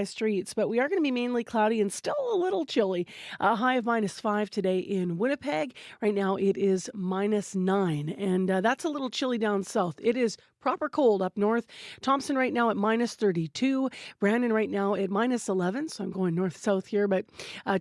Streets, but we are going to be mainly cloudy and still a little chilly. A high of -5 today in Winnipeg. Right now it is -9, and that's a little chilly down south. It is proper cold up north. Thompson right now at -32. Brandon right now at -11, so I'm going north-south here, but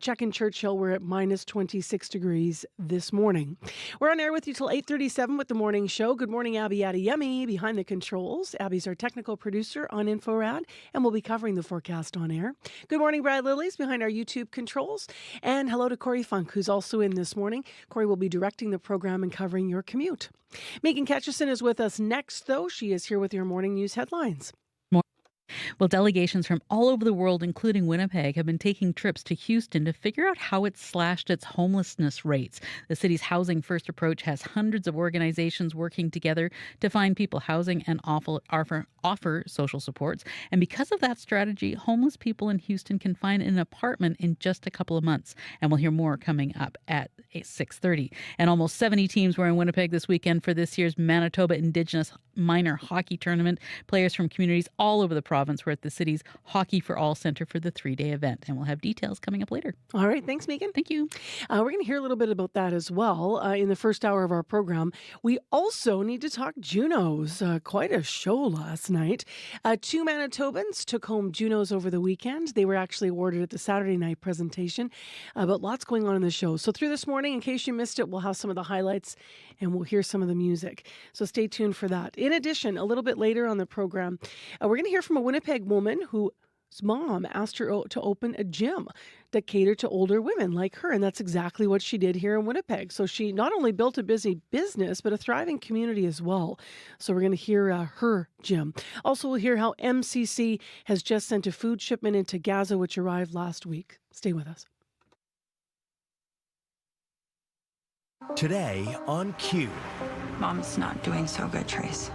checking Churchill, we're at -26 degrees this morning. We're on air with you till 8:37 with the morning show. Good morning, Abby Adeyemi behind the controls. Abby's our technical producer on InfoRad, and we'll be covering the forecast on air. Good morning, Brad Lillies behind our YouTube controls. And hello to Corey Funk, who's also in this morning. Corey will be directing the program and covering your commute. Megan Ketchison is with us next, though. She is here with your morning news headlines. Well, delegations from all over the world, including Winnipeg, have been taking trips to Houston to figure out how it's slashed its homelessness rates. The city's Housing First approach has hundreds of organizations working together to find people housing and offer social supports. And because of that strategy, homeless people in Houston can find an apartment in just a couple of months. And we'll hear more coming up at 6:30. And almost 70 teams were in Winnipeg this weekend for this year's Manitoba Indigenous Minor Hockey Tournament. Players from communities all over the province were at the city's Hockey for All Center for the 3-day event. And we'll have details coming up later. All right. Thanks, Megan. Thank you. We're going to hear a little bit about that as well in the first hour of our program. We also need to talk Junos. Quite a show last night. 2 Manitobans took home Junos over the weekend. They were actually awarded at the Saturday night presentation. But lots going on in the show. So through this morning, in case you missed it, we'll have some of the highlights and we'll hear some of the music. So stay tuned for that. In addition, a little bit later on the program, we're going to hear from a Winnipeg woman whose mom asked her to open a gym that catered to older women like her. And that's exactly what she did here in Winnipeg. So she not only built a busy business, but a thriving community as well. So we're going to hear her gym. Also, we'll hear how MCC has just sent a food shipment into Gaza, which arrived last week. Stay with us. Today on Q. Mom's not doing so good, Trace.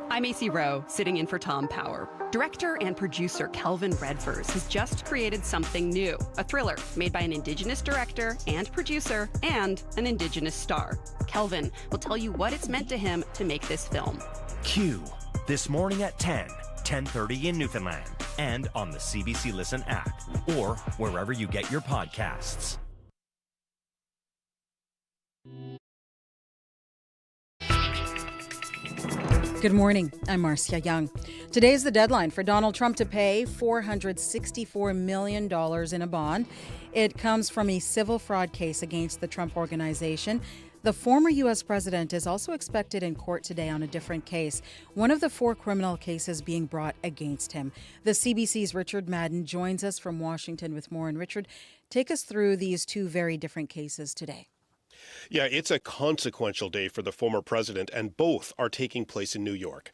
I'm AC Rowe, sitting in for Tom Power. Director and producer Kelvin Redvers has just created something new, a thriller made by an Indigenous director and producer and an Indigenous star. Kelvin will tell you what it's meant to him to make this film. Q. This morning at 10:30 in Newfoundland, and on the CBC Listen app, or wherever you get your podcasts. Good morning. I'm Marcia Young. Today is the deadline for Donald Trump to pay $464 million in a bond. It comes from a civil fraud case against the Trump Organization. The former U.S. president is also expected in court today on a different case, one of the 4 criminal cases being brought against him. The CBC's Richard Madden joins us from Washington with more. And Richard, take us through these 2 very different cases today. Yeah, it's a consequential day for the former president, and both are taking place in New York.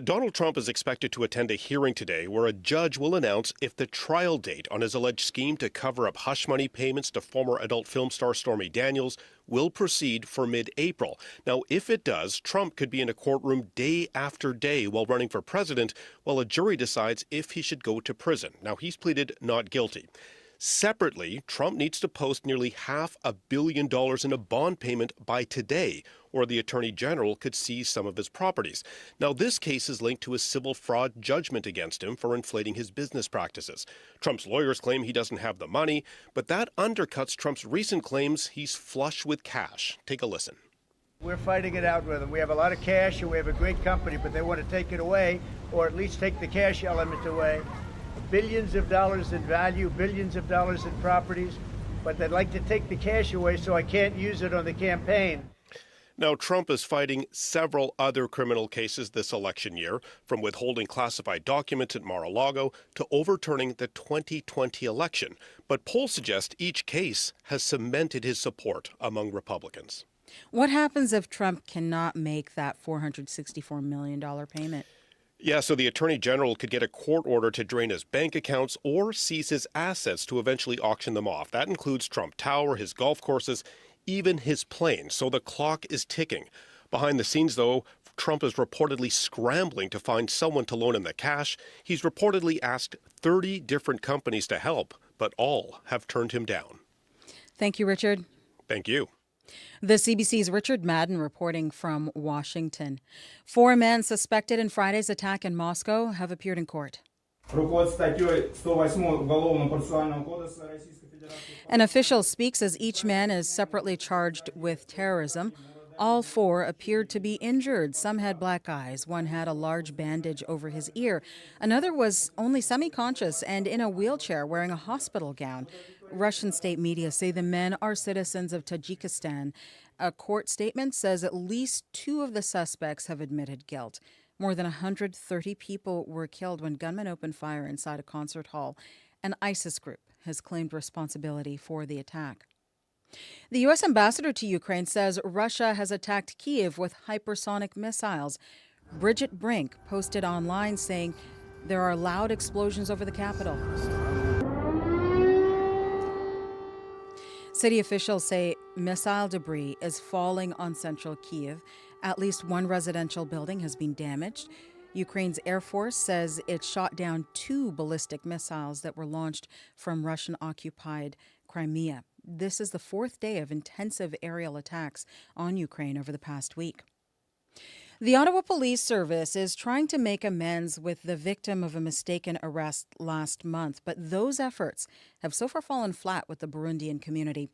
Donald Trump is expected to attend a hearing today where a judge will announce if the trial date on his alleged scheme to cover up hush money payments to former adult film star Stormy Daniels will proceed for mid-April. Now, if it does, Trump could be in a courtroom day after day while running for president, while a jury decides if he should go to prison. Now, he's pleaded not guilty. Separately, Trump needs to post nearly $500 million in a bond payment by today, or the Attorney General could seize some of his properties. Now, this case is linked to a civil fraud judgment against him for inflating his business practices. Trump's lawyers claim he doesn't have the money, but that undercuts Trump's recent claims he's flush with cash. Take a listen. We're fighting it out with them. We have a lot of cash and we have a great company, but they want to take it away, or at least take the cash element away. Billions of dollars in value, billions of dollars in properties, but they'd like to take the cash away so I can't use it on the campaign. Now, Trump is fighting several other criminal cases this election year, from withholding classified documents at Mar-a-Lago to overturning the 2020 election. But polls suggest each case has cemented his support among Republicans. What happens if Trump cannot make that $464 million payment? Yeah, so the Attorney General could get a court order to drain his bank accounts or seize his assets to eventually auction them off. That includes Trump Tower, his golf courses, even his plane. So the clock is ticking. Behind the scenes, though, Trump is reportedly scrambling to find someone to loan him the cash. He's reportedly asked 30 different companies to help, but all have turned him down. Thank you, Richard. Thank you. The CBC's Richard Madden reporting from Washington. 4 men suspected in Friday's attack in Moscow have appeared in court. An official speaks as each man is separately charged with terrorism. All four appeared to be injured. Some had black eyes. One had a large bandage over his ear. Another was only semi-conscious and in a wheelchair wearing a hospital gown. Russian state media say the men are citizens of Tajikistan. A court statement says at least 2 of the suspects have admitted guilt. More than 130 people were killed when gunmen opened fire inside a concert hall. An ISIS group has claimed responsibility for the attack. The U.S. ambassador to Ukraine says Russia has attacked Kyiv with hypersonic missiles. Bridget Brink posted online saying there are loud explosions over the capital. City officials say missile debris is falling on central Kyiv. At least 1 residential building has been damaged. Ukraine's Air Force says it shot down 2 ballistic missiles that were launched from Russian-occupied Crimea. This is the 4th day of intensive aerial attacks on Ukraine over the past week. The Ottawa Police Service is trying to make amends with the victim of a mistaken arrest last month, but those efforts have so far fallen flat with the Burundian community.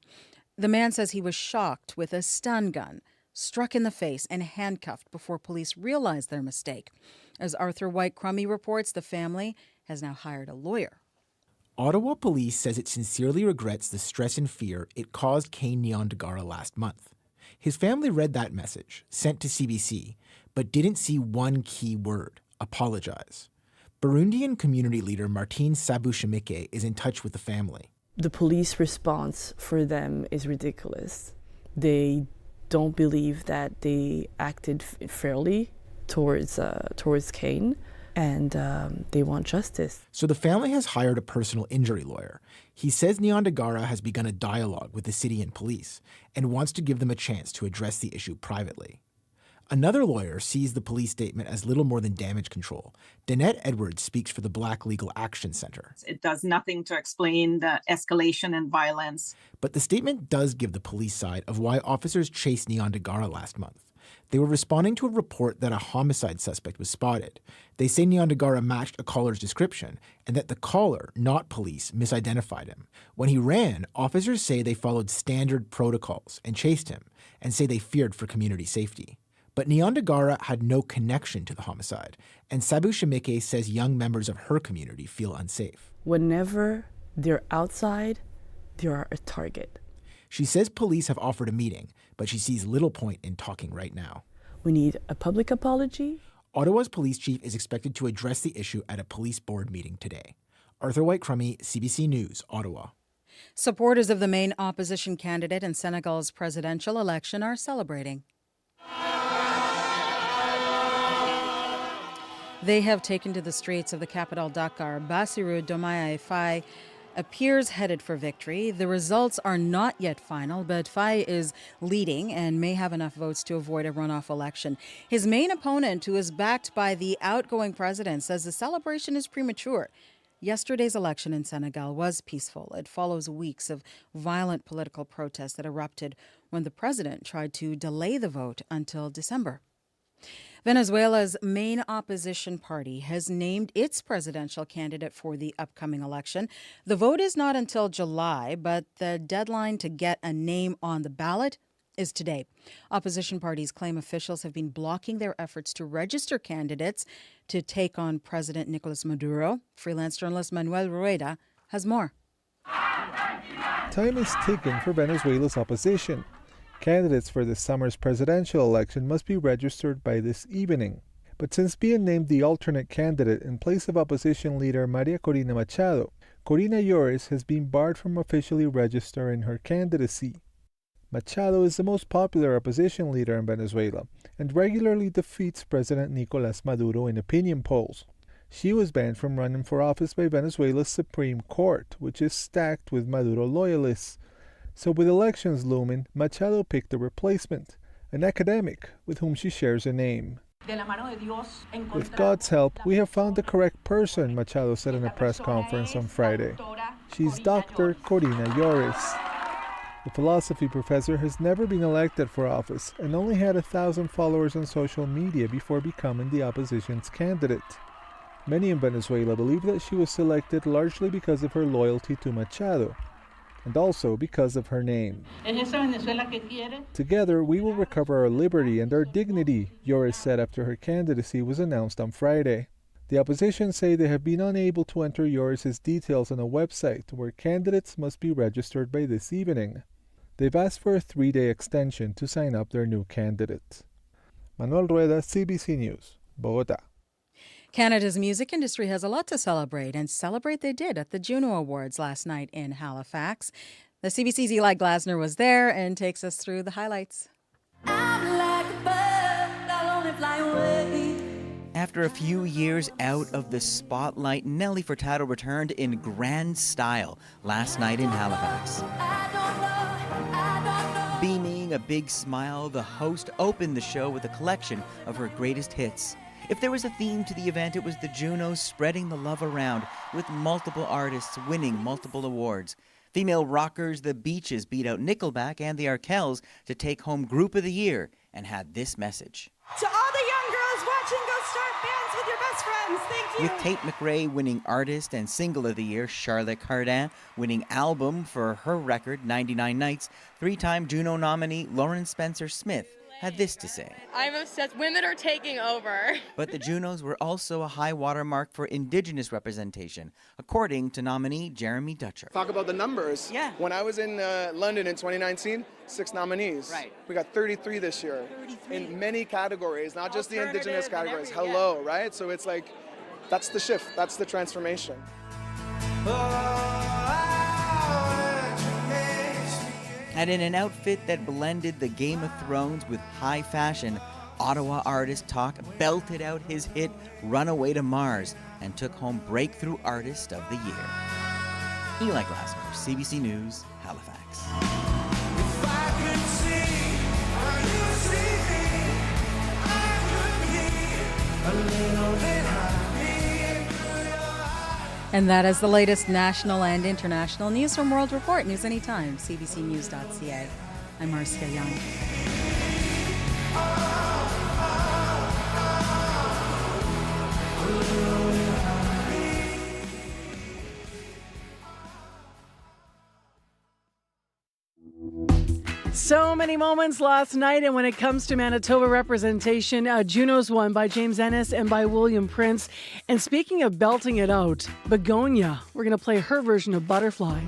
The man says he was shocked with a stun gun, struck in the face, and handcuffed before police realized their mistake. As Arthur White-Crummey reports, the family has now hired a lawyer. Ottawa Police says it sincerely regrets the stress and fear it caused Kane Nyandagara last month. His family read that message, sent to CBC, but didn't see one key word: apologize. Burundian community leader Martine Sabushamike is in touch with the family. The police response for them is ridiculous. They don't believe that they acted fairly towards Kane, and they want justice. So the family has hired a personal injury lawyer. He says Nyandagara has begun a dialogue with the city and police and wants to give them a chance to address the issue privately. Another lawyer sees the police statement as little more than damage control. Danette Edwards speaks for the Black Legal Action Center. It does nothing to explain the escalation in violence. But the statement does give the police side of why officers chased Nyandagara last month. They were responding to a report that a homicide suspect was spotted. They say Nyandagara matched a caller's description and that the caller, not police, misidentified him. When he ran, officers say they followed standard protocols and chased him and say they feared for community safety. But Nyandagara had no connection to the homicide, and Sabushamike says young members of her community feel unsafe. Whenever they're outside, they are a target. She says police have offered a meeting, but she sees little point in talking right now. We need a public apology. Ottawa's police chief is expected to address the issue at a police board meeting today. Arthur White-Crummey, CBC News, Ottawa. Supporters of the main opposition candidate in Senegal's presidential election are celebrating. They have taken to the streets of the capital Dakar. Bassirou Diomaye Faye appears headed for victory. The results are not yet final, but Faye is leading and may have enough votes to avoid a runoff election. His main opponent, who is backed by the outgoing president, says the celebration is premature. Yesterday's election in Senegal was peaceful. It follows weeks of violent political protests that erupted when the president tried to delay the vote until December. Venezuela's main opposition party has named its presidential candidate for the upcoming election. The vote is not until July, but the deadline to get a name on the ballot is today. Opposition parties claim officials have been blocking their efforts to register candidates to take on President Nicolas Maduro. Freelance journalist Manuel Rueda has more. Time is ticking for Venezuela's opposition. Candidates for this summer's presidential election must be registered by this evening. But since being named the alternate candidate in place of opposition leader Maria Corina Machado, Corina Lloris has been barred from officially registering her candidacy. Machado is the most popular opposition leader in Venezuela and regularly defeats President Nicolás Maduro in opinion polls. She was banned from running for office by Venezuela's Supreme Court, which is stacked with Maduro loyalists. So with elections looming, Machado picked a replacement, an academic with whom she shares a name. With God's help, we have found the correct person, Machado said in a press conference on Friday. She's Dr. Corina Lloris. The philosophy professor has never been elected for office and only had 1,000 followers on social media before becoming the opposition's candidate. Many in Venezuela believe that she was selected largely because of her loyalty to Machado, and also because of her name. Together, we will recover our liberty and our dignity, Yoris said after her candidacy was announced on Friday. The opposition say they have been unable to enter Yoris's details on a website where candidates must be registered by this evening. They've asked for a 3-day extension to sign up their new candidates. Manuel Rueda, CBC News, Bogotá. Canada's music industry has a lot to celebrate, and celebrate they did at the Juno Awards last night in Halifax. The CBC's Eli Glasner was there and takes us through the highlights. After a few years out of the spotlight, Nelly Furtado returned in grand style last night in Halifax. Beaming a big smile, the host opened the show with a collection of her greatest hits. If there was a theme to the event, it was the Junos spreading the love around, with multiple artists winning multiple awards. Female rockers The Beaches beat out Nickelback and the Arkells to take home Group of the Year and had this message. To all the young girls watching, go start bands with your best friends. Thank you. With Tate McRae winning Artist and Single of the Year, Charlotte Cardin winning Album for her record 99 Nights, 3-time Juno nominee Lauren Spencer Smith had this to say. I'm obsessed. Women are taking over. But the Junos were also a high watermark for Indigenous representation, according to nominee Jeremy Dutcher. Talk about the numbers. Yeah. When I was in London in 2019, 6 nominees. Right. We got 33 this year. 33. In many categories, not just the Indigenous categories. Hello, right? So it's like, that's the shift. That's the transformation. And in an outfit that blended the Game of Thrones with high fashion, Ottawa artist Talk belted out his hit Runaway to Mars and took home Breakthrough Artist of the Year. Eli Glasner, CBC News, Halifax. And that is the latest national and international news from World Report. News anytime, cbcnews.ca. I'm Marcia Young. So many moments last night, and when it comes to Manitoba representation, Junos won by James Ennis and by William Prince. And speaking of belting it out, Begonia, we're going to play her version of Butterfly.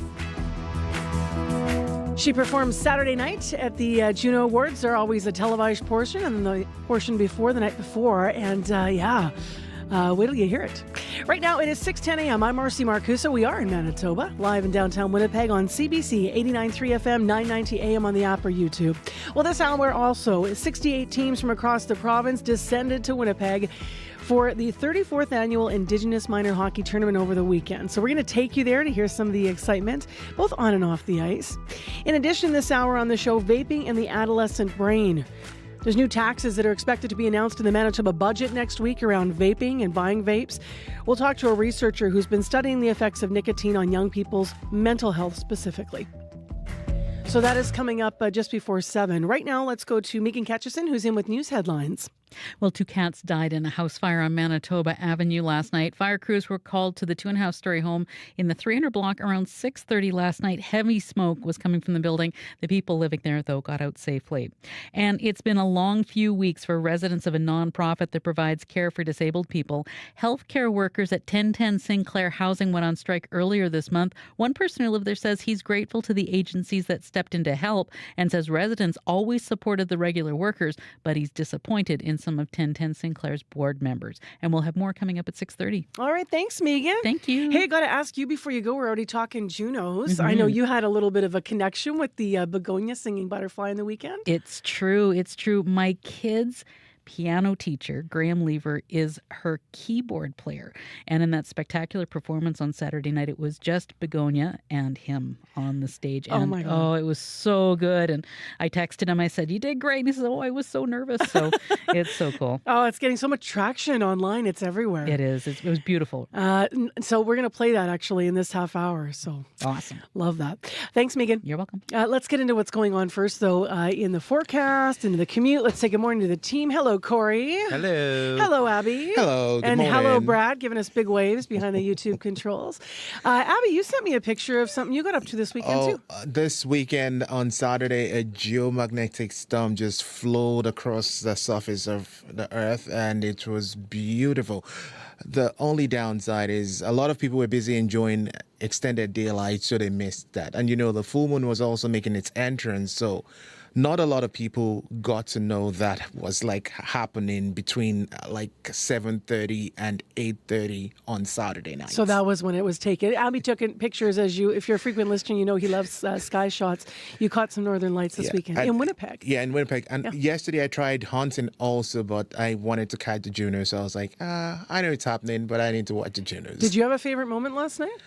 She performed Saturday night at the Juno Awards. They're always a televised portion, and the portion before the night before. And wait till you hear it. Right now, it is 6:10 a.m. I'm Marcy Marcusa. We are in Manitoba, live in downtown Winnipeg on CBC 89.3 FM, 990 AM on the app or YouTube. Well, this hour also, 68 teams from across the province descended to Winnipeg for the 34th annual Indigenous Minor Hockey Tournament over the weekend. So we're going to take you there to hear some of the excitement, both on and off the ice. In addition, this hour on the show, vaping and the adolescent brain. There's new taxes that are expected to be announced in the Manitoba budget next week around vaping and buying vapes. We'll talk to a researcher who's been studying the effects of nicotine on young people's mental health specifically. So that is coming up just before 7. Right now, let's go to Megan Ketchison, who's in with news headlines. Well, 2 cats died in a house fire on Manitoba Avenue last night. Fire crews were called to the 2.5-story home in the 300 block around 6:30 last night. Heavy smoke was coming from the building. The people living there, though, got out safely. And it's been a long few weeks for residents of a nonprofit that provides care for disabled people. Healthcare workers at 1010 Sinclair Housing went on strike earlier this month. One person who lived there says he's grateful to the agencies that stepped in to help and says residents always supported the regular workers, but he's disappointed in some of 1010 Sinclair's board members. And we'll have more coming up at 6:30. All right. Thanks, Megan. Thank you. Hey, I got to ask you before you go, we're already talking Junos. Mm-hmm. I know you had a little bit of a connection with the Begonia singing Butterfly in the weekend. It's true. It's true. My kids' piano teacher, Graham Lever, is her keyboard player. And in that spectacular performance on Saturday night, it was just Begonia and him on the stage. And, oh, my God. Oh, it was so good. And I texted him. I said, "You did great." And he said, "Oh, I was so nervous." So it's so cool. Oh, it's getting so much traction online. It's everywhere. It is. It was beautiful. So we're going to play that actually in this half hour. So awesome. Love that. Thanks, Megan. You're welcome. Let's get into what's going on first, though, in the forecast and the commute. Let's say good morning to the team. Hello, Hello, Corey. Hello. Hello, Abby. Hello. Good and morning. hello, Brad, giving us big waves behind the YouTube controls. Abby, you sent me a picture of something you got up to this weekend, too. This weekend on Saturday, a geomagnetic storm just flowed across the surface of the earth, and it was beautiful. The only downside is a lot of people were busy enjoying extended daylight, so they missed that. And the full moon was also making its entrance, so not a lot of people got to know that was happening between 7:30 and 8:30 on Saturday night. So that was when it was taken. Abby took pictures if you're a frequent listener, he loves sky shots. You caught some northern lights this weekend in Winnipeg. Yeah, in Winnipeg. And yesterday I tried hunting also, but I wanted to catch the Junos. So I was like, I know it's happening, but I need to watch the Junos. Did you have a favorite moment last night?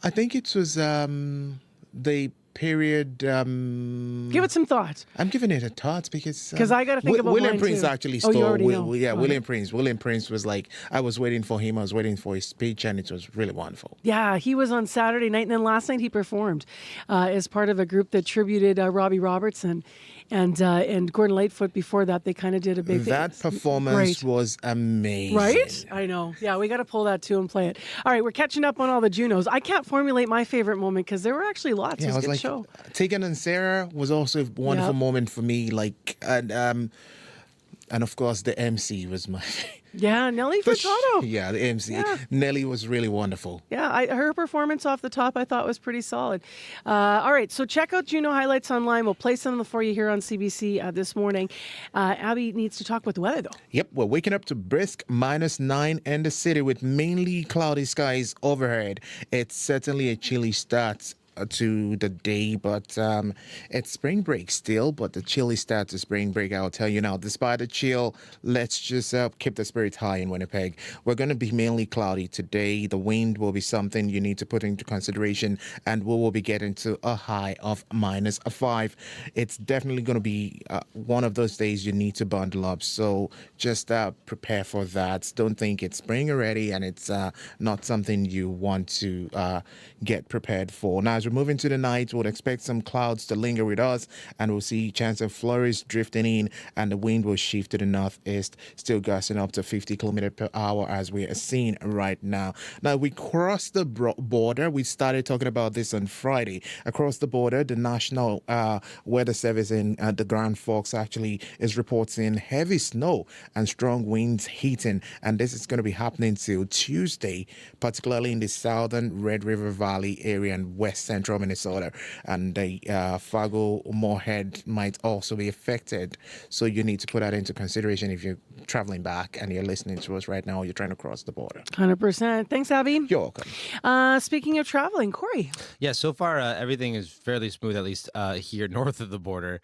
I think it was the period. Give it some thought. I'm giving it a thought because I got to think about William mine Prince too. actually Oh, you stole. already know. William Prince. William Prince was I was waiting for him. I was waiting for his speech, and it was really wonderful. Yeah, he was on Saturday night, and then last night he performed as part of a group that tributed Robbie Robertson and Gordon Lightfoot. Before that, they kind of did a big thing. That performance was amazing. Right? I know. Yeah, we got to pull that too and play it. All right, we're catching up on all the Junos. I can't formulate my favorite moment because there were actually lots. Yeah, it was a good like, show. Tegan and Sarah was also a wonderful moment for me. And of course, the MC was my favorite. Yeah, Nelly Furtado. Yeah, the MC. Yeah. Nelly was really wonderful. Yeah, her performance off the top I thought was pretty solid. All right, so check out Juno highlights online. We'll play some of them for you here on CBC this morning. Abby needs to talk about the weather, though. Yep, we're waking up to brisk -9 in the city with mainly cloudy skies overhead. It's certainly a chilly start to the day, but it's spring break still, but the chilly start to spring break, I'll tell you now. Despite the chill, let's just keep the spirits high in Winnipeg. We're going to be mainly cloudy today. The wind will be something you need to put into consideration, and we will be getting to a high of -5. It's definitely going to be one of those days you need to bundle up, so just prepare for that. Don't think it's spring already and it's not something you want to get prepared for. Now, as we're moving to the night, we'll expect some clouds to linger with us, and we'll see chance of flurries drifting in, and the wind will shift to the northeast, still gusting up to 50 kilometers per hour as we are seeing right now. Now, we crossed the border. We started talking about this on Friday. Across the border, the National Weather Service in the Grand Forks actually is reporting heavy snow and strong winds hitting, and this is going to be happening till Tuesday, particularly in the southern Red River Valley area and west central Minnesota, and the Fargo-Moorhead might also be affected. So you need to put that into consideration if you're traveling back and you're listening to us right now, you're trying to cross the border. 100%. Thanks, Abby. You're welcome. Speaking of traveling, Corey. Yeah, so far everything is fairly smooth, at least here north of the border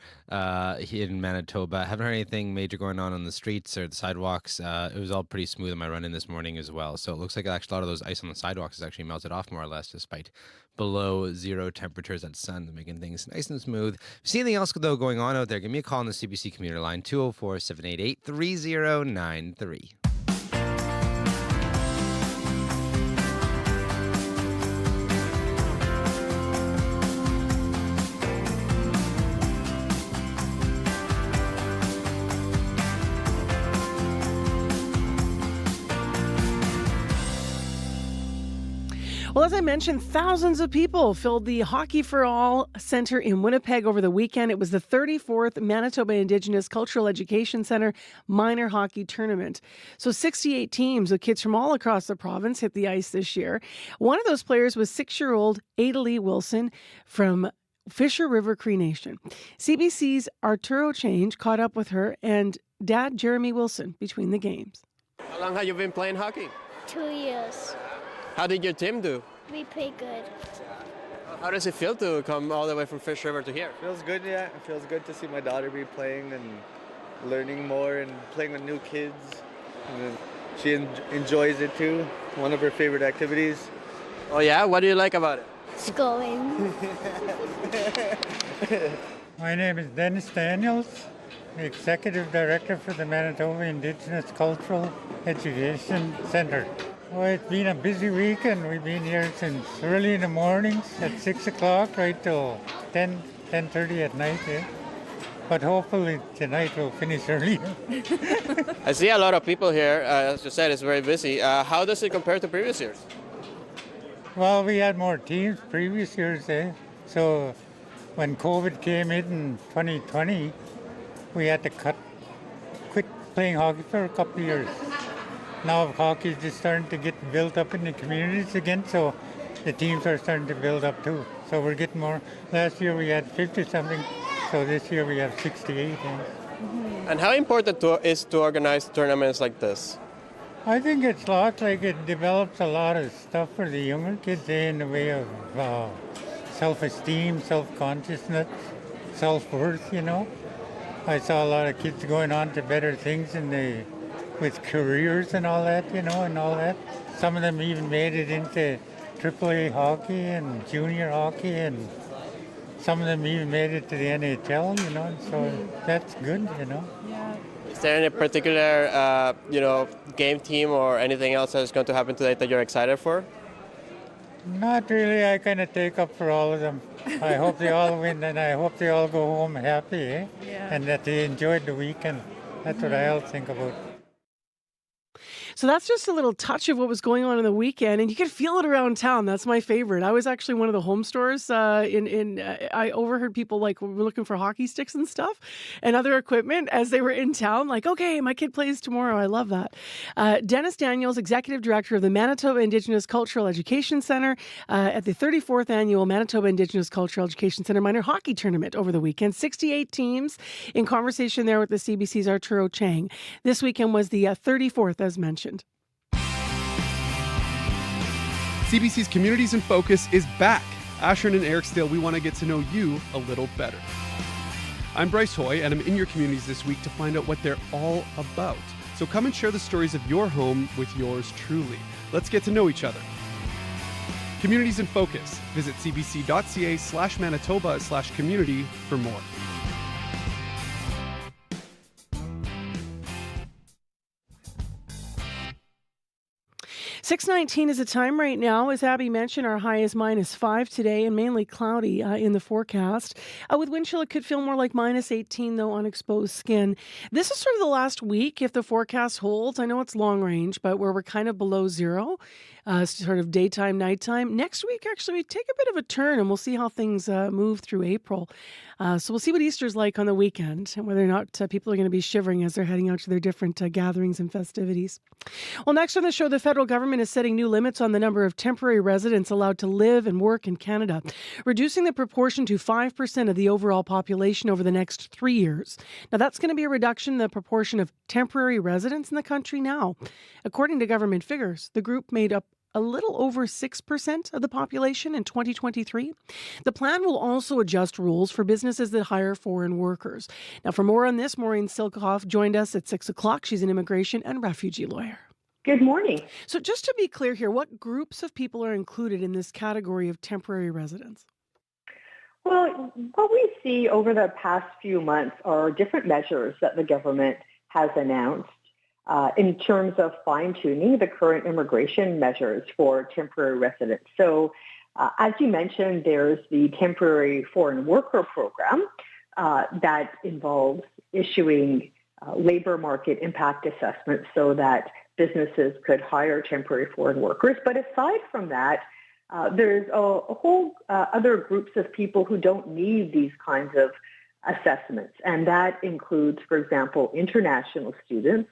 here in Manitoba. I haven't heard anything major going on the streets or the sidewalks. It was all pretty smooth in my run-in this morning as well. So it looks like actually a lot of those ice on the sidewalks has actually melted off more or less, despite below zero temperatures at sun, making things nice and smooth. If you see anything else, though, going on out there, give me a call on the CBC commuter line, 204-788-3093. Well, as I mentioned, thousands of people filled the Hockey for All Centre in Winnipeg over the weekend. It was the 34th Manitoba Indigenous Cultural Education Centre Minor Hockey Tournament. So 68 teams with kids from all across the province hit the ice this year. One of those players was 6-year-old Adalee Wilson from Fisher River Cree Nation. CBC's Arturo Change caught up with her and Dad Jeremy Wilson between the games. How long have you been playing hockey? 2 years. How did your team do? We play good. How does it feel to come all the way from Fish River to here? Feels good, yeah. It feels good to see my daughter be playing and learning more and playing with new kids. And she enjoys it too. One of her favorite activities. Oh yeah? What do you like about it? Scoring. My name is Dennis Daniels, the Executive Director for the Manitoba Indigenous Cultural Education Centre. Well, it's been a busy week, and we've been here since early in the mornings at 6 o'clock right till 10:30 at night. but hopefully tonight we'll finish earlier. I see a lot of people here. As you said, it's very busy. How does it compare to previous years? Well, we had more teams previous years, so when COVID came in 2020, we had to quit playing hockey for a couple of years. Now hockey is just starting to get built up in the communities again, so the teams are starting to build up too. So we're getting more. Last year we had 50-something, so this year we have 68. And how important is to organize tournaments like this? I think it's lots like it develops a lot of stuff for the younger kids in the way of self-esteem, self-consciousness, self-worth, I saw a lot of kids going on to better things with careers and all that, and all that. Some of them even made it into AAA hockey and junior hockey, and some of them even made it to the NHL, so that's good, Yeah. Is there any particular, game team or anything else that's going to happen today that you're excited for? Not really. I kind of take up for all of them. I hope they all win, and I hope they all go home happy, and that they enjoyed the weekend. That's what I all think about. So that's just a little touch of what was going on in the weekend, and you could feel it around town. That's my favorite. I was actually one of the home stores. I overheard people were looking for hockey sticks and stuff, and other equipment as they were in town. Like, okay, my kid plays tomorrow. I love that. Dennis Daniels, executive director of the Manitoba Indigenous Cultural Education Center, at the 34th annual Manitoba Indigenous Cultural Education Center minor hockey tournament over the weekend. 68 teams in conversation there with the CBC's Arturo Chang. This weekend was the 34th, as mentioned. CBC's Communities in Focus is back. Ashern and Ericsdale, we want to get to know you a little better. I'm Bryce Hoy, and I'm in your communities this week to find out what they're all about. So come and share the stories of your home with yours truly. Let's get to know each other. Communities in Focus. Visit cbc.ca/Manitoba/community for more. 6:19 is the time right now. As Abby mentioned, our high is -5 today and mainly cloudy in the forecast. With wind chill, it could feel more like -18, though, on exposed skin. This is sort of the last week, if the forecast holds. I know it's long range, but where we're kind of below zero, sort of daytime, nighttime. Next week, actually, we take a bit of a turn, and we'll see how things move through April. So we'll see what Easter's like on the weekend and whether or not people are going to be shivering as they're heading out to their different gatherings and festivities. Well, next on the show, the federal government is setting new limits on the number of temporary residents allowed to live and work in Canada, reducing the proportion to 5% of the overall population over the next 3 years. Now, that's going to be a reduction in the proportion of temporary residents in the country now. According to government figures, the group made up a little over 6% of the population in 2023. The plan will also adjust rules for businesses that hire foreign workers. Now, for more on this, Maureen Silkoff joined us at 6 o'clock. She's an immigration and refugee lawyer. Good morning. So just to be clear here, what groups of people are included in this category of temporary residents? Well, what we see over the past few months are different measures that the government has announced in terms of fine-tuning the current immigration measures for temporary residents. So, as you mentioned, there's the temporary foreign worker program that involves issuing labor market impact assessments so that businesses could hire temporary foreign workers. But aside from that, there's a whole other groups of people who don't need these kinds of assessments. And that includes, for example, international students,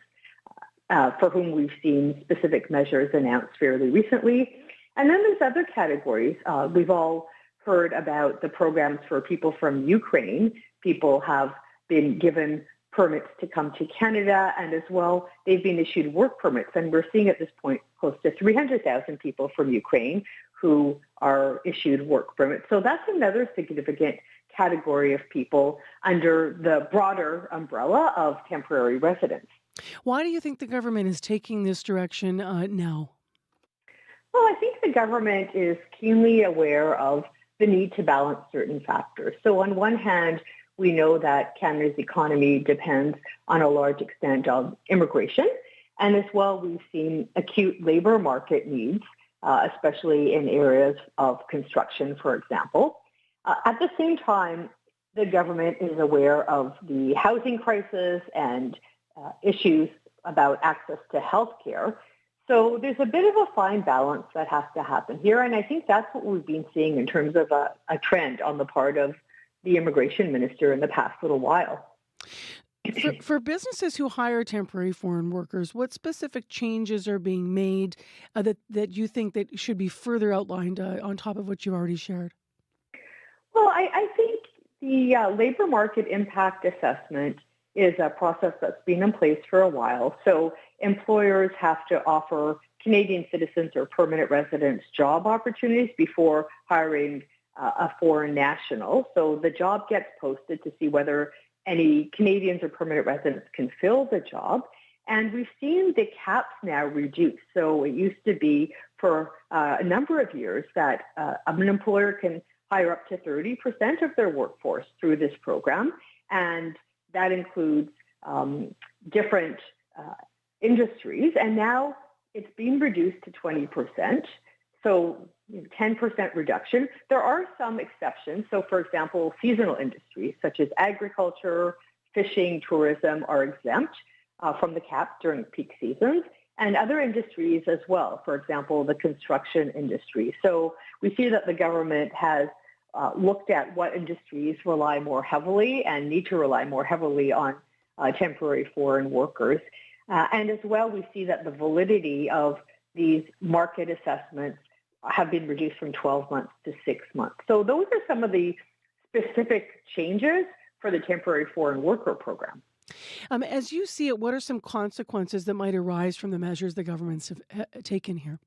for whom we've seen specific measures announced fairly recently. And then there's other categories. We've all heard about the programs for people from Ukraine. People have been given permits to come to Canada, and as well, they've been issued work permits. And we're seeing at this point close to 300,000 people from Ukraine who are issued work permits. So that's another significant category of people under the broader umbrella of temporary residents. Why do you think the government is taking this direction now? Well, I think the government is keenly aware of the need to balance certain factors. So on one hand, we know that Canada's economy depends on a large extent on immigration. And as well, we've seen acute labor market needs, especially in areas of construction, for example. At the same time, the government is aware of the housing crisis and issues about access to health care. So there's a bit of a fine balance that has to happen here. And I think that's what we've been seeing in terms of a trend on the part of the immigration minister in the past little while. For businesses who hire temporary foreign workers, what specific changes are being made that you think that should be further outlined on top of what you've already shared? Well, I think the labor market impact assessment is a process that's been in place for a while. So employers have to offer Canadian citizens or permanent residents job opportunities before hiring a foreign national. So the job gets posted to see whether any Canadians or permanent residents can fill the job. And we've seen the caps now reduced. So it used to be for a number of years that an employer can hire up to 30% of their workforce through this program. And that includes different industries. And now it's been reduced to 20%. So 10% reduction. There are some exceptions. So, for example, seasonal industries such as agriculture, fishing, tourism are exempt from the cap during peak seasons, and other industries as well. For example, the construction industry. So we see that the government has looked at what industries rely more heavily and need to rely more heavily on temporary foreign workers. And as well, we see that the validity of these market assessments have been reduced from 12 months to 6 months. So those are some of the specific changes for the temporary foreign worker program. As you see it, what are some consequences that might arise from the measures the government's have taken here?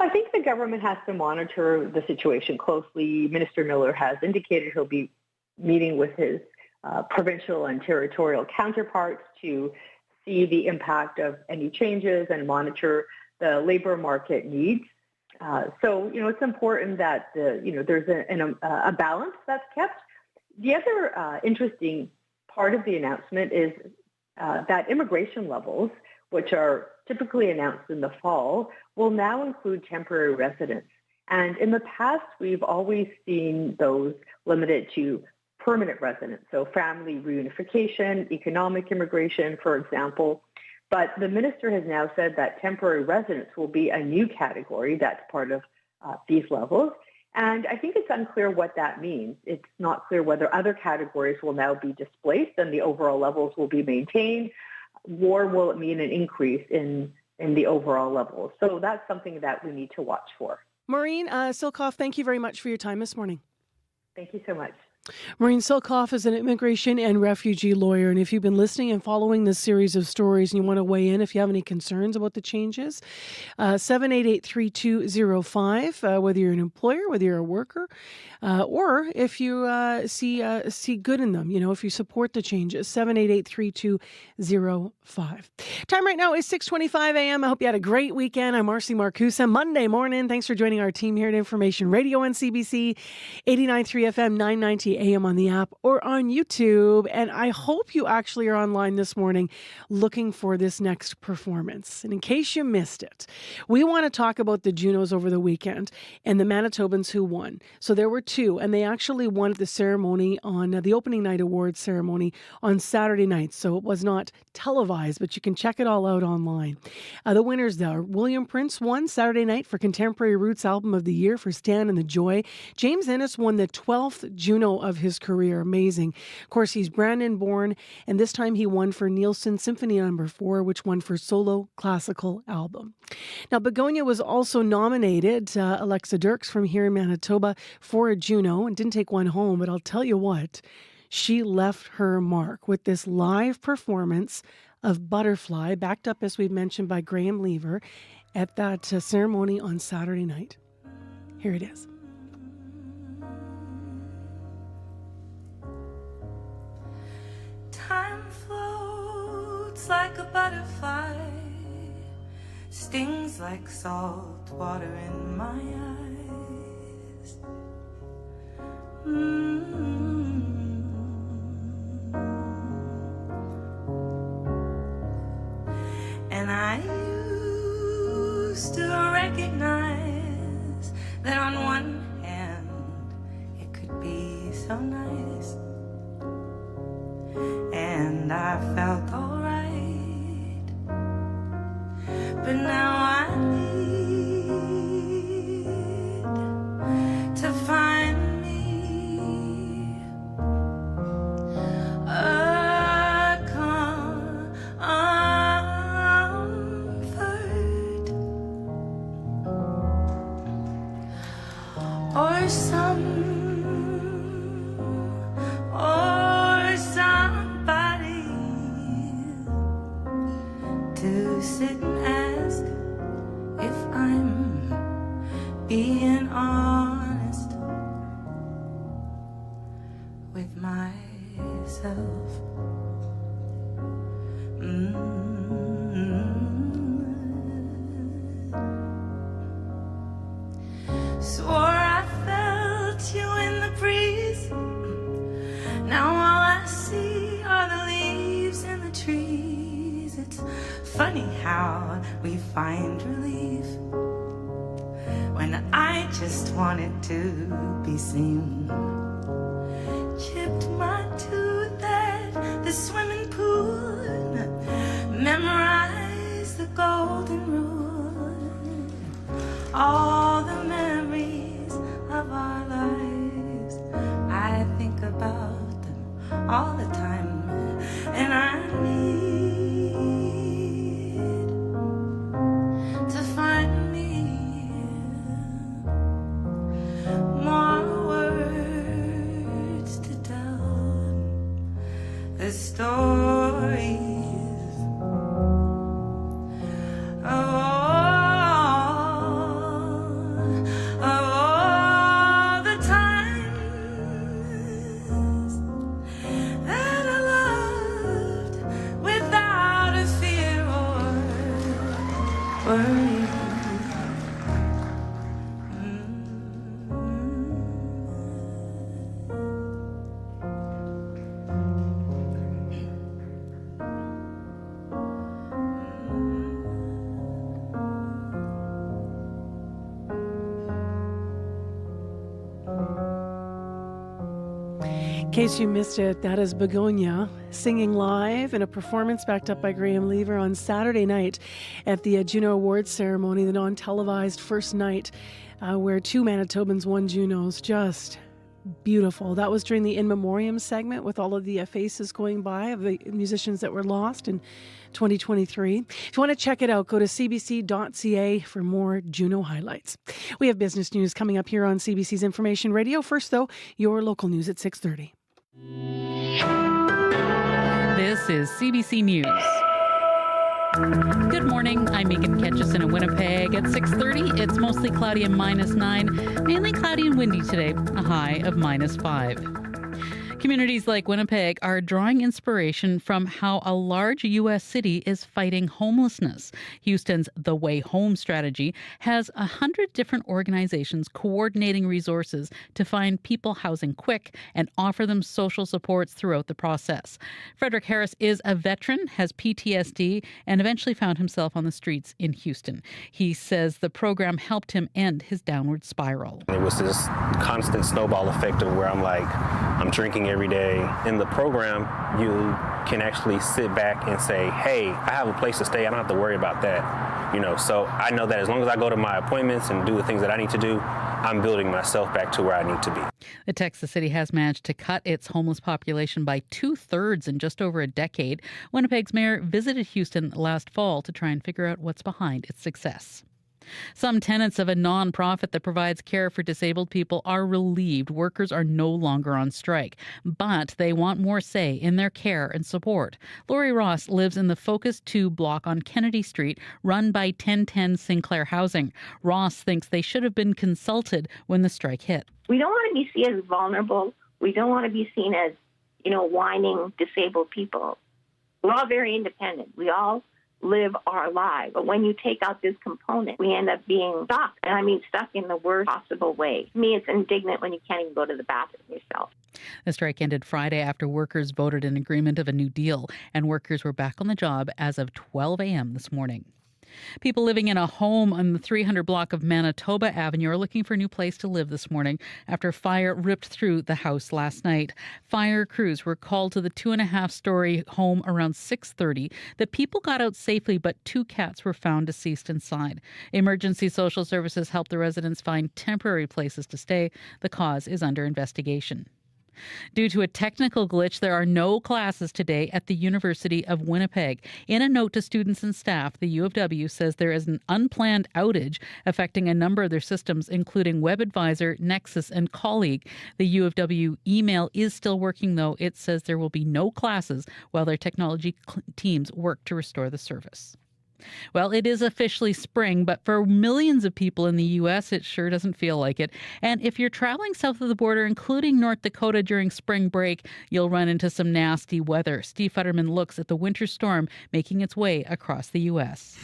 I think the government has to monitor the situation closely. Minister Miller has indicated he'll be meeting with his provincial and territorial counterparts to see the impact of any changes and monitor the labor market needs. So, it's important that, there's a balance that's kept. The other interesting part of the announcement is that immigration levels, which are typically announced in the fall, will now include temporary residents. And in the past, we've always seen those limited to permanent residents, so family reunification, economic immigration, for example. But the minister has now said that temporary residents will be a new category that's part of these levels. And I think it's unclear what that means. It's not clear whether other categories will now be displaced and the overall levels will be maintained, or will it mean an increase in the overall levels? So that's something that we need to watch for. Maureen Silkoff, thank you very much for your time this morning. Thank you so much. Maureen Silkoff is an immigration and refugee lawyer. And if you've been listening and following this series of stories and you want to weigh in, if you have any concerns about the changes, 788-3205, whether you're an employer, whether you're a worker, or if you see good in them, if you support the changes, 788-3205. Time right now is 6:25 a.m. I hope you had a great weekend. I'm Marcy Marcusa. Monday morning. Thanks for joining our team here at Information Radio on CBC, 89.3 FM, 990 AM on the app or on YouTube. And I hope you actually are online this morning looking for this next performance. And in case you missed it, we want to talk about the Junos over the weekend and the Manitobans who won. So there were two, and they actually won at the ceremony on the opening night awards ceremony on Saturday night. So it was not televised, but you can check it all out online. The winners there, William Prince won Saturday night for Contemporary Roots Album of the Year for Stan and the Joy. James Ennis won the 12th Juno of his career. Amazing. Of course, he's Brandon born, and this time he won for Nielsen Symphony No. 4, which won for Solo Classical Album. Now, Begonia was also nominated, Alexa Dirks from here in Manitoba, for a Juno, and didn't take one home, but I'll tell you what, she left her mark with this live performance of Butterfly, backed up, as we've mentioned, by Graham Lever at that ceremony on Saturday night. Here it is. Time floats like a butterfly, stings like salt water in my eyes. And I used to recognize that on one hand it could be so nice, I felt alright. But now I need to find me a comfort or somebody to sit and ask if I'm being honest with myself. Swore I felt you in the breeze. Now all I see are the leaves in the trees. It's funny how we find relief when I just wanted to be seen. Chipped my tooth at the swimming pool, memorized the golden rule. All the memories of our lives, I think about them all the time, and I need to find me more words to tell the stories of all the times that I loved without a fear or worry. In case you missed it, that is Begonia singing live in a performance backed up by Graham Lever on Saturday night at the Juno Awards ceremony, the non-televised first night where two Manitobans won Junos. Just beautiful. That was during the In Memoriam segment with all of the faces going by of the musicians that were lost in 2023. If you want to check it out, go to cbc.ca for more Juno highlights. We have business news coming up here on CBC's Information Radio. First, though, your local news at 6:30. This is CBC News. Good morning. I'm Megan Ketchison in Winnipeg. At 6:30, it's mostly cloudy and -9. Mainly cloudy and windy today, a high of -5. Communities like Winnipeg are drawing inspiration from how a large U.S. city is fighting homelessness. Houston's The Way Home strategy has 100 different organizations coordinating resources to find people housing quick and offer them social supports throughout the process. Frederick Harris is a veteran, has PTSD, and eventually found himself on the streets in Houston. He says the program helped him end his downward spiral. It was this constant snowball effect of where I'm like, I'm drinking every day. In the program, you can actually sit back and say, hey, I have a place to stay. I don't have to worry about that. So I know that as long as I go to my appointments and do the things that I need to do, I'm building myself back to where I need to be. The Texas city has managed to cut its homeless population by 2/3 in just over a decade. Winnipeg's mayor visited Houston last fall to try and figure out what's behind its success. Some tenants of a nonprofit that provides care for disabled people are relieved workers are no longer on strike, but they want more say in their care and support. Lori Ross lives in the Focus 2 block on Kennedy Street, run by 1010 Sinclair Housing. Ross thinks they should have been consulted when the strike hit. We don't want to be seen as vulnerable. We don't want to be seen as, whining disabled people. We're all very independent. We all live our lives. But when you take out this component, we end up being stuck. And I mean stuck in the worst possible way. To me, it's indignant when you can't even go to the bathroom yourself. The strike ended Friday after workers voted in agreement of a new deal, and workers were back on the job as of 12 a.m. this morning. People living in a home on the 300 block of Manitoba Avenue are looking for a new place to live this morning after a fire ripped through the house last night. Fire crews were called to the 2.5-story home around 6:30. The people got out safely, but 2 cats were found deceased inside. Emergency social services helped the residents find temporary places to stay. The cause is under investigation. Due to a technical glitch, there are no classes today at the University of Winnipeg. In a note to students and staff, the U of W says there is an unplanned outage affecting a number of their systems, including WebAdvisor, Nexus, and Colleague. The U of W email is still working, though. It says there will be no classes while their technology teams work to restore the service. Well, it is officially spring, but for millions of people in the U.S., it sure doesn't feel like it. And if you're traveling south of the border, including North Dakota during spring break, you'll run into some nasty weather. Steve Futterman looks at the winter storm making its way across the U.S.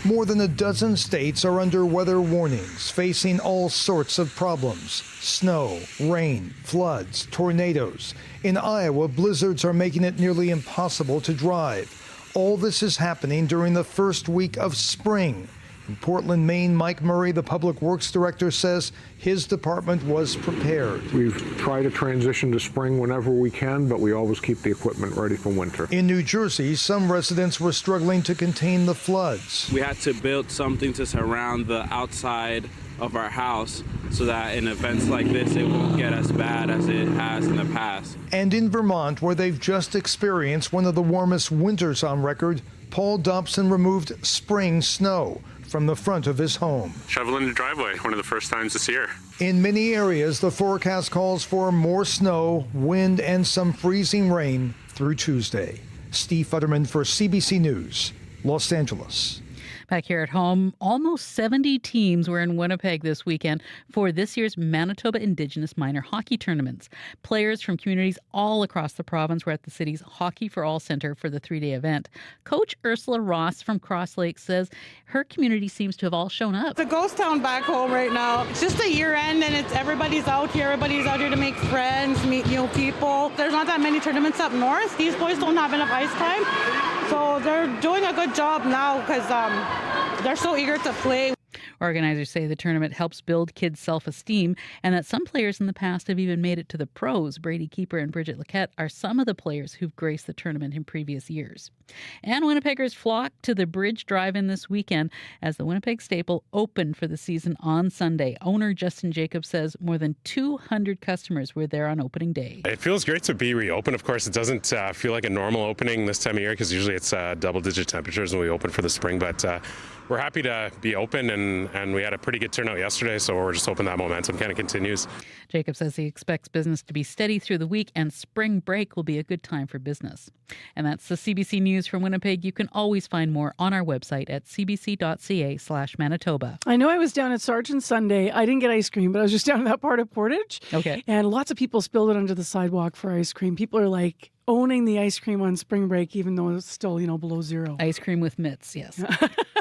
More than a dozen states are under weather warnings, facing all sorts of problems. Snow, rain, floods, tornadoes. In Iowa, blizzards are making it nearly impossible to drive. All this is happening during the first week of spring. In Portland, Maine, Mike Murray, the public works director, says his department was prepared. We've tried to transition to spring whenever we can, but we always keep the equipment ready for winter. In New Jersey, some residents were struggling to contain the floods. We had to build something to surround the outside of our house so that in events like this, it won't get as bad as it has in the past. And in Vermont, where they've just experienced one of the warmest winters on record, Paul Dobson removed spring snow from the front of his home. Shoveling the driveway, one of the first times this year. In many areas, the forecast calls for more snow, wind, and some freezing rain through Tuesday. Steve Futterman for CBC News, Los Angeles. Back here at home, almost 70 teams were in Winnipeg this weekend for this year's Manitoba Indigenous Minor Hockey Tournaments. Players from communities all across the province were at the city's Hockey for All Centre for the 3-day event. Coach Ursula Ross from Cross Lake says her community seems to have all shown up. It's a ghost town back home right now. It's just a year end and everybody's out here. Everybody's out here to make friends, meet new people. There's not that many tournaments up north. These boys don't have enough ice time. So they're doing a good job now because they're so eager to play. Organizers say the tournament helps build kids' self-esteem and that some players in the past have even made it to the pros. Brady Keeper and Bridget Laquette are some of the players who've graced the tournament in previous years. And Winnipeggers flocked to the Bridge Drive-In this weekend as the Winnipeg staple opened for the season on Sunday. Owner Justin Jacobs says more than 200 customers were there on opening day. It feels great to be reopened. Of course, it doesn't feel like a normal opening this time of year because usually it's double-digit temperatures when we open for the spring, but we're happy to be open, and we had a pretty good turnout yesterday, so we're just hoping that momentum kind of continues. Jacob says he expects business to be steady through the week, and spring break will be a good time for business. And that's the CBC News from Winnipeg. You can always find more on our website at cbc.ca/Manitoba. I know I was down at Sargent Sunday. I didn't get ice cream, but I was just down in that part of Portage. Okay. And lots of people spilled it onto the sidewalk for ice cream. People are like owning the ice cream on spring break, even though it's still, below zero. Ice cream with mitts, yes.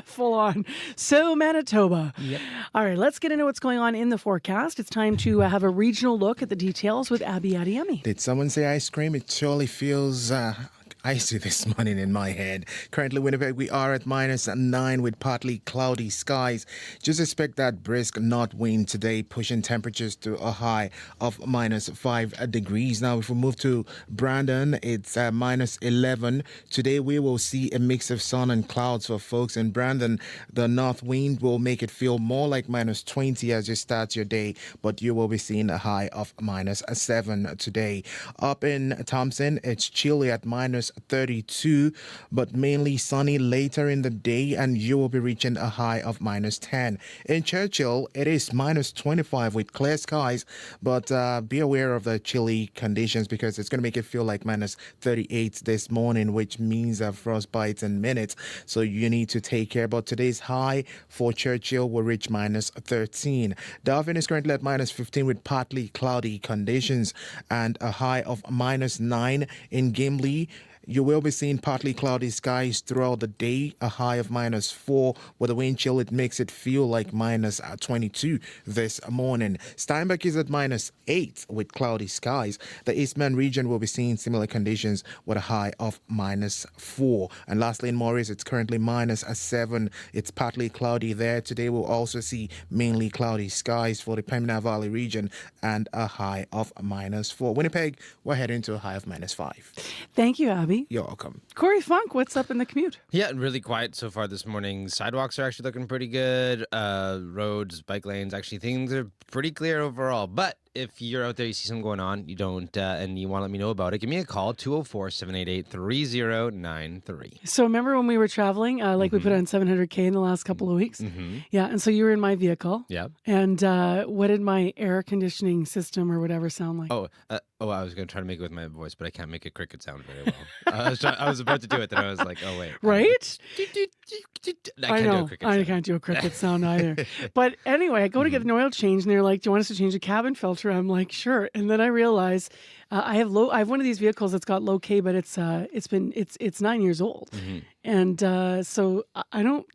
Full on. So Manitoba. Yep. All right, let's get into what's going on in the forecast. It's time to have a regional look at the details with Abby Adiemi. Did someone say ice cream? It surely feels icy this morning in my head. Currently, Winnipeg, we are at -9 with partly cloudy skies. Just expect that brisk north wind today, pushing temperatures to a high of -5 degrees. Now, if we move to Brandon, it's -11. Today, we will see a mix of sun and clouds for folks in Brandon. The north wind will make it feel more like -20 as you start your day, but you will be seeing a high of -7 today. Up in Thompson, it's chilly at -32, but mainly sunny later in the day, and you will be reaching a high of -10. In Churchill, it is -25 with clear skies, but be aware of the chilly conditions because it's going to make it feel like -38 this morning, which means frostbites in minutes, so you need to take care. But today's high for Churchill will reach -13. Darwin is currently at -15 with partly cloudy conditions and a high of -9 in Gimli. You will be seeing partly cloudy skies throughout the day, a high of -4. With the wind chill, it makes it feel like -22 this morning. Steinbach is at -8 with cloudy skies. The Eastman region will be seeing similar conditions with a high of -4. And lastly, in Maurice, it's currently -7. It's partly cloudy there. Today, we'll also see mainly cloudy skies for the Pembina Valley region and a high of -4. Winnipeg, we're heading to a high of -5. Thank you, Abby. You're welcome. Corey Funk, what's up in the commute? Yeah, really quiet so far this morning. Sidewalks are actually looking pretty good. Roads, bike lanes, actually things are pretty clear overall. But if you're out there, you see something going on, you don't, and you want to let me know about it, give me a call, 204-788-3093. So remember when we were traveling, we put on 700K in the last couple of weeks? Mm-hmm. Yeah, and so you were in my vehicle. Yeah. And what did my air conditioning system or whatever sound like? I was going to try to make it with my voice, but I can't make a cricket sound very well. I was about to do it, then I was like, oh, wait. Right? I can't do a cricket sound. I can't do a cricket sound either. But anyway, I go to get an oil change, and they're like, do you want us to change the cabin filter? I'm like, sure. And then I realize I have one of these vehicles that's got low K, but it's 9 years old. Mm-hmm. And so I don't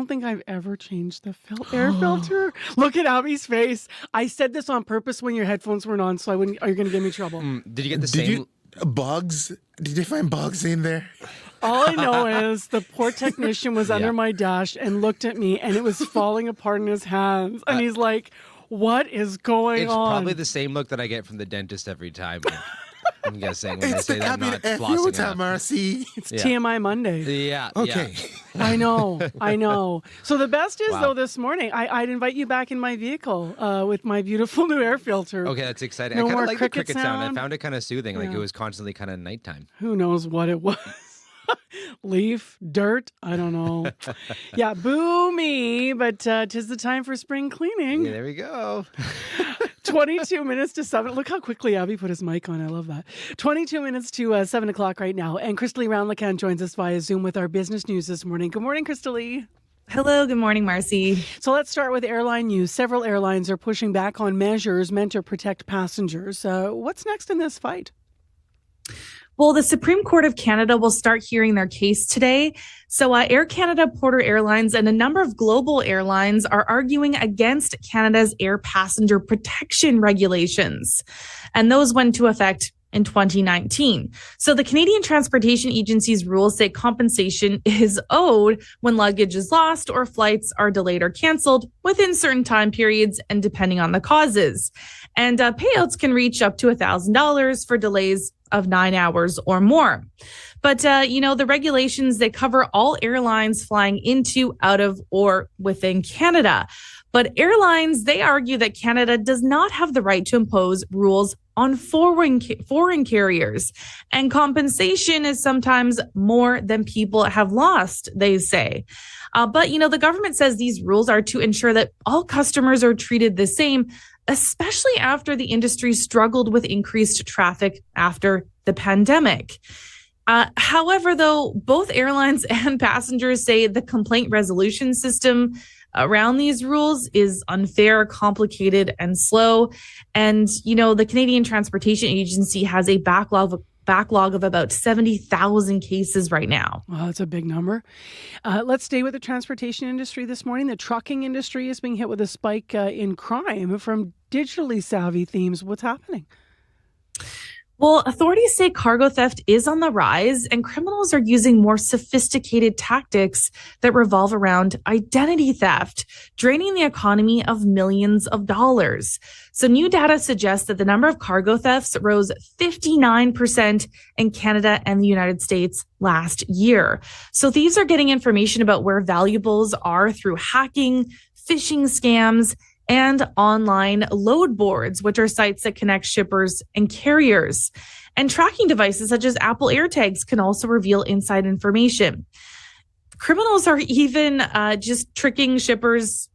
think I've ever changed the air filter. Look at Abby's face. I said this on purpose when your headphones weren't on, so are you going to give me trouble? Did you get the same? Bugs? Did you find bugs in there? All I know is the poor technician was under my dash and looked at me, and it was falling apart in his hands. And he's like, what is going on? It's probably the same look that I get from the dentist every time. I'm guessing when It's they say the that I'm not cabin flossing filter, enough. Marcy. It's TMI Monday. Yeah. Okay. Yeah. I know. So the best is, though, this morning, I'd invite you back in my vehicle with my beautiful new air filter. Okay, that's exciting. No I kind more of like the cricket cricket sound. I sound. found it kind of soothing. Like Yeah. it was constantly kind of nighttime. Who knows what it was? Leaf, dirt, I don't know. Yeah, boo me, but 'tis the time for spring cleaning. Yeah, there we go. 22 minutes to 7. Look how quickly Abby put his mic on. I love that. 22 minutes to 7 o'clock right now. And Crystalie Roundlacan joins us via Zoom with our business news this morning. Good morning, Crystalie. Hello, good morning, Marcy. So let's start with airline news. Several airlines are pushing back on measures meant to protect passengers. What's next in this fight? Well, the Supreme Court of Canada will start hearing their case today. So Air Canada, Porter Airlines, and a number of global airlines are arguing against Canada's air passenger protection regulations. And those went into effect in 2019. So the Canadian Transportation Agency's rules say compensation is owed when luggage is lost or flights are delayed or canceled within certain time periods and depending on the causes. And payouts can reach up to $1,000 for delays of 9 hours or more. But, the regulations, they cover all airlines flying into, out of, or within Canada. But airlines, they argue that Canada does not have the right to impose rules on foreign carriers. And compensation is sometimes more than people have lost, they say. But the government says these rules are to ensure that all customers are treated the same, especially after the industry struggled with increased traffic after the pandemic. However, though, both airlines and passengers say the complaint resolution system around these rules is unfair, complicated, and slow. And, the Canadian Transportation Agency has a backlog of about 70,000 cases right now. Wow, that's a big number. Let's stay with the transportation industry this morning. The trucking industry is being hit with a spike in crime from digitally savvy themes. What's happening? Well, authorities say cargo theft is on the rise and criminals are using more sophisticated tactics that revolve around identity theft, draining the economy of millions of dollars. So new data suggests that the number of cargo thefts rose 59% in Canada and the United States last year. So thieves are getting information about where valuables are through hacking, phishing scams, and online load boards, which are sites that connect shippers and carriers. And tracking devices such as Apple AirTags can also reveal inside information. Criminals are even just tricking shippers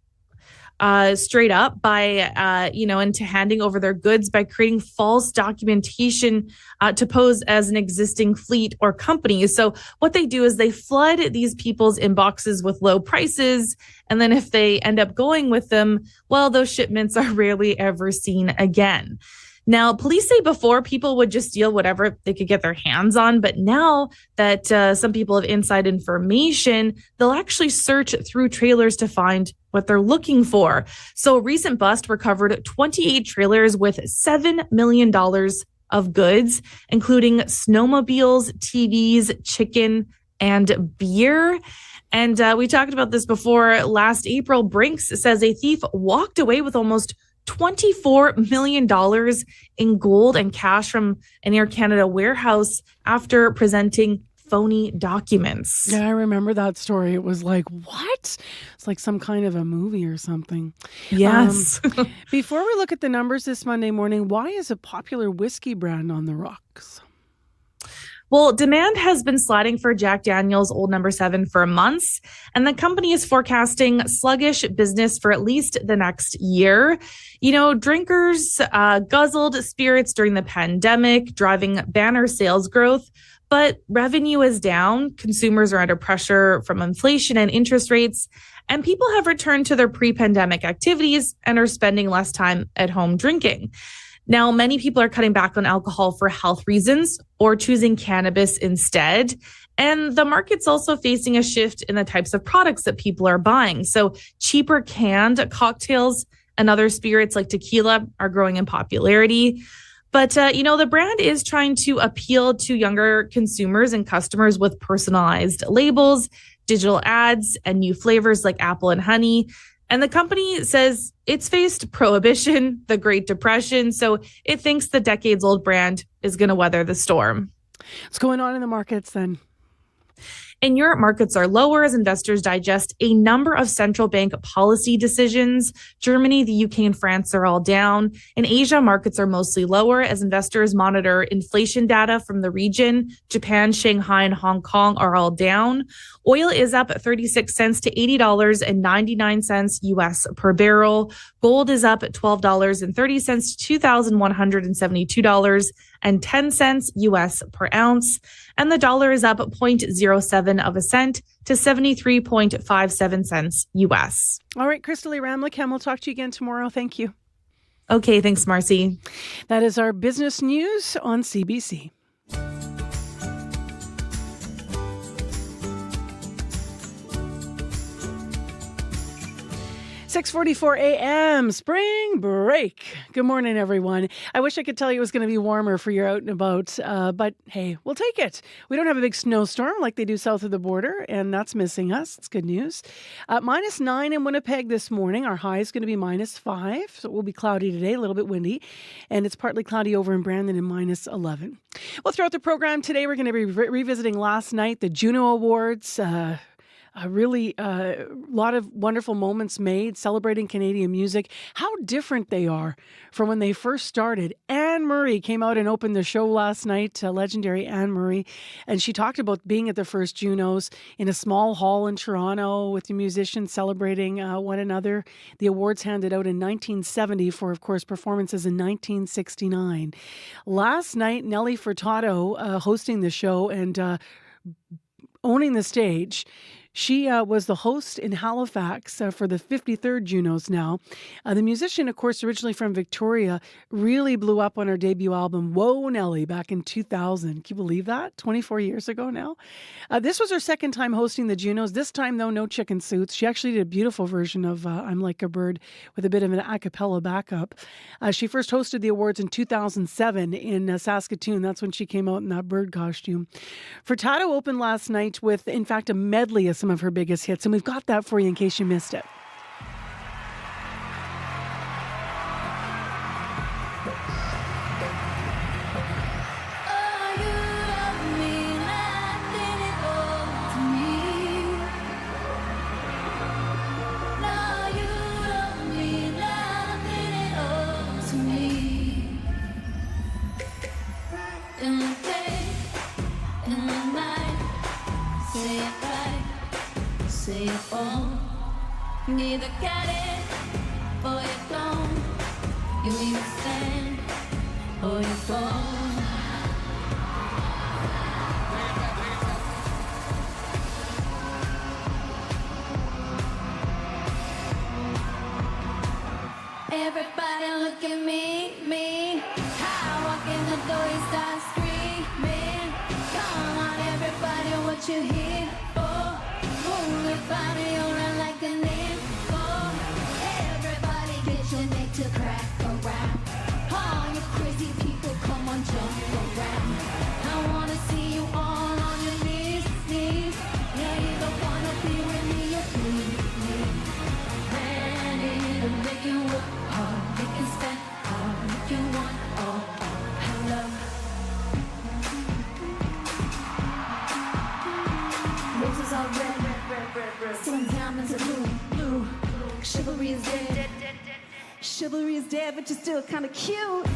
straight up by, into handing over their goods by creating false documentation to pose as an existing fleet or company. So what they do is they flood these people's inboxes with low prices. And then if they end up going with them, well, those shipments are rarely ever seen again. Now, police say before people would just steal whatever they could get their hands on, but now that some people have inside information, they'll actually search through trailers to find what they're looking for. So a recent bust recovered 28 trailers with $7 million of goods, including snowmobiles, TVs, chicken, and beer. And we talked about this before. Last April, Brinks says a thief walked away with almost $24 million in gold and cash from an Air Canada warehouse after presenting phony documents. Yeah, I remember that story. It was like, what? It's like some kind of a movie or something. Yes. Before we look at the numbers this Monday morning, why is a popular whiskey brand on the rocks? Well, demand has been sliding for Jack Daniel's Old No. 7 for months, and the company is forecasting sluggish business for at least the next year. You know, drinkers guzzled spirits during the pandemic, driving banner sales growth, but revenue is down. Consumers are under pressure from inflation and interest rates, and people have returned to their pre-pandemic activities and are spending less time at home drinking. Now, many people are cutting back on alcohol for health reasons or choosing cannabis instead. And the market's also facing a shift in the types of products that people are buying. So cheaper canned cocktails and other spirits like tequila are growing in popularity. But, the brand is trying to appeal to younger consumers and customers with personalized labels, digital ads, and new flavors like apple and honey. And the company says it's faced prohibition, the Great Depression, so it thinks the decades-old brand is going to weather the storm. What's going on in the markets then? In Europe, markets are lower as investors digest a number of central bank policy decisions. Germany, the UK, and France are all down. In Asia, markets are mostly lower as investors monitor inflation data from the region. Japan, Shanghai, and Hong Kong are all down. Oil is up 36 cents to $80.99 US per barrel. Gold is up $12.30 to $2,172.10 US per ounce. And the dollar is up 0.07 of a cent to 73.57 cents US. All right, Crystalie Ramlichem, we'll talk to you again tomorrow. Thank you. Okay, thanks, Marcy. That is our business news on CBC. 6:44 a.m. Spring break. Good morning, everyone. I wish I could tell you it was going to be warmer for your out and about, but hey, we'll take it. We don't have a big snowstorm like they do south of the border, and that's missing us. It's good news. -9 in Winnipeg this morning. Our high is going to be -5, so it will be cloudy today, a little bit windy, and it's partly cloudy over in Brandon and -11. Well, throughout the program today, we're going to be revisiting last night, the Juno Awards. A lot of wonderful moments made celebrating Canadian music, how different they are from when they first started. Anne-Marie came out and opened the show last night, legendary Anne-Marie, and she talked about being at the first Junos in a small hall in Toronto with the musicians celebrating one another. The awards handed out in 1970 for, of course, performances in 1969. Last night, Nelly Furtado hosting the show and owning the stage. She was the host in Halifax for the 53rd Junos now. The musician, of course, originally from Victoria, really blew up on her debut album, Whoa, Nelly, back in 2000. Can you believe that? 24 years ago now. This was her second time hosting the Junos. This time, though, no chicken suits. She actually did a beautiful version of I'm Like a Bird with a bit of an a cappella backup. She first hosted the awards in 2007 in Saskatoon. That's when she came out in that bird costume. Furtado opened last night with, in fact, a medley of some of her biggest hits, and we've got that for you in case you missed it. Say you fall, you either get it or you don't. You either stand or you fall. Everybody look at me. start screaming. Come on, everybody, what you here for? Move your body around like an info. Everybody, get your neck to crack around. All you crazy people, come on, jump around. I wanna see you all on your knees, knees. Yeah, you don't wanna be with me, you please me. Ready to make you work hard, make you spend hard, make you want all love. Roses are red, still diamonds are blue. Chivalry is dead. Chivalry is dead, but you're still kinda cute.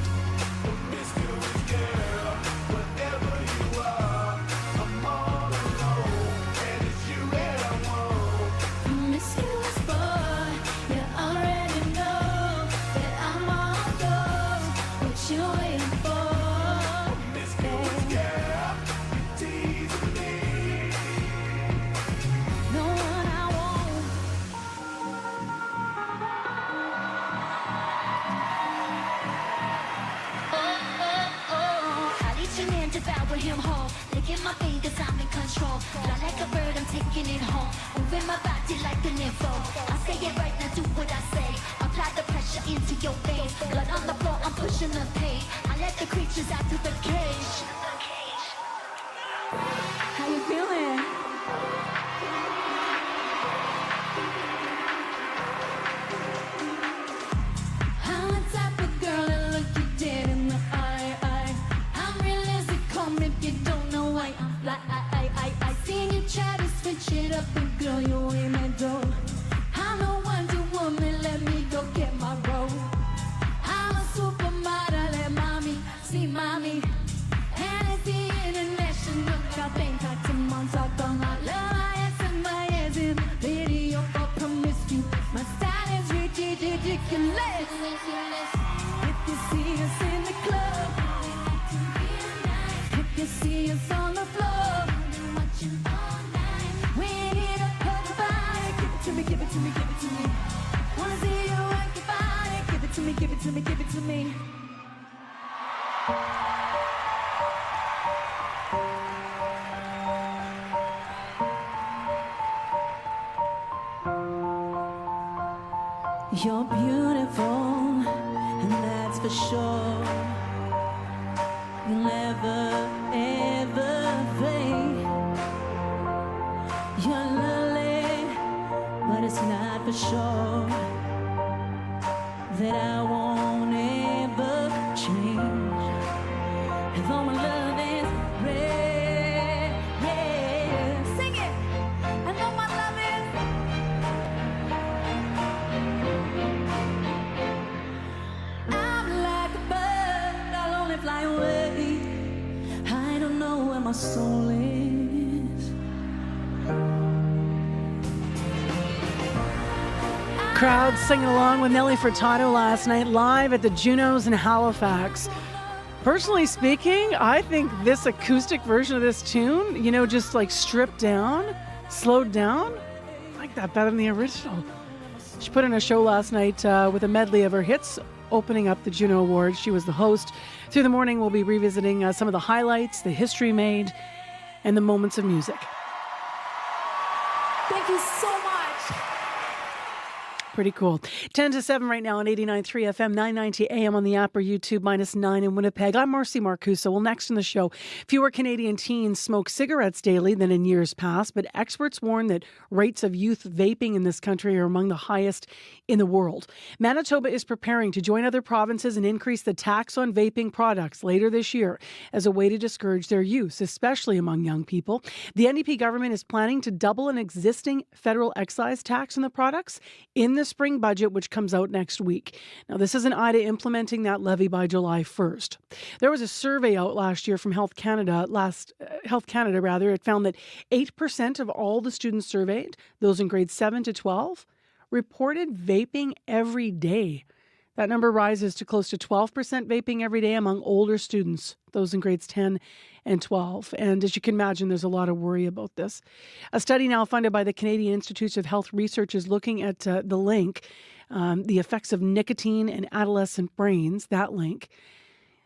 Promiscuous boy, you already know that I'm all yours. What you waiting for? Teasing me. No one I want. I lead your man, devour him whole. Licking my fingers, I'm in control. Fly like a bird, I'm taking it home. Moving my body like an info. I say it right now, do what I say. Apply the pressure into your face. Blood on the floor, I'm pushing the pain. I let the creatures out to the cage. How you feeling? I'm the type of girl that look you dead in the eye. I'm realistic, come if you don't know why I'm fly. I seen you try to switch it up, and girl, you ain't my door. I'm the Wonder Woman, let me go get my role. I'm a supermodel, let mommy see mommy. And it's the international shopping monster con la love, and my ass in video for promiscuous. My style is ridiculous. If you see us in the club, if you see us on the floor, we ain't here to hurt the body. Give it to me, give it to me, give it to me. Wanna see you work your body. Give it to me, give it to me, give it to me. You're beautiful, and that's for sure. You'll never, ever fade. You're lovely, but it's not for sure that I won't ever change. And though my love is red, yeah, sing it. And though my love is I'm like a bird, I'll only fly away. I don't know where my soul is. Crowd singing along with Nelly Furtado last night live at the Junos in Halifax. Personally speaking, I think this acoustic version of this tune, just like stripped down, slowed down, I like that better than the original. She put in a show last night with a medley of her hits, opening up the Juno Awards. She was the host. Through the morning, we'll be revisiting some of the highlights, the history made, and the moments of music. Thank you so much. Pretty cool. 10 to 7 right now on 89.3 FM, 990 AM on the app or YouTube, -9 in Winnipeg. I'm Marcy Marcuso. Well, next in the show, fewer Canadian teens smoke cigarettes daily than in years past, but experts warn that rates of youth vaping in this country are among the highest in the world. Manitoba is preparing to join other provinces and increase the tax on vaping products later this year as a way to discourage their use, especially among young people. The NDP government is planning to double an existing federal excise tax on the products in the spring budget, which comes out next week. Now, this is an eye to implementing that levy by July 1st. There was a survey out last year from Health Canada. It found that 8% of all the students surveyed, those in grades 7 to 12, reported vaping every day. That number rises to close to 12% vaping every day among older students, those in grades 10 and 12. And as you can imagine, there's a lot of worry about this. A study now funded by the Canadian Institutes of Health Research is looking at the link, the effects of nicotine in adolescent brains, that link.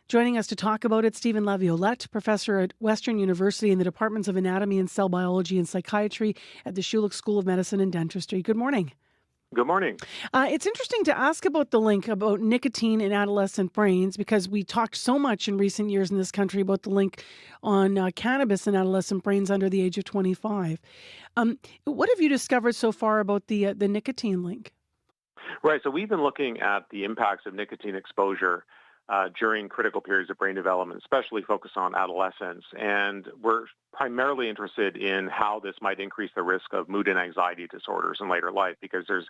Joining us to talk about it, Stephen Laviolette, professor at Western University in the Departments of Anatomy and Cell Biology and Psychiatry at the Schulich School of Medicine and Dentistry. Good morning. Good morning. It's interesting to ask about the link about nicotine in adolescent brains because we talked so much in recent years in this country about the link on cannabis in adolescent brains under the age of 25. What have you discovered so far about the nicotine link? Right. So we've been looking at the impacts of nicotine exposure during critical periods of brain development, especially focused on adolescence. And we're primarily interested in how this might increase the risk of mood and anxiety disorders in later life, because there's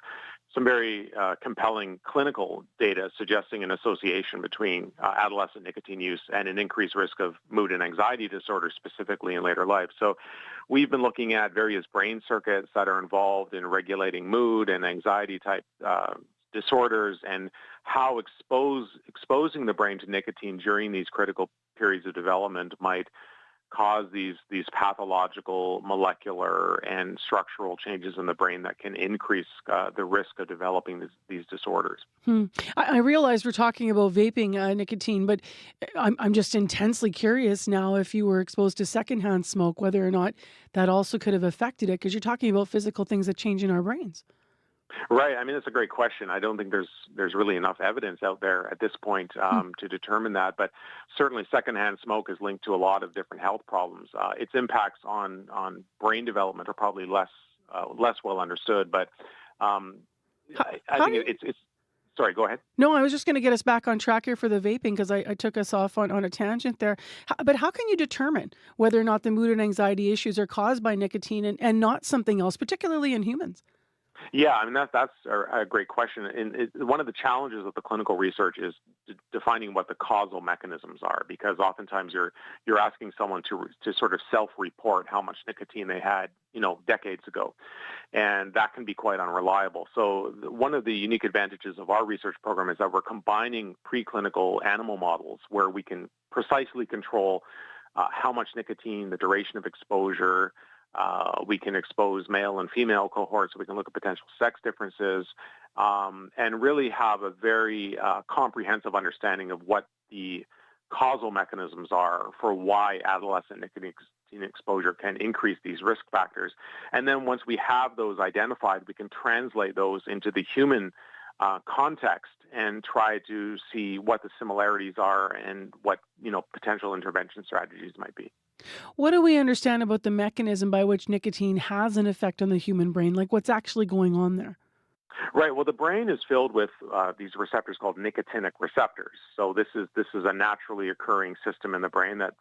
some very compelling clinical data suggesting an association between adolescent nicotine use and an increased risk of mood and anxiety disorders, specifically in later life. So we've been looking at various brain circuits that are involved in regulating mood and anxiety type disorders, and how exposing the brain to nicotine during these critical periods of development might cause these pathological, molecular, and structural changes in the brain that can increase the risk of developing these disorders. I realize we're talking about vaping nicotine, but I'm just intensely curious now if you were exposed to secondhand smoke, whether or not that also could have affected it, because you're talking about physical things that change in our brains. Right. I mean, that's a great question. I don't think there's really enough evidence out there at this point to determine that. But certainly, secondhand smoke is linked to a lot of different health problems. Its impacts on brain development are probably less well understood. But I think it's. Sorry, go ahead. No, I was just going to get us back on track here for the vaping because I took us off on a tangent there. But how can you determine whether or not the mood and anxiety issues are caused by nicotine and not something else, particularly in humans? Yeah, I mean, that's a great question. And one of the challenges of the clinical research is defining what the causal mechanisms are, because oftentimes you're asking someone to sort of self-report how much nicotine they had, decades ago. And that can be quite unreliable. So one of the unique advantages of our research program is that we're combining preclinical animal models where we can precisely control how much nicotine, the duration of exposure. We can expose male and female cohorts. We can look at potential sex differences and really have a very comprehensive understanding of what the causal mechanisms are for why adolescent nicotine exposure can increase these risk factors. And then once we have those identified, we can translate those into the human context and try to see what the similarities are and what potential intervention strategies might be. What do we understand about the mechanism by which nicotine has an effect on the human brain? Like what's actually going on there? Right. Well, the brain is filled with these receptors called nicotinic receptors. So this is a naturally occurring system in the brain that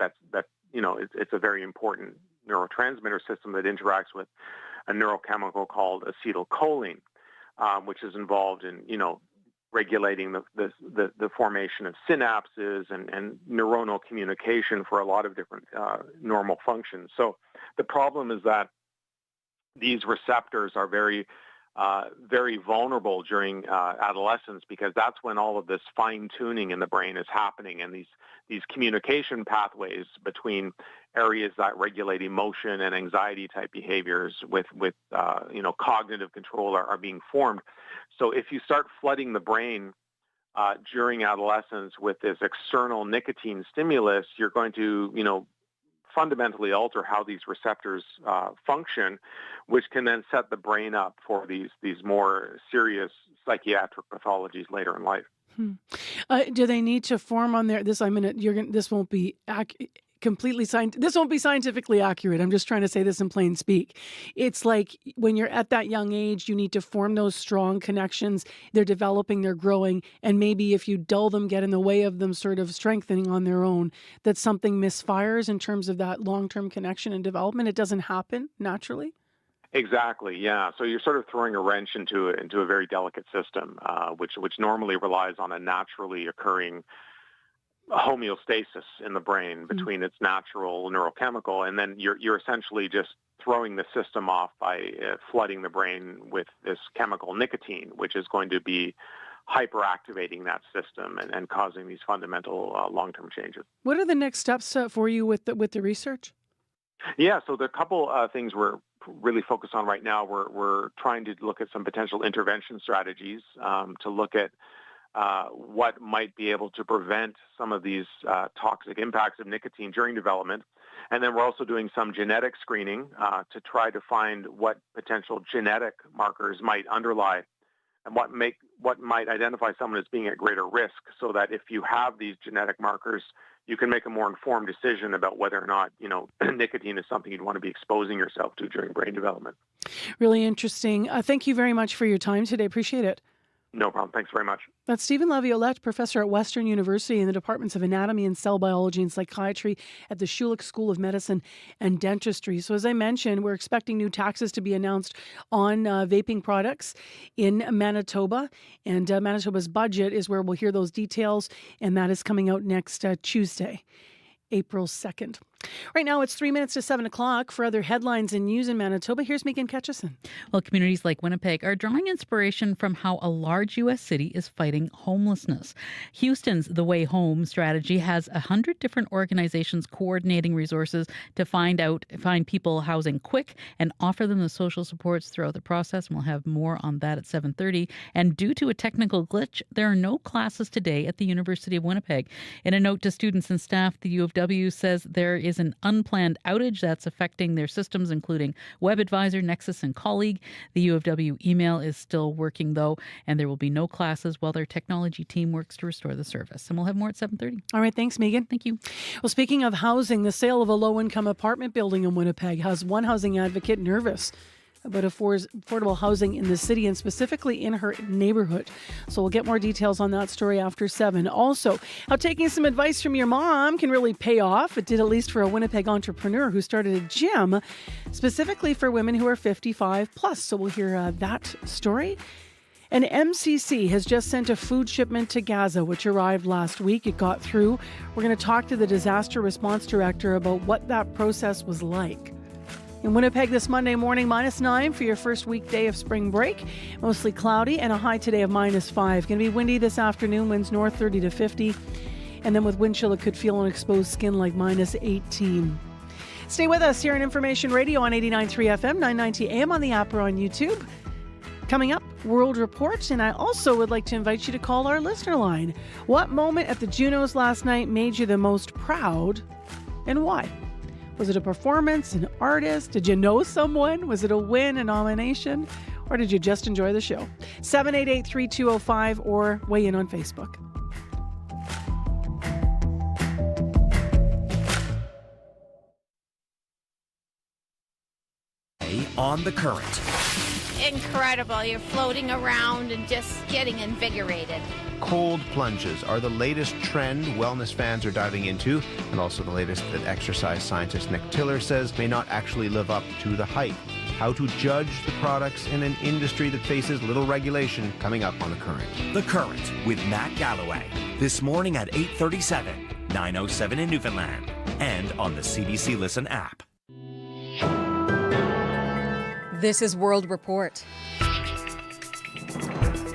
it's a very important neurotransmitter system that interacts with a neurochemical called acetylcholine, which is involved in regulating the formation of synapses and neuronal communication for a lot of different normal functions. So the problem is that these receptors are very vulnerable during adolescence, because that's when all of this fine-tuning in the brain is happening, and these communication pathways between areas that regulate emotion and anxiety type behaviors with cognitive control are being formed. So if you start flooding the brain during adolescence with this external nicotine stimulus, you're going to fundamentally alter how these receptors function, which can then set the brain up for these more serious psychiatric pathologies later in life. Do they need to form on this? This won't be this won't be scientifically accurate. I'm just trying to say this in plain speak. It's like when you're at that young age, you need to form those strong connections. They're developing, they're growing, and maybe if you dull them, get in the way of them sort of strengthening on their own, that something misfires in terms of that long-term connection and development. It doesn't happen naturally. Exactly. Yeah. So you're sort of throwing a wrench into a very delicate system, which normally relies on a naturally occurring homeostasis in the brain between its natural neurochemical, and then you're essentially just throwing the system off by flooding the brain with this chemical nicotine, which is going to be hyperactivating that system and causing these fundamental long-term changes. What are the next steps for you with the research? Yeah, so there are a couple things we're really focused on right now. We're trying to look at some potential intervention strategies to look at what might be able to prevent some of these toxic impacts of nicotine during development. And then we're also doing some genetic screening to try to find what potential genetic markers might underlie and what might identify someone as being at greater risk, so that if you have these genetic markers, you can make a more informed decision about whether or not, nicotine is something you'd want to be exposing yourself to during brain development. Really interesting. Thank you very much for your time today. Appreciate it. No problem. Thanks very much. That's Stephen Laviolette, professor at Western University in the Departments of Anatomy and Cell Biology and Psychiatry at the Schulich School of Medicine and Dentistry. So as I mentioned, we're expecting new taxes to be announced on vaping products in Manitoba. And Manitoba's budget is where we'll hear those details. And that is coming out next Tuesday, April 2nd. Right now, it's 3 minutes to 7 o'clock. For other headlines and news in Manitoba, here's Megan Ketchison. Well, communities like Winnipeg are drawing inspiration from how a large U.S. city is fighting homelessness. Houston's The Way Home strategy has 100 different organizations coordinating resources to find people housing quick and offer them the social supports throughout the process. And we'll have more on that at 7:30. And due to a technical glitch, there are no classes today at the University of Winnipeg. In a note to students and staff, the U of W says there is an unplanned outage that's affecting their systems, including WebAdvisor, Nexus, and Colleague. The U of W email is still working, though, and there will be no classes while their technology team works to restore the service. And we'll have more at 7:30. All right. Thanks, Megan. Thank you. Well, speaking of housing, the sale of a low-income apartment building in Winnipeg has one housing advocate nervous about affordable housing in the city and specifically in her neighborhood. So we'll get more details on that story after 7. Also, how taking some advice from your mom can really pay off. It did, at least for a Winnipeg entrepreneur who started a gym specifically for women who are 55 plus. So we'll hear that story. And MCC has just sent a food shipment to Gaza, which arrived last week. It got through. We're going to talk to the disaster response director about what that process was like. In Winnipeg this Monday morning, -9 for your first weekday of spring break. Mostly cloudy and a high today of -5. Going to be windy this afternoon, winds north 30 to 50. And then with wind chill, it could feel on exposed skin like -18. Stay with us here on Information Radio on 89.3 FM, 990 AM on the app or on YouTube. Coming up, World Report, and I also would like to invite you to call our listener line. What moment at the Junos last night made you the most proud and why? Was it a performance, an artist? Did you know someone? Was it a win, a nomination? Or did you just enjoy the show? 788-3205 or weigh in on Facebook. On the Current. Incredible. You're floating around and just getting invigorated. Cold plunges are the latest trend wellness fans are diving into, and also the latest that exercise scientist Nick Tiller says may not actually live up to the hype. How to judge the products in an industry that faces little regulation, coming up on The Current. The Current with Matt Galloway. This morning at 8:37, 9:07 in Newfoundland, and on the CBC Listen app. This is World Report.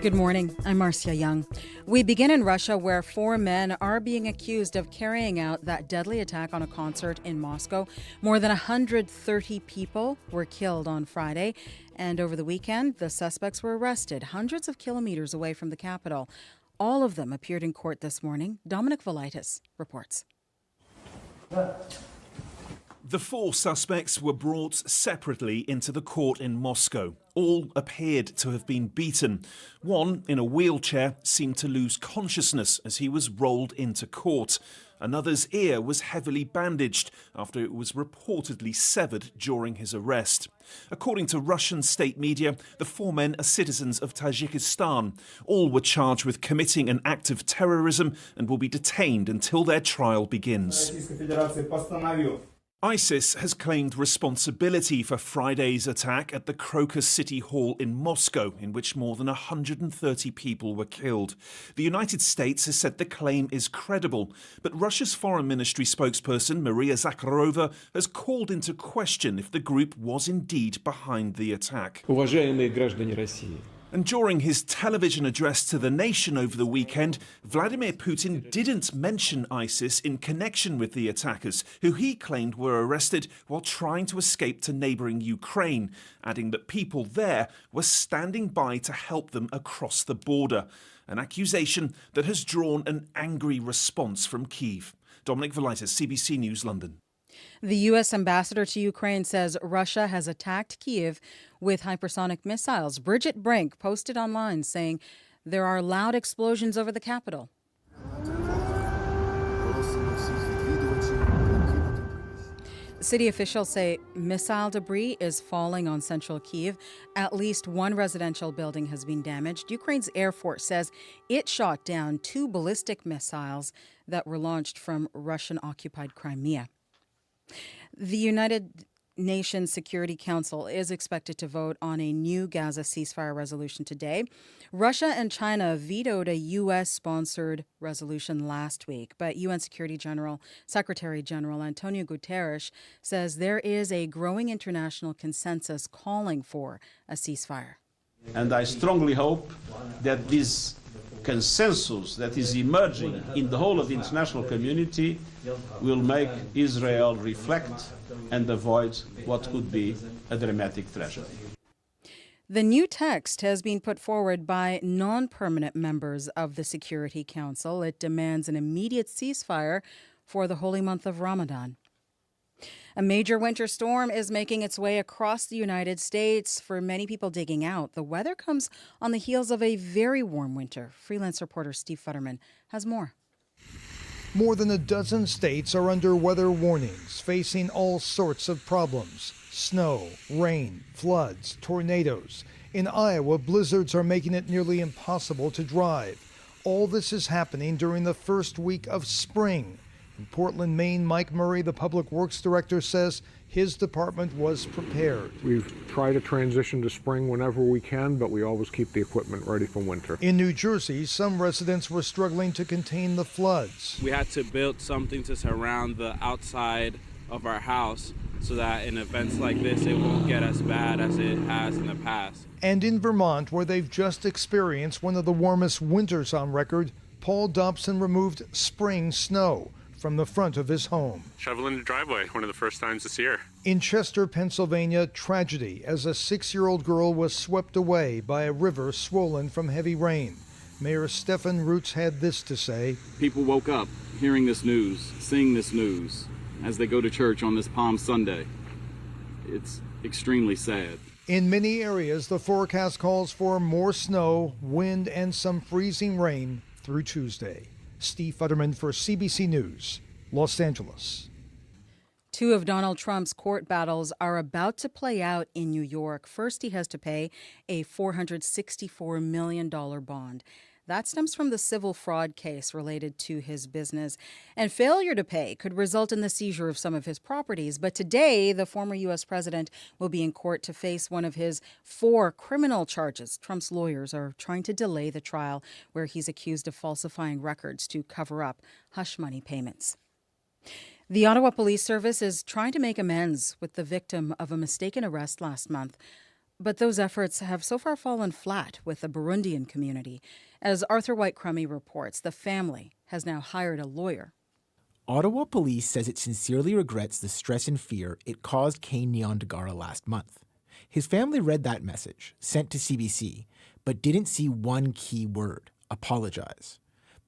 Good morning. I'm Marcia Young. We begin in Russia, where 4 men are being accused of carrying out that deadly attack on a concert in Moscow. More than 130 people were killed on Friday, and over the weekend, the suspects were arrested hundreds of kilometers away from the capital. All of them appeared in court this morning. Dominic Velitis reports. The 4 suspects were brought separately into the court in Moscow. All appeared to have been beaten. One, in a wheelchair, seemed to lose consciousness as he was rolled into court. Another's ear was heavily bandaged after it was reportedly severed during his arrest. According to Russian state media, the 4 men are citizens of Tajikistan. All were charged with committing an act of terrorism and will be detained until their trial begins. ISIS has claimed responsibility for Friday's attack at the Crocus City Hall in Moscow, in which more than 130 people were killed. The United States has said the claim is credible, but Russia's Foreign Ministry spokesperson Maria Zakharova has called into question if the group was indeed behind the attack. And during his television address to the nation over the weekend, Vladimir Putin didn't mention ISIS in connection with the attackers, who he claimed were arrested while trying to escape to neighbouring Ukraine, adding that people there were standing by to help them across the border, an accusation that has drawn an angry response from Kyiv. Dominic Velitis, CBC News, London. The U.S. ambassador to Ukraine says Russia has attacked Kyiv with hypersonic missiles. Bridget Brink posted online saying there are loud explosions over the capital. City officials say missile debris is falling on central Kyiv. At least one residential building has been damaged. Ukraine's Air Force says it shot down 2 ballistic missiles that were launched from Russian-occupied Crimea. The United Nations Security Council is expected to vote on a new Gaza ceasefire resolution today. Russia and China vetoed a U.S.-sponsored resolution last week, but UN Secretary General Antonio Guterres says there is a growing international consensus calling for a ceasefire. And I strongly hope that this consensus that is emerging in the whole of the international community will make Israel reflect and avoid what could be a dramatic tragedy. The new text has been put forward by non-permanent members of the Security Council. It demands an immediate ceasefire for the holy month of Ramadan. A major winter storm is making its way across the United States. For many people digging out, the weather comes on the heels of a very warm winter. Freelance reporter Steve Futterman has more. More than a dozen states are under weather warnings, facing all sorts of problems. Snow, rain, floods, tornadoes. In Iowa, blizzards are making it nearly impossible to drive. All this is happening during the first week of spring. In Portland, Maine, Mike Murray, the Public Works Director, says his department was prepared. We've tried to transition to spring whenever we can, but we always keep the equipment ready for winter. In New Jersey, some residents were struggling to contain the floods. We had to build something to surround the outside of our house so that in events like this, it won't get as bad as it has in the past. And in Vermont, where they've just experienced one of the warmest winters on record, Paul Dobson removed spring snow from the front of his home. Shoveling the driveway, one of the first times this year. In Chester, Pennsylvania, tragedy as a 6-year-old girl was swept away by a river swollen from heavy rain. Mayor Stefan Roots had this to say. People woke up hearing this news, seeing this news as they go to church on this Palm Sunday. It's extremely sad. In many areas, the forecast calls for more snow, wind, and some freezing rain through Tuesday. Steve Futterman for CBC News, Los Angeles. 2 of Donald Trump's court battles are about to play out in New York. First, he has to pay a $464 million bond. That stems from the civil fraud case related to his business. And failure to pay could result in the seizure of some of his properties. But today, the former U.S. president will be in court to face one of his 4 criminal charges. Trump's lawyers are trying to delay the trial where he's accused of falsifying records to cover up hush money payments. The Ottawa Police Service is trying to make amends with the victim of a mistaken arrest last month. But those efforts have so far fallen flat with the Burundian community. As Arthur White-Crummey reports, the family has now hired a lawyer. Ottawa Police says it sincerely regrets the stress and fear it caused Kane Nyandagara last month. His family read that message, sent to CBC, but didn't see one key word: apologize.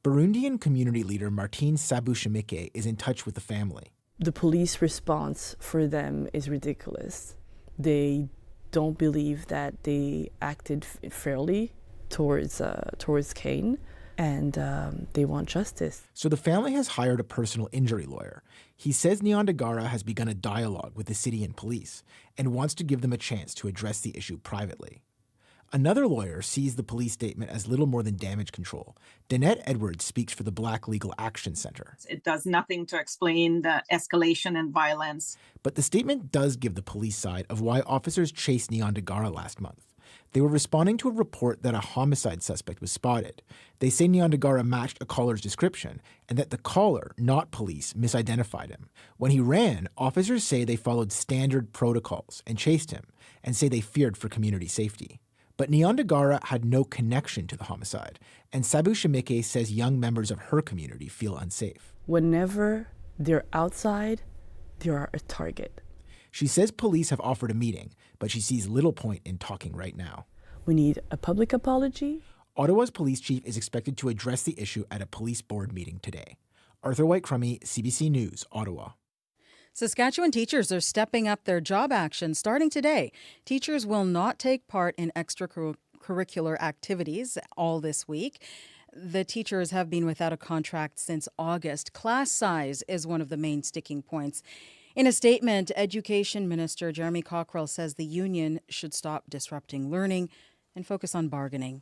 Burundian community leader Martine Sabushimike is in touch with the family. The police response for them is ridiculous. They don't believe that they acted fairly towards Kane, and they want justice. So the family has hired a personal injury lawyer. He says Nyandagara has begun a dialogue with the city and police and wants to give them a chance to address the issue privately. Another lawyer sees the police statement as little more than damage control. Danette Edwards speaks for the Black Legal Action Center. It does nothing to explain the escalation in violence. But the statement does give the police side of why officers chased Nyandagara last month. They were responding to a report that a homicide suspect was spotted. They say Nyandagara matched a caller's description and that the caller, not police, misidentified him. When he ran, officers say they followed standard protocols and chased him and say they feared for community safety. But Nyandagara had no connection to the homicide, and Sabu Shimike says young members of her community feel unsafe. Whenever they're outside, they are a target. She says police have offered a meeting, but she sees little point in talking right now. We need a public apology. Ottawa's police chief is expected to address the issue at a police board meeting today. Arthur White-Crummey, CBC News, Ottawa. Saskatchewan teachers are stepping up their job action starting today. Teachers will not take part in extracurricular activities all this week. The teachers have been without a contract since August. Class size is one of the main sticking points. In a statement, Education Minister Jeremy Cockrell says the union should stop disrupting learning and focus on bargaining.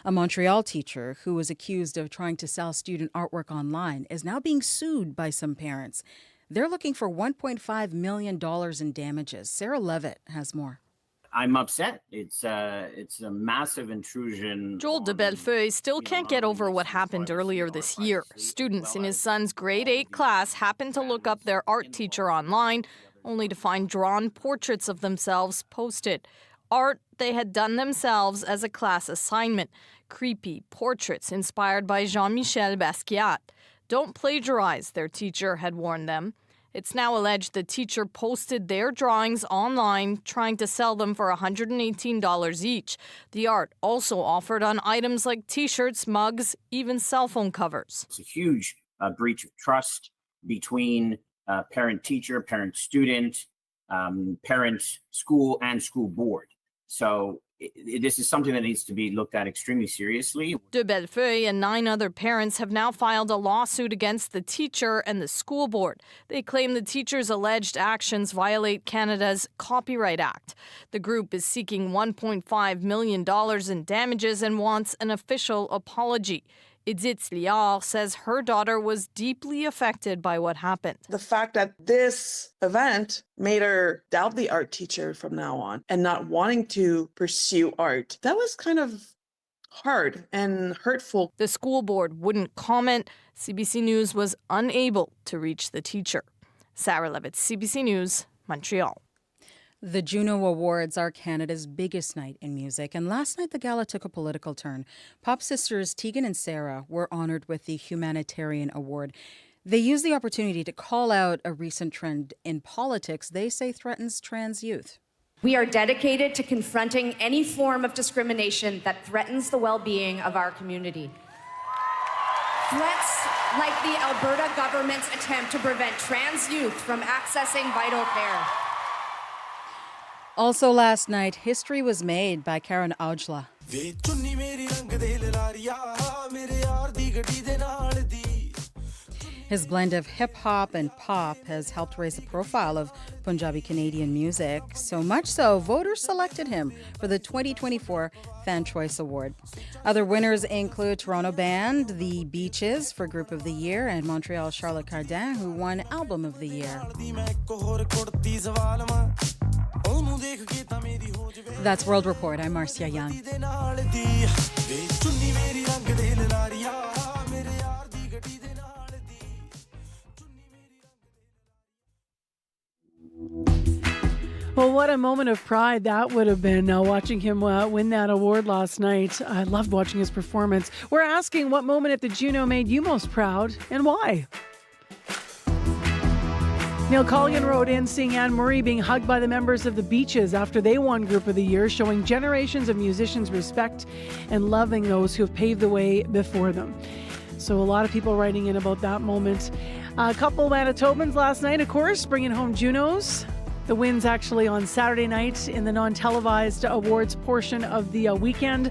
A Montreal teacher who was accused of trying to sell student artwork online is now being sued by some parents. They're looking for $1.5 million in damages. Sarah Levitt has more. I'm upset. It's a massive intrusion. Joel de Bellefeuille still can't get over what happened earlier this year. Students in his son's grade 8 class happened to look up their art teacher online, only to find drawn portraits of themselves posted. Art they had done themselves as a class assignment. Creepy portraits inspired by Jean-Michel Basquiat. Don't plagiarize, their teacher had warned them. It's now alleged the teacher posted their drawings online, trying to sell them for $118 each. The art also offered on items like T-shirts, mugs, even cell phone covers. It's a huge breach of trust between parent-teacher, parent-student, parent-school, and school board. So this is something that needs to be looked at extremely seriously. De Bellefeuille and 9 other parents have now filed a lawsuit against the teacher and the school board. They claim the teacher's alleged actions violate Canada's Copyright Act. The group is seeking $1.5 million in damages and wants an official apology. Edith Liard says her daughter was deeply affected by what happened. The fact that this event made her doubt the art teacher from now on and not wanting to pursue art, that was kind of hard and hurtful. The school board wouldn't comment. CBC News was unable to reach the teacher. Sarah Levitt, CBC News, Montreal. The Juno Awards are Canada's biggest night in music, and last night the gala took a political turn. Pop sisters Tegan and Sarah were honored with the Humanitarian Award. They used the opportunity to call out a recent trend in politics they say threatens trans youth. We are dedicated to confronting any form of discrimination that threatens the well-being of our community. Threats like the Alberta government's attempt to prevent trans youth from accessing vital care. Also last night, history was made by Karen Aujla. His blend of hip-hop and pop has helped raise the profile of Punjabi Canadian music, so much so voters selected him for the 2024 Fan Choice Award. Other winners include Toronto band The Beaches for Group of the Year and Montreal Charlotte Cardin, who won Album of the Year. That's World Report. I'm Marcia Young. Well, what a moment of pride that would have been watching him win that award last night. I loved watching his performance. We're asking what moment at the Juno made you most proud and why? Neil Colligan wrote in seeing Anne Murray being hugged by the members of the Beaches after they won Group of the Year, showing generations of musicians respect and loving those who have paved the way before them. So a lot of people writing in about that moment. A couple Manitobans last night, of course, bringing home Junos. The win's actually on Saturday night in the non-televised awards portion of the weekend.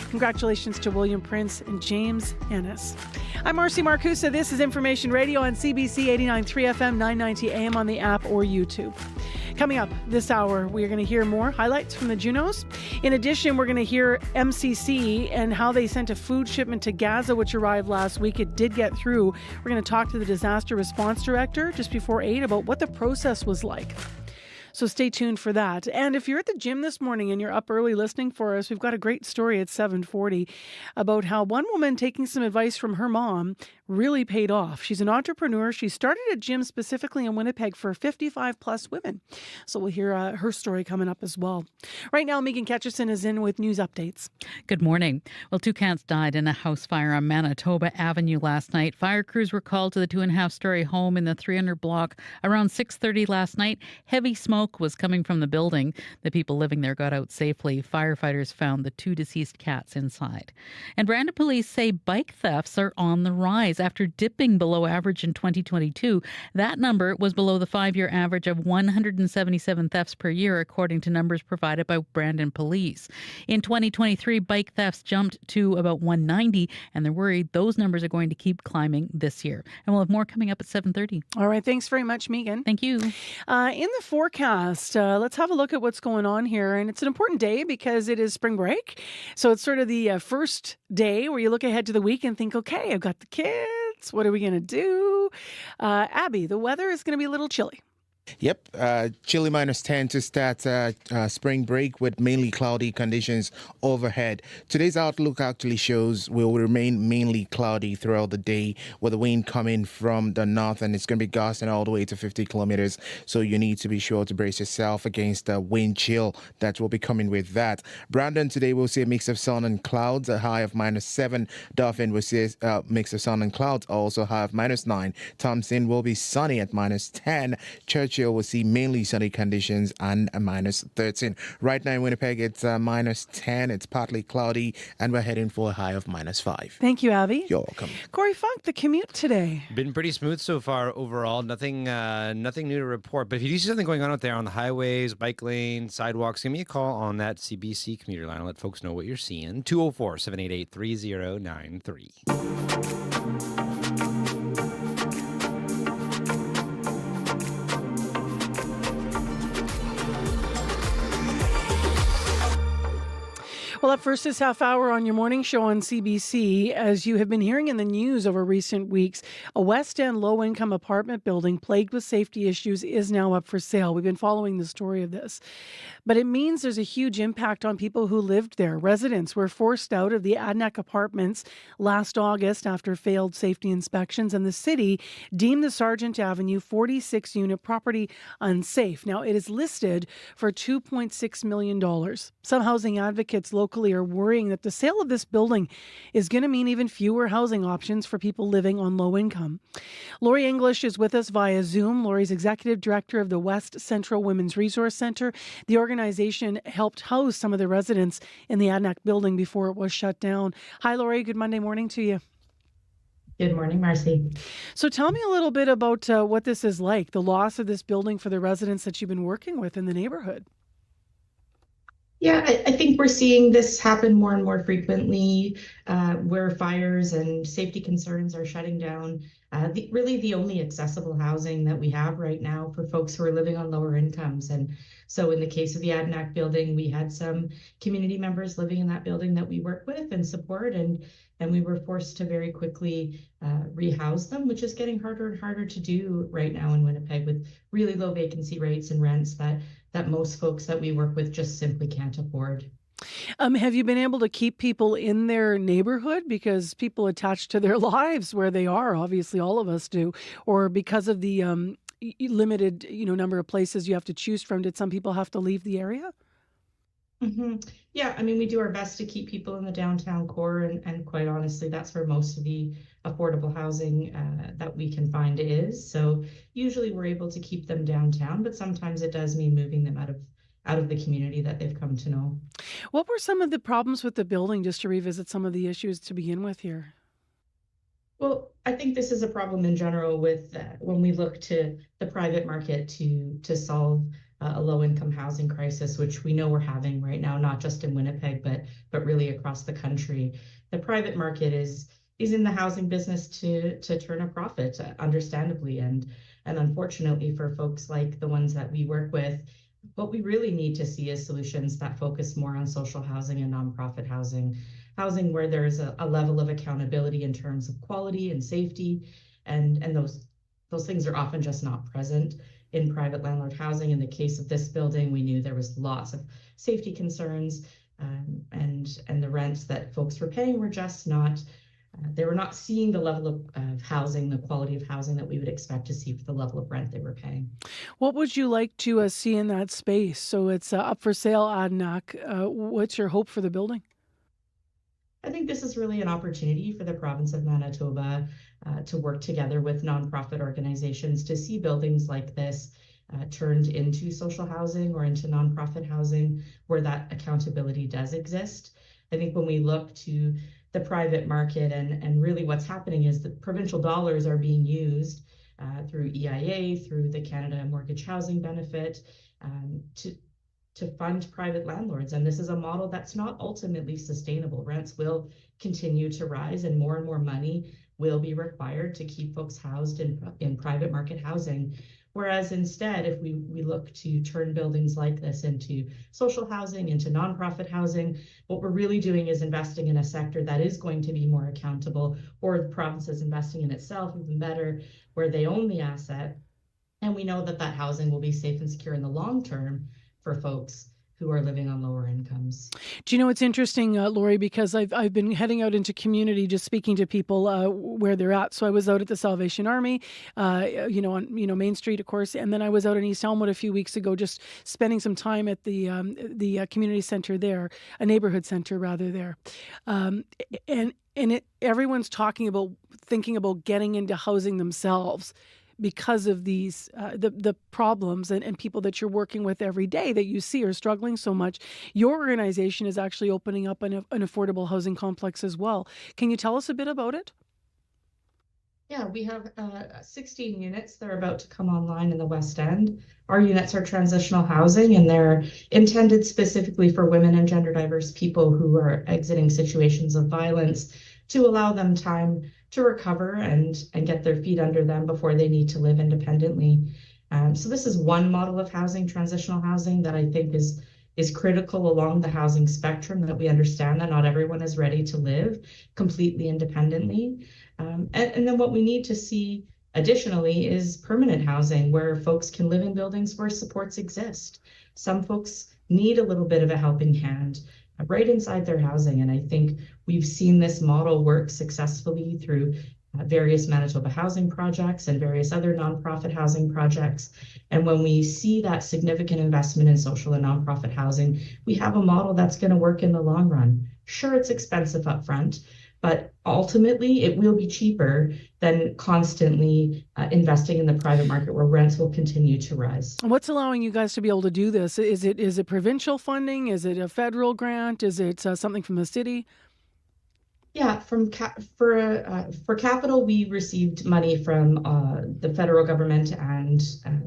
Congratulations to William Prince and James Ennis. I'm Marcy Marcusa. This is Information Radio on CBC 89.3 FM, 990 AM on the app or YouTube. Coming up this hour, we're going to hear more highlights from the Junos. In addition, we're going to hear MCC and how they sent a food shipment to Gaza, which arrived last week. It did get through. We're going to talk to the disaster response director just before 8 about what the process was like. So stay tuned for that. And if you're at the gym this morning and you're up early listening for us, we've got a great story at 7:40 about how one woman taking some advice from her mom really paid off. She's an entrepreneur. She started a gym specifically in Winnipeg for 55 plus women. So we'll hear her story coming up as well. Right now, Megan Ketcherson is in with news updates. Good morning. Well, 2 cats died in a house fire on Manitoba Avenue last night. Fire crews were called to the 2.5-story home in the 300 block around 6:30 last night. Heavy smoke was coming from the building. The people living there got out safely. Firefighters found the 2 deceased cats inside. And Brandon police say bike thefts are on the rise after dipping below average in 2022. That number was below the 5-year average of 177 thefts per year, according to numbers provided by Brandon police. In 2023, bike thefts jumped to about 190, and they're worried those numbers are going to keep climbing this year. And we'll have more coming up at 7:30. All right. Thanks very much, Megan. Thank you. In the forecast, let's have a look at what's going on here. And it's an important day because it is spring break. So it's sort of the first day where you look ahead to the week and think, okay, I've got the kids. What are we going to do? Abby, the weather is going to be a little chilly. Yep, chilly -10 to start spring break with mainly cloudy conditions overhead. Today's outlook actually shows will remain mainly cloudy throughout the day with the wind coming from the north, and it's going to be gusting all the way to 50 kilometers. So you need to be sure to brace yourself against the wind chill that will be coming with that. Brandon, today we'll see a mix of sun and clouds, a high of -7. Dauphin will see a mix of sun and clouds, also high of -9. Thompson will be sunny at -10. Churchill will see mainly sunny conditions and a -13. Right now in Winnipeg, it's -10. It's partly cloudy, and we're heading for a high of -5. Thank you, Abby. You're welcome. Corey Funk, the commute today. Been pretty smooth so far overall. Nothing new to report. But if you do see something going on out there on the highways, bike lanes, sidewalks, give me a call on that CBC commuter line. I'll let folks know what you're seeing. 204-788-3093. Well, up first this half hour on your morning show on CBC, as you have been hearing in the news over recent weeks, a West End low-income apartment building plagued with safety issues is now up for sale. We've been following the story of this. But it means there's a huge impact on people who lived there. Residents were forced out of the Adnac apartments last August after failed safety inspections, and the city deemed the Sargent Avenue 46-unit property unsafe. Now, it is listed for $2.6 million. Some housing advocates locally are worrying that the sale of this building is going to mean even fewer housing options for people living on low income. Lori English is with us via Zoom. Lori's executive director of the West Central Women's Resource Centre. The organization helped house some of the residents in the Adnac building before it was shut down. Hi, Lori. Good Monday morning to you. Good morning, Marcy. So tell me a little bit about what this is like, the loss of this building for the residents that you've been working with in the neighborhood. Yeah, I think we're seeing this happen more and more frequently where fires and safety concerns are shutting down really the only accessible housing that we have right now for folks who are living on lower incomes. And so in the case of the Adnac building, we had some community members living in that building that we work with and support, and we were forced to very quickly rehouse them, which is getting harder and harder to do right now in Winnipeg with really low vacancy rates and rents that most folks that we work with just simply can't afford. Have you been able to keep people in their neighborhood because people attach to their lives where they are? Obviously, all of us do. Or because of the limited, number of places you have to choose from, did some people have to leave the area? Mm-hmm. Yeah, I mean, we do our best to keep people in the downtown core, and quite honestly, that's where most of the affordable housing that we can find is. So usually we're able to keep them downtown, but sometimes it does mean moving them out of the community that they've come to know. What were some of the problems with the building, just to revisit some of the issues to begin with here? Well, I think this is a problem in general with when we look to the private market to solve a low-income housing crisis, which we know we're having right now, not just in Winnipeg, but really across the country. The private market is in the housing business to turn a profit, understandably, and unfortunately for folks like the ones that we work with, what we really need to see is solutions that focus more on social housing and nonprofit housing where there's a level of accountability in terms of quality and safety, and those things are often just not present in private landlord housing. In the case of this building, we knew there was lots of safety concerns, and the rents that folks were paying were just not, they were not seeing the level of housing, the quality of housing that we would expect to see for the level of rent they were paying. What would you like to see in that space? So it's up for sale, Adnak. What's your hope for the building? I think this is really an opportunity for the province of Manitoba to work together with nonprofit organizations to see buildings like this turned into social housing or into nonprofit housing where that accountability does exist. I think when we look to the private market and really what's happening is that provincial dollars are being used through EIA, through the Canada Mortgage Housing Benefit to fund private landlords. And this is a model that's not ultimately sustainable. Rents will continue to rise and more money will be required to keep folks housed in private market housing. Whereas instead, if we look to turn buildings like this into social housing, into nonprofit housing, what we're really doing is investing in a sector that is going to be more accountable, or the province is investing in itself even better, where they own the asset. And we know that housing will be safe and secure in the long term for folks who are living on lower incomes. Do you know, it's interesting, Lori, because I've been heading out into community, just speaking to people where they're at. So I was out at the Salvation Army, on Main Street, of course, and then I was out in East Elmwood a few weeks ago, just spending some time at the community center there, a neighborhood center rather there, everyone's thinking about getting into housing themselves, because of these the problems and people that you're working with every day that you see are struggling so much. Your organization is actually opening up an affordable housing complex as well. Can you tell us a bit about it? Yeah, we have 16 units that are about to come online in the West End. Our units are transitional housing, and they're intended specifically for women and gender diverse people who are exiting situations of violence, to allow them time to recover and get their feet under them before they need to live independently. So this is one model of housing, transitional housing, that I think is critical along the housing spectrum, that we understand that not everyone is ready to live completely independently. And then what we need to see additionally is permanent housing, where folks can live in buildings where supports exist. Some folks need a little bit of a helping hand right inside their housing. And I think we've seen this model work successfully through various Manitoba housing projects and various other nonprofit housing projects. And when we see that significant investment in social and nonprofit housing, we have a model that's going to work in the long run. Sure, it's expensive up front, but ultimately it will be cheaper than constantly investing in the private market, where rents will continue to rise. What's allowing you guys to be able to do this? Is it provincial funding? Is it a federal grant? Is it something from the city? Yeah, for capital, we received money from the federal government and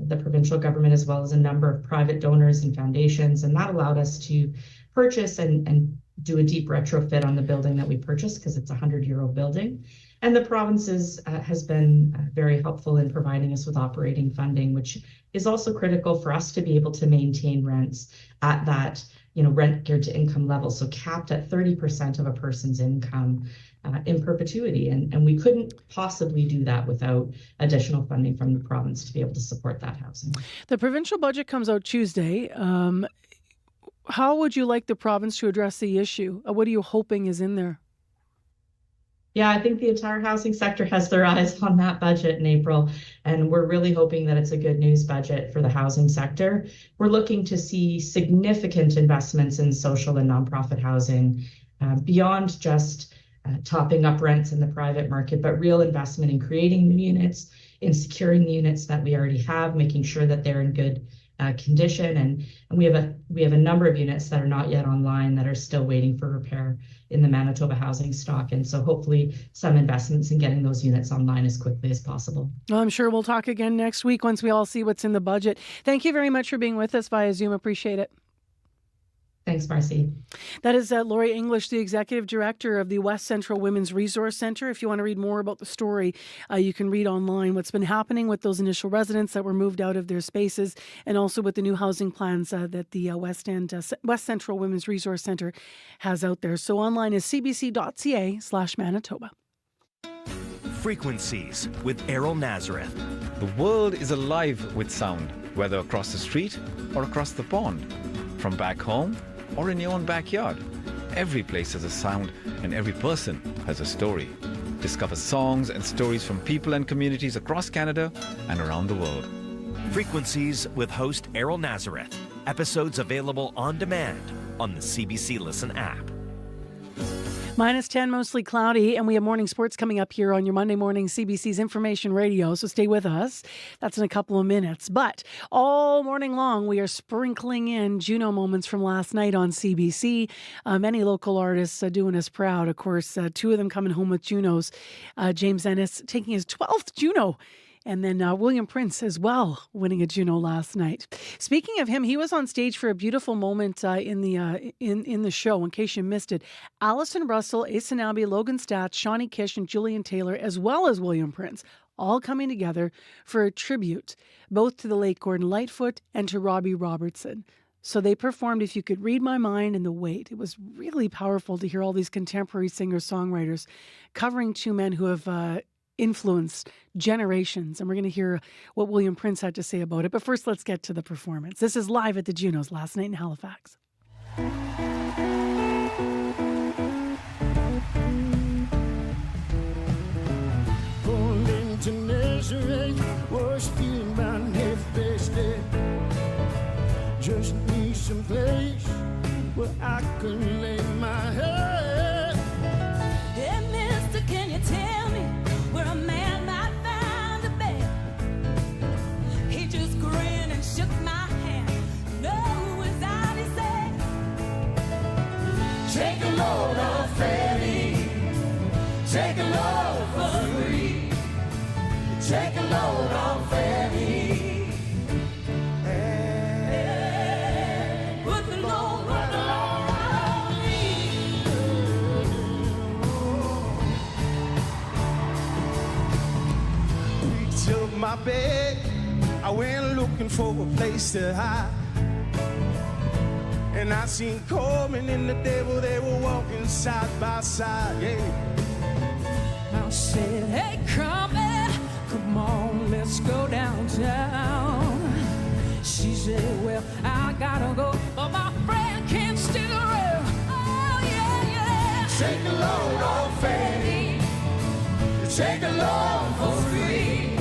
the provincial government, as well as a number of private donors and foundations, and that allowed us to purchase and do a deep retrofit on the building that we purchased, because it's a 100-year-old building. And the province has been very helpful in providing us with operating funding, which is also critical for us to be able to maintain rents at that rent geared to income level, so capped at 30% of a person's income in perpetuity. And we couldn't possibly do that without additional funding from the province to be able to support that housing. The provincial budget comes out Tuesday. How would you like the province to address the issue? What are you hoping is in there? Yeah, I think the entire housing sector has their eyes on that budget in April, and we're really hoping that it's a good news budget for the housing sector. We're looking to see significant investments in social and nonprofit housing, beyond just topping up rents in the private market, but real investment in creating new units, in securing the units that we already have, making sure that they're in good condition. And we have a number of units that are not yet online, that are still waiting for repair in the Manitoba housing stock. And so hopefully some investments in getting those units online as quickly as possible. Well, I'm sure we'll talk again next week once we all see what's in the budget. Thank you very much for being with us via Zoom. Appreciate it. Thanks, Marcy. That is Lori English, the Executive Director of the West Central Women's Resource Centre. If you want to read more about the story, you can read online what's been happening with those initial residents that were moved out of their spaces, and also with the new housing plans that the West Central Women's Resource Centre has out there. So online is cbc.ca/Manitoba. Frequencies with Errol Nazareth. The world is alive with sound, whether across the street or across the pond, from back home or in your own backyard. Every place has a sound and every person has a story. Discover songs and stories from people and communities across Canada and around the world. Frequencies with host Errol Nazareth. Episodes available on demand on the CBC Listen app. -10, mostly cloudy, and we have morning sports coming up here on your Monday morning CBC's Information Radio, so stay with us. That's in a couple of minutes. But all morning long, we are sprinkling in Juno moments from last night on CBC. Many local artists doing us proud. Of course, two of them coming home with Junos. James Ennis taking his 12th Juno. And then William Prince as well, winning a Juno last night. Speaking of him, he was on stage for a beautiful moment in the show. In case you missed it, Alison Russell, Ace Sanabi, Logan Statz, Shawnee Kish, and Julian Taylor, as well as William Prince, all coming together for a tribute, both to the late Gordon Lightfoot and to Robbie Robertson. So they performed If You Could Read My Mind and The Weight. It was really powerful to hear all these contemporary singer-songwriters covering two men who have influenced generations. And we're going to hear what William Prince had to say about it. But first, let's get to the performance. This is live at the Junos last night in Halifax. Going to Nazareth was feeling my next day. Just need some place where I can lay my head. Hey, mister, can you tell me where a man might find a bed? He just grinned and shook my hand. No, was out, he said. Take a load off Fanny. Take a load for free. Take a load off Fanny. Put the load on me. Picked up my bed, I went looking for a place to hide. And I seen Coleman and the devil, they were walking side by side, yeah. I said, hey, come on, let's go downtown. She said, well, I gotta go, but my friend can't stick around. Oh, yeah, yeah. Take a load off Fanny. Take a load for free.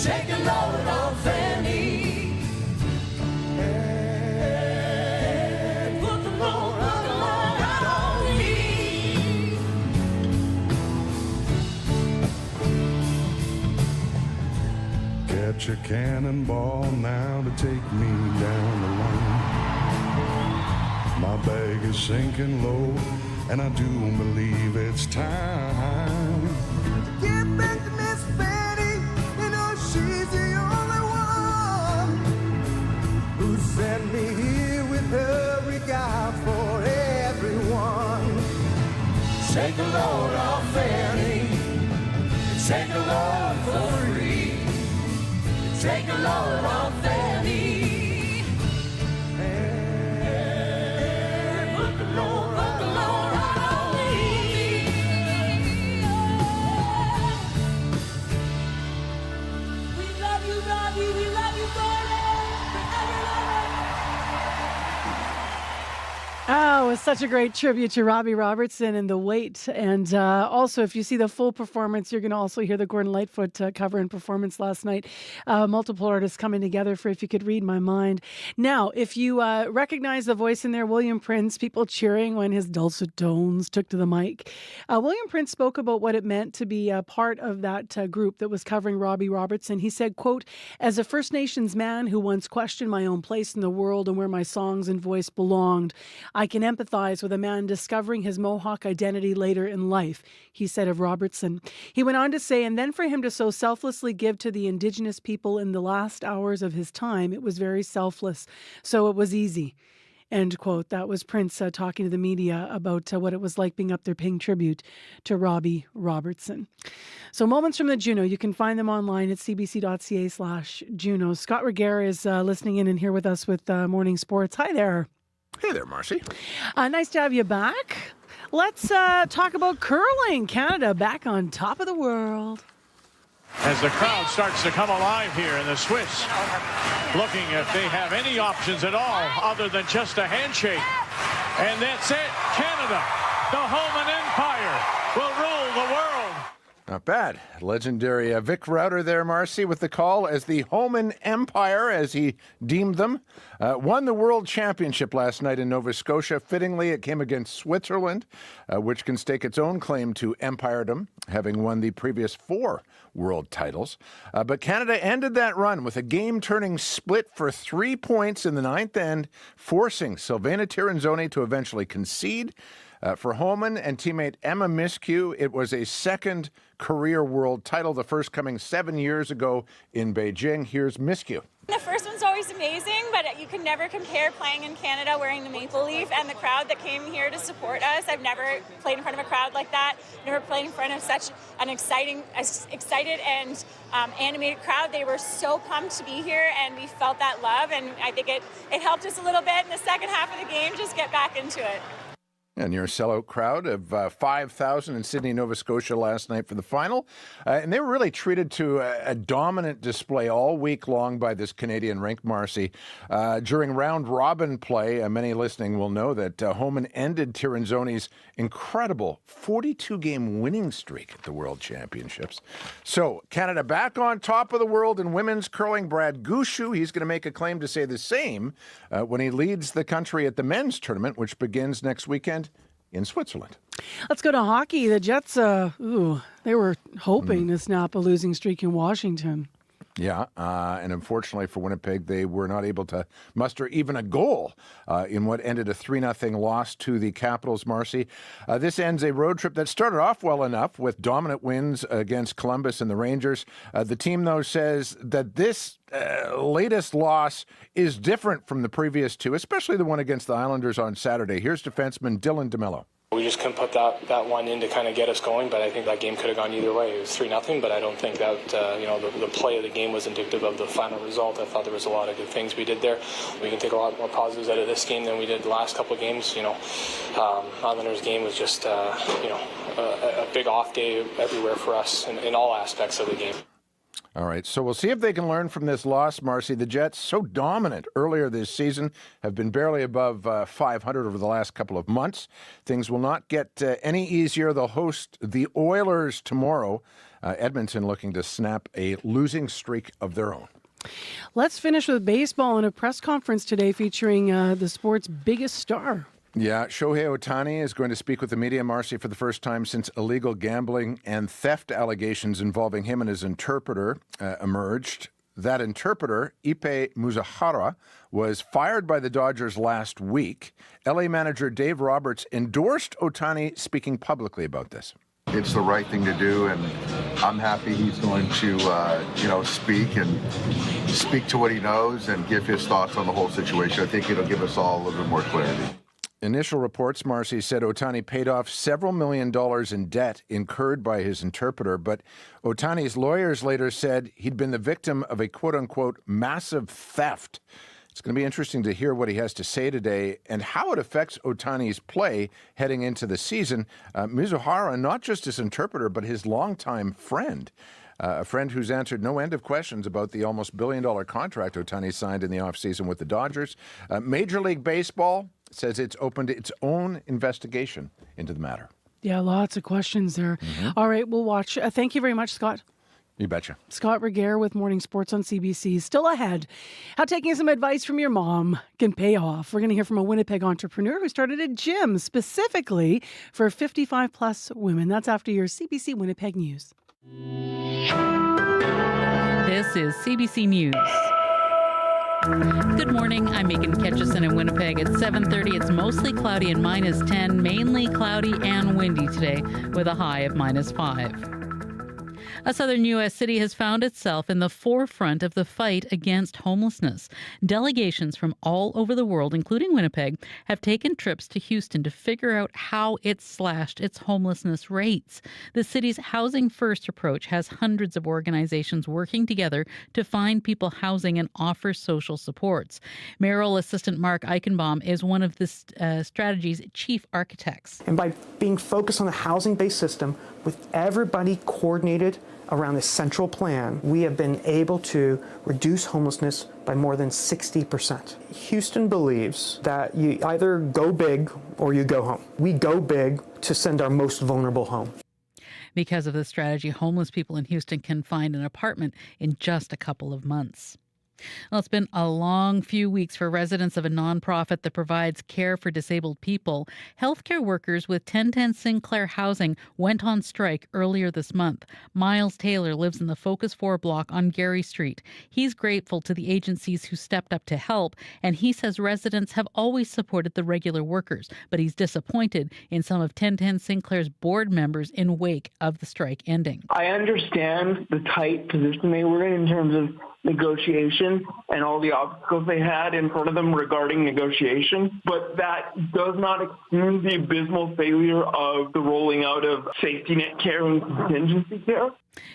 Take a load off Fanny. Put the load right on me. Catch a cannonball now to take me down the line. My bag is sinking low, and I do believe it's time. Get back to Miss Fanny, you know she's the only one who sent me here with her regard for everyone. Take a load off Fanny. Take a load for free. Take a load off Fanny. Put the load right on me. We love you, Robbie. We love you, Oh, it was such a great tribute to Robbie Robertson and The Weight. And also, if you see the full performance, you're going to also hear the Gordon Lightfoot cover and performance last night. Multiple artists coming together for If You Could Read My Mind. Now, if you recognize the voice in there, William Prince, people cheering when his dulcet tones took to the mic. William Prince spoke about what it meant to be a part of that group that was covering Robbie Robertson. He said, quote, as a First Nations man who once questioned my own place in the world and where my songs and voice belonged, I can empathize with a man discovering his Mohawk identity later in life, he said of Robertson. He went on to say, and then for him to so selflessly give to the Indigenous people in the last hours of his time, it was very selfless. So it was easy. End quote. That was Prince talking to the media about what it was like being up there paying tribute to Robbie Robertson. So moments from the Juno, you can find them online at cbc.ca/Juno. Scott Reguera is listening in and here with us with Morning Sports. Hi there. Hey there, Marcy. Nice to have you back. Let's talk about curling. Canada back on top of the world. As the crowd starts to come alive here, and the Swiss looking if they have any options at all other than just a handshake. And that's it. Canada, the Homan Empire, will rule the world. Not bad. Legendary Vic Rauter there, Marcy, with the call as the Homan Empire, as he deemed them, won the World Championship last night in Nova Scotia. Fittingly, it came against Switzerland, which can stake its own claim to empiredom, having won the previous 4 world titles. But Canada ended that run with a game-turning split for 3 points in the 9th end, forcing Silvana Tirinzoni to eventually concede. For Homan and teammate Emma Miskew, it was a second career world title, the first coming 7 years ago in Beijing. Here's Miskew. The first one's always amazing, but you can never compare playing in Canada wearing the maple leaf and the crowd that came here to support us. I've never played in front of a crowd like that, never played in front of such an excited and animated crowd. They were so pumped to be here, and we felt that love, and I think it helped us a little bit in the second half of the game just get back into it. A near sellout crowd of 5,000 in Sydney, Nova Scotia last night for the final. And they were really treated to a dominant display all week long by this Canadian rink, Marcy. During round-robin play, many listening will know that Homan ended Tirinzoni's incredible 42-game winning streak at the World Championships. So, Canada back on top of the world in women's curling. Brad Gushue, he's going to make a claim to say the same when he leads the country at the men's tournament, which begins next weekend in Switzerland. Let's go to hockey. The Jets, they were hoping to snap a losing streak in Washington. Yeah, and unfortunately for Winnipeg, they were not able to muster even a goal in what ended a 3-0 loss to the Capitals, Marcy. This ends a road trip that started off well enough with dominant wins against Columbus and the Rangers. The team, though, says that this latest loss is different from the previous 2, especially the one against the Islanders on Saturday. Here's defenseman Dylan DeMello. We just couldn't put that one in to kind of get us going, but I think that game could have gone either way. It was 3-0, but I don't think that the play of the game was indicative of the final result. I thought there was a lot of good things we did there. We can take a lot more positives out of this game than we did the last couple of games. Islanders game was just a big off day everywhere for us in all aspects of the game. All right, so we'll see if they can learn from this loss, Marcy. The Jets, so dominant earlier this season, have been barely above 500 over the last couple of months. Things will not get any easier. They'll host the Oilers tomorrow. Edmonton looking to snap a losing streak of their own. Let's finish with baseball in a press conference today featuring the sport's biggest star. Yeah, Shohei Ohtani is going to speak with the media, Marcy, for the first time since illegal gambling and theft allegations involving him and his interpreter emerged. That interpreter, Ippei Mizuhara, was fired by the Dodgers last week. LA manager Dave Roberts endorsed Ohtani speaking publicly about this. It's the right thing to do, and I'm happy he's going to, speak to what he knows and give his thoughts on the whole situation. I think it'll give us all a little bit more clarity. Initial reports, Marcy, said Ohtani paid off several $1 million in debt incurred by his interpreter, but Ohtani's lawyers later said he'd been the victim of a quote-unquote massive theft. It's going to be interesting to hear what he has to say today and how it affects Ohtani's play heading into the season. Mizuhara, not just his interpreter, but his longtime friend. A friend who's answered no end of questions about the almost $1 billion contract Ohtani signed in the offseason with the Dodgers. Major League Baseball says it's opened its own investigation into the matter. Yeah, lots of questions there. All right, we'll watch. Thank you very much, Scott. You betcha. Scott Regehr with Morning Sports on CBC. Still ahead. How taking some advice from your mom can pay off. We're going to hear from a Winnipeg entrepreneur who started a gym specifically for 55-plus women. That's after your CBC Winnipeg News. This is CBC News. Good morning. I'm Megan Ketchison in Winnipeg. At 7:30, it's mostly cloudy and -10, mainly cloudy and windy today with a high of -5. A southern U.S. city has found itself in the forefront of the fight against homelessness. Delegations from all over the world, including Winnipeg, have taken trips to Houston to figure out how it's slashed its homelessness rates. The city's Housing First approach has hundreds of organizations working together to find people housing and offer social supports. Mayoral Assistant Mark Eichenbaum is one of the strategy's chief architects. And by being focused on the housing-based system with everybody coordinated around this central plan, we have been able to reduce homelessness by more than 60%. Houston believes that you either go big or you go home. We go big to send our most vulnerable home. Because of this strategy, homeless people in Houston can find an apartment in just a couple of months. Well, it's been a long few weeks for residents of a nonprofit that provides care for disabled people. Healthcare workers with 1010 Sinclair Housing went on strike earlier this month. Miles Taylor lives in the Focus 4 block on Gary Street. He's grateful to the agencies who stepped up to help, and he says residents have always supported the regular workers, but he's disappointed in some of 1010 Sinclair's board members in wake of the strike ending. I understand the tight position they were in terms of negotiation and all the obstacles they had in front of them regarding negotiation, but that does not excuse the abysmal failure of the rolling out of safety net care and contingency care.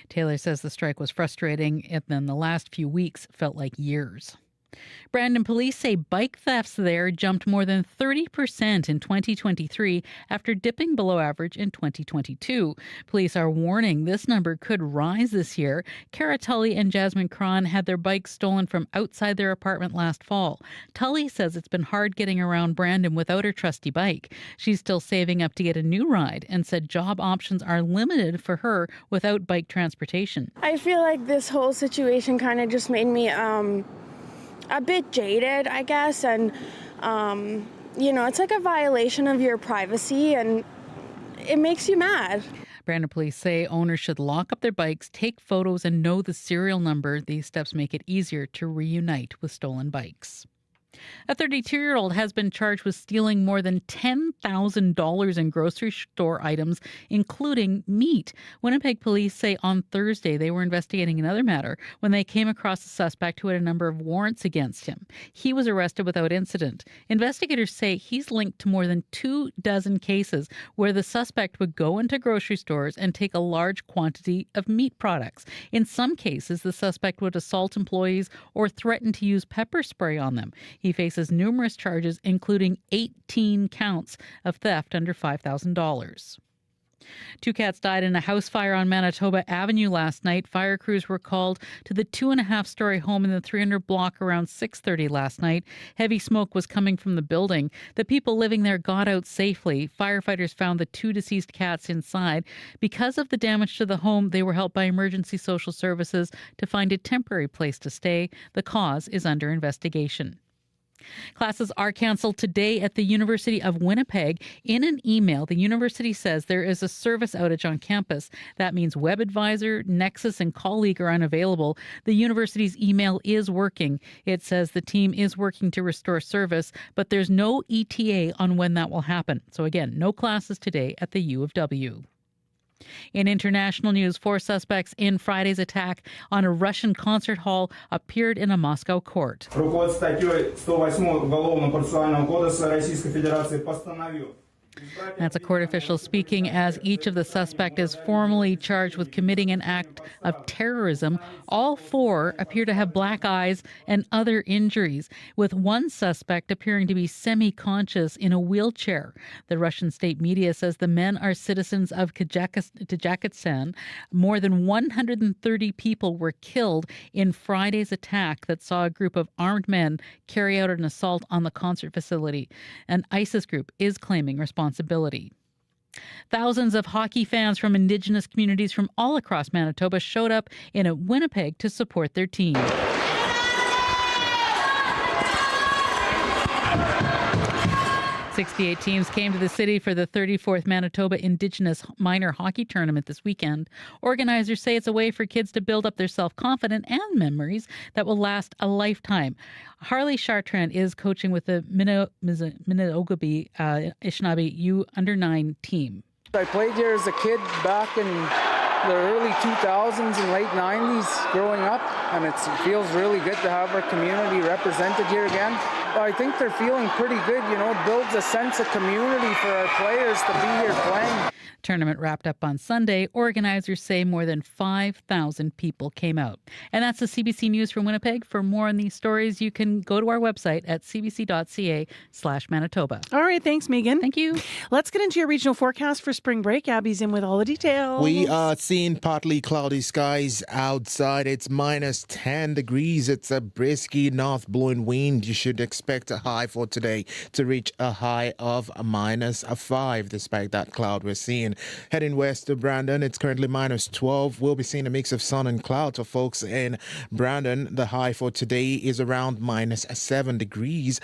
Taylor says the strike was frustrating, and then the last few weeks felt like years. Brandon police say bike thefts there jumped more than 30% in 2023 after dipping below average in 2022. Police are warning this number could rise this year. Cara Tully and Jasmine Cron had their bikes stolen from outside their apartment last fall. Tully says it's been hard getting around Brandon without her trusty bike. She's still saving up to get a new ride and said job options are limited for her without bike transportation. I feel like this whole situation kind of just made me a bit jaded, I guess, and it's like a violation of your privacy, and it makes you mad. Brandon police say owners should lock up their bikes, take photos, and know the serial number. These steps make it easier to reunite with stolen bikes. A 32-year-old has been charged with stealing more than $10,000 in grocery store items, including meat. Winnipeg police say on Thursday they were investigating another matter when they came across a suspect who had a number of warrants against him. He was arrested without incident. Investigators say he's linked to more than 24 cases where the suspect would go into grocery stores and take a large quantity of meat products. In some cases, the suspect would assault employees or threaten to use pepper spray on them. He faces numerous charges, including 18 counts of theft under $5,000. 2 cats died in a house fire on Manitoba Avenue last night. Fire crews were called to the 2.5-story home in the 300 block around 6:30 last night. Heavy smoke was coming from the building. The people living there got out safely. Firefighters found the 2 deceased cats inside. Because of the damage to the home, they were helped by emergency social services to find a temporary place to stay. The cause is under investigation. Classes are canceled today at the University of Winnipeg. In an email, the university says there is a service outage on campus. That means WebAdvisor, Nexus, and Colleague are unavailable. The university's email is working. It says the team is working to restore service, but there's no ETA on when that will happen. So again, no classes today at the U of W. In international news, 4 suspects in Friday's attack on a Russian concert hall appeared in a Moscow court. That's a court official speaking as each of the suspects is formally charged with committing an act of terrorism. All 4 appear to have black eyes and other injuries, with one suspect appearing to be semi-conscious in a wheelchair. The Russian state media says the men are citizens of Kazakhstan. More than 130 people were killed in Friday's attack that saw a group of armed men carry out an assault on the concert facility. An ISIS group is claiming responsibility. Thousands of hockey fans from Indigenous communities from all across Manitoba showed up in Winnipeg to support their team. 68 teams came to the city for the 34th Manitoba Indigenous Minor Hockey Tournament this weekend. Organizers say it's a way for kids to build up their self-confidence and memories that will last a lifetime. Harley Chartrand is coaching with the Minneogaby Anishinaabe U Under-9 team. I played here as a kid back in the early 2000s and late 90s growing up, and it feels really good to have our community represented here again. I think they're feeling pretty good. It builds a sense of community for our players to be here playing. Tournament wrapped up on Sunday. Organizers say more than 5,000 people came out. And that's the CBC News from Winnipeg. For more on these stories, you can go to our website at cbc.ca/Manitoba. All right, thanks, Megan. Thank you. Let's get into your regional forecast for spring break. Abby's in with all the details. We are seeing partly cloudy skies outside. It's minus 10 degrees. It's a brisky north blowing wind. You should expect a high for today to reach a high of minus 5 despite that cloud we're seeing. Heading west to Brandon, it's currently minus 12. We'll be seeing a mix of sun and clouds for folks in Brandon. The high for today is around minus 7 degrees.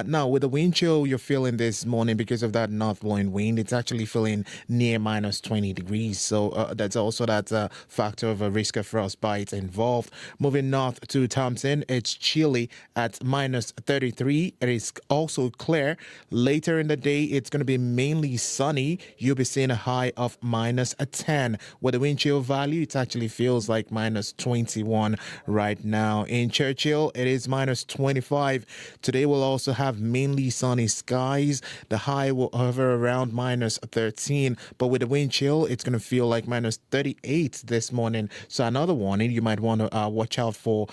Now, with the wind chill you're feeling this morning because of that north blowing wind, it's actually feeling near minus 20 degrees. So that's also that factor of a risk of frostbite involved. Moving north to Thompson, it's chilly at minus 33. It is also clear. Later in the day, it's going to be mainly sunny. You'll be seeing a high of minus 10. With the wind chill value, it actually feels like minus 21 right now. In Churchill, it is minus 25. Today we'll also have mainly sunny skies. The high will hover around minus 13, but with the wind chill, it's going to feel like minus 38 this morning. So another warning, you might want to watch out for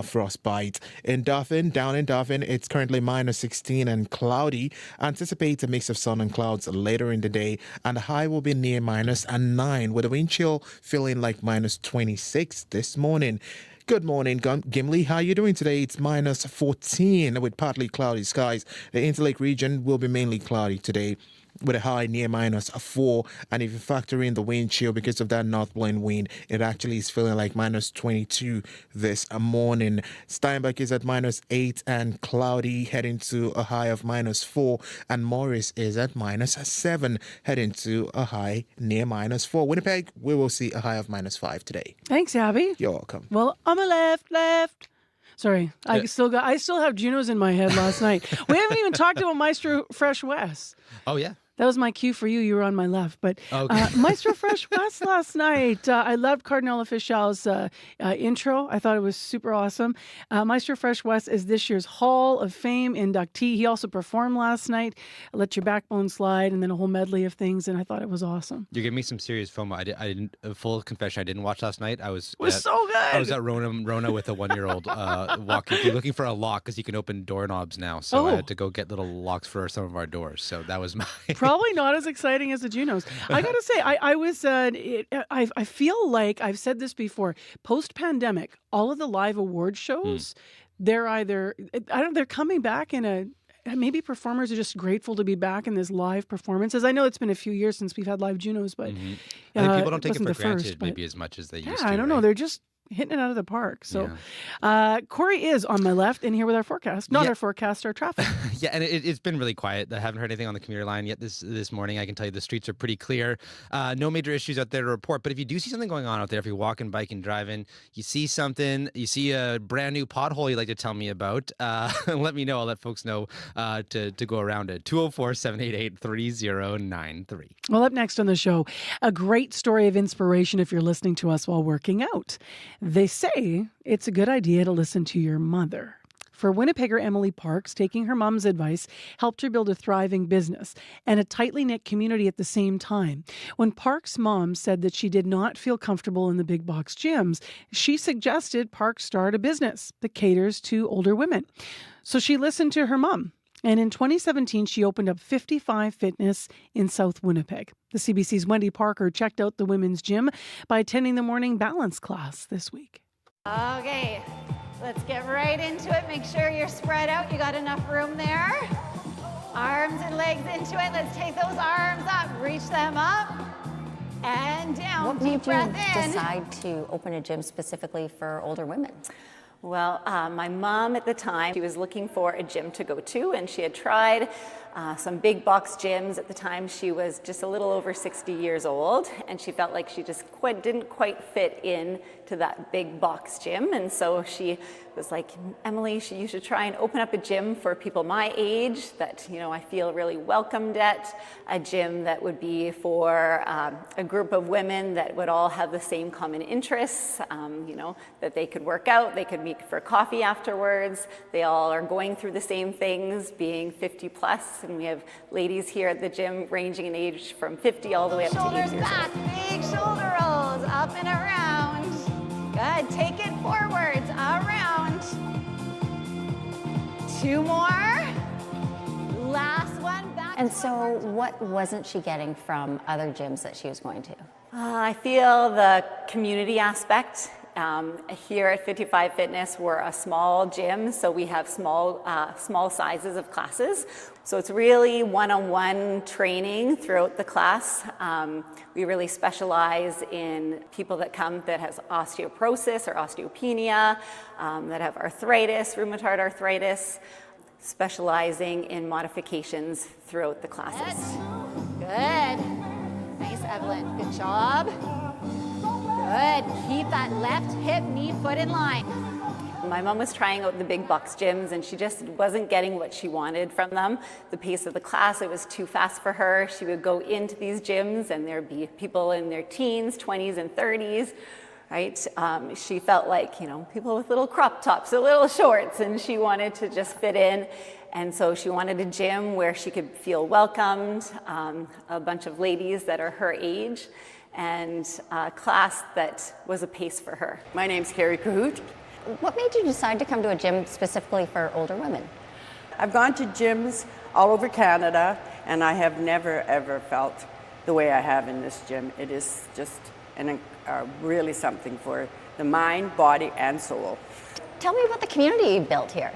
frostbite. In Dauphin, down in Dauphin, it's currently minus 16 and cloudy. Anticipate a mix of sun and clouds later in the day, and the high will be near minus 9, with the wind chill feeling like minus 26 this morning. Good morning, Gimli. How are you doing today? It's minus 14 with partly cloudy skies. The Interlake region will be mainly cloudy today, with a high near minus 4. And if you factor in the wind chill because of that north blowing wind, it actually is feeling like minus 22 this morning. Steinbach is at minus 8 and cloudy, heading to a high of minus 4. And Morris is at minus 7, heading to a high near minus 4. Winnipeg, we will see a high of minus 5 today. Thanks, Abby. You're welcome. Well, I'm a left. Sorry, I still have Junos in my head last night. We haven't even talked about Maestro Fresh West. Oh, yeah. That was my cue for you. You were on my left. But Maestro Fresh West last night, I loved Cardinal Official's intro. I thought it was super awesome. Maestro Fresh West is this year's Hall of Fame inductee. He also performed last night, Let Your Backbone Slide, and then a whole medley of things, and I thought it was awesome. You gave me some serious FOMO. I didn't. Full confession, I didn't watch last night. It was so good. I was at Rona with a 1-year-old walking through, looking for a lock because you can open doorknobs now. So I had to go get little locks for some of our doors. So that was my... Probably not as exciting as the Junos. I gotta say, I feel like I've said this before. Post-pandemic, all of the live award shows, they're coming back in a. Maybe performers are just grateful to be back in this live performances. I know it's been a few years since we've had live Junos, but I think people don't take it for granted maybe as much as they used to. I don't know. They're just hitting it out of the park. So Corey is on my left and here with our forecast. Not our forecast, our traffic. Yeah, and it's been really quiet. I haven't heard anything on the commuter line yet this morning. I can tell you the streets are pretty clear. No major issues out there to report. But if you do see something going on out there, if you're walking, biking, driving, you see something, you see a brand new pothole you'd like to tell me about, let me know. I'll let folks know to go around it. 204-788-3093. Well, up next on the show, a great story of inspiration if you're listening to us while working out. They say it's a good idea to listen to your mother. For Winnipegger Emily Parks, taking her mom's advice helped her build a thriving business and a tightly knit community at the same time. When Parks' mom said that she did not feel comfortable in the big box gyms, she suggested Parks start a business that caters to older women. So she listened to her mom. And in 2017, she opened up 55 Fitness in South Winnipeg. The CBC's Wendy Parker checked out the women's gym by attending the morning balance class this week. Okay, let's get right into it. Make sure you're spread out. You got enough room there. Arms and legs into it. Let's take those arms up, reach them up and down. What Deep breath made you in. decide to open a gym specifically for older women? Well, my mom at the time, she was looking for a gym to go to, and she had tried some big box gyms. At the time, she was just a little over 60 years old, and she felt like she just didn't quite fit in to that big box gym. And so she was like, Emily, you should try and open up a gym for people my age that, I feel really welcomed at, a gym that would be for a group of women that would all have the same common interests, that they could work out, they could meet for coffee afterwards. They all are going through the same things, being 50 plus, and we have ladies here at the gym ranging in age from 50 all the way up to 80 years old. Shoulders back, big shoulder rolls, up and around. Good, take it forwards, around. 2 more. Last one, back. And so what wasn't she getting from other gyms that she was going to? I feel the community aspect. Here at 55 Fitness, we're a small gym, so we have small sizes of classes. So it's really one-on-one training throughout the class. We really specialize in people that come that has osteoporosis or osteopenia, that have arthritis, rheumatoid arthritis, specializing in modifications throughout the classes. Good. Nice, Evelyn. Good job. Good. Keep that left hip, knee, foot in line. My mom was trying out the big box gyms and she just wasn't getting what she wanted from them. The pace of the class, it was too fast for her. She would go into these gyms and there'd be people in their teens, 20s and 30s, right? She felt like, people with little crop tops or little shorts, and she wanted to just fit in. And so she wanted a gym where she could feel welcomed, a bunch of ladies that are her age, and a class that was a pace for her. My name's Carrie Cahoot. What made you decide to come to a gym specifically for older women? I've gone to gyms all over Canada, and I have never, ever felt the way I have in this gym. It is just really something for the mind, body, and soul. Tell me about the community you built here.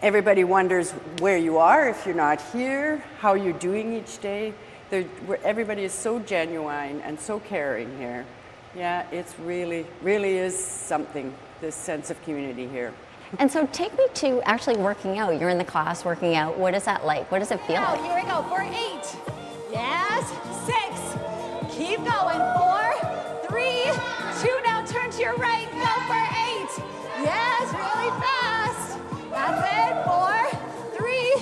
Everybody wonders where you are if you're not here, how you're doing each day. Everybody is so genuine and so caring here. Yeah, it's really is something, this sense of community here. And so take me to actually working out. You're in the class working out. What is that like? What does it feel like? Here we go for 8. Yes, 6. Keep going. 4, 3, 2. Now turn to your right. Go for 8. Yes, really fast. That's it. 4, 3,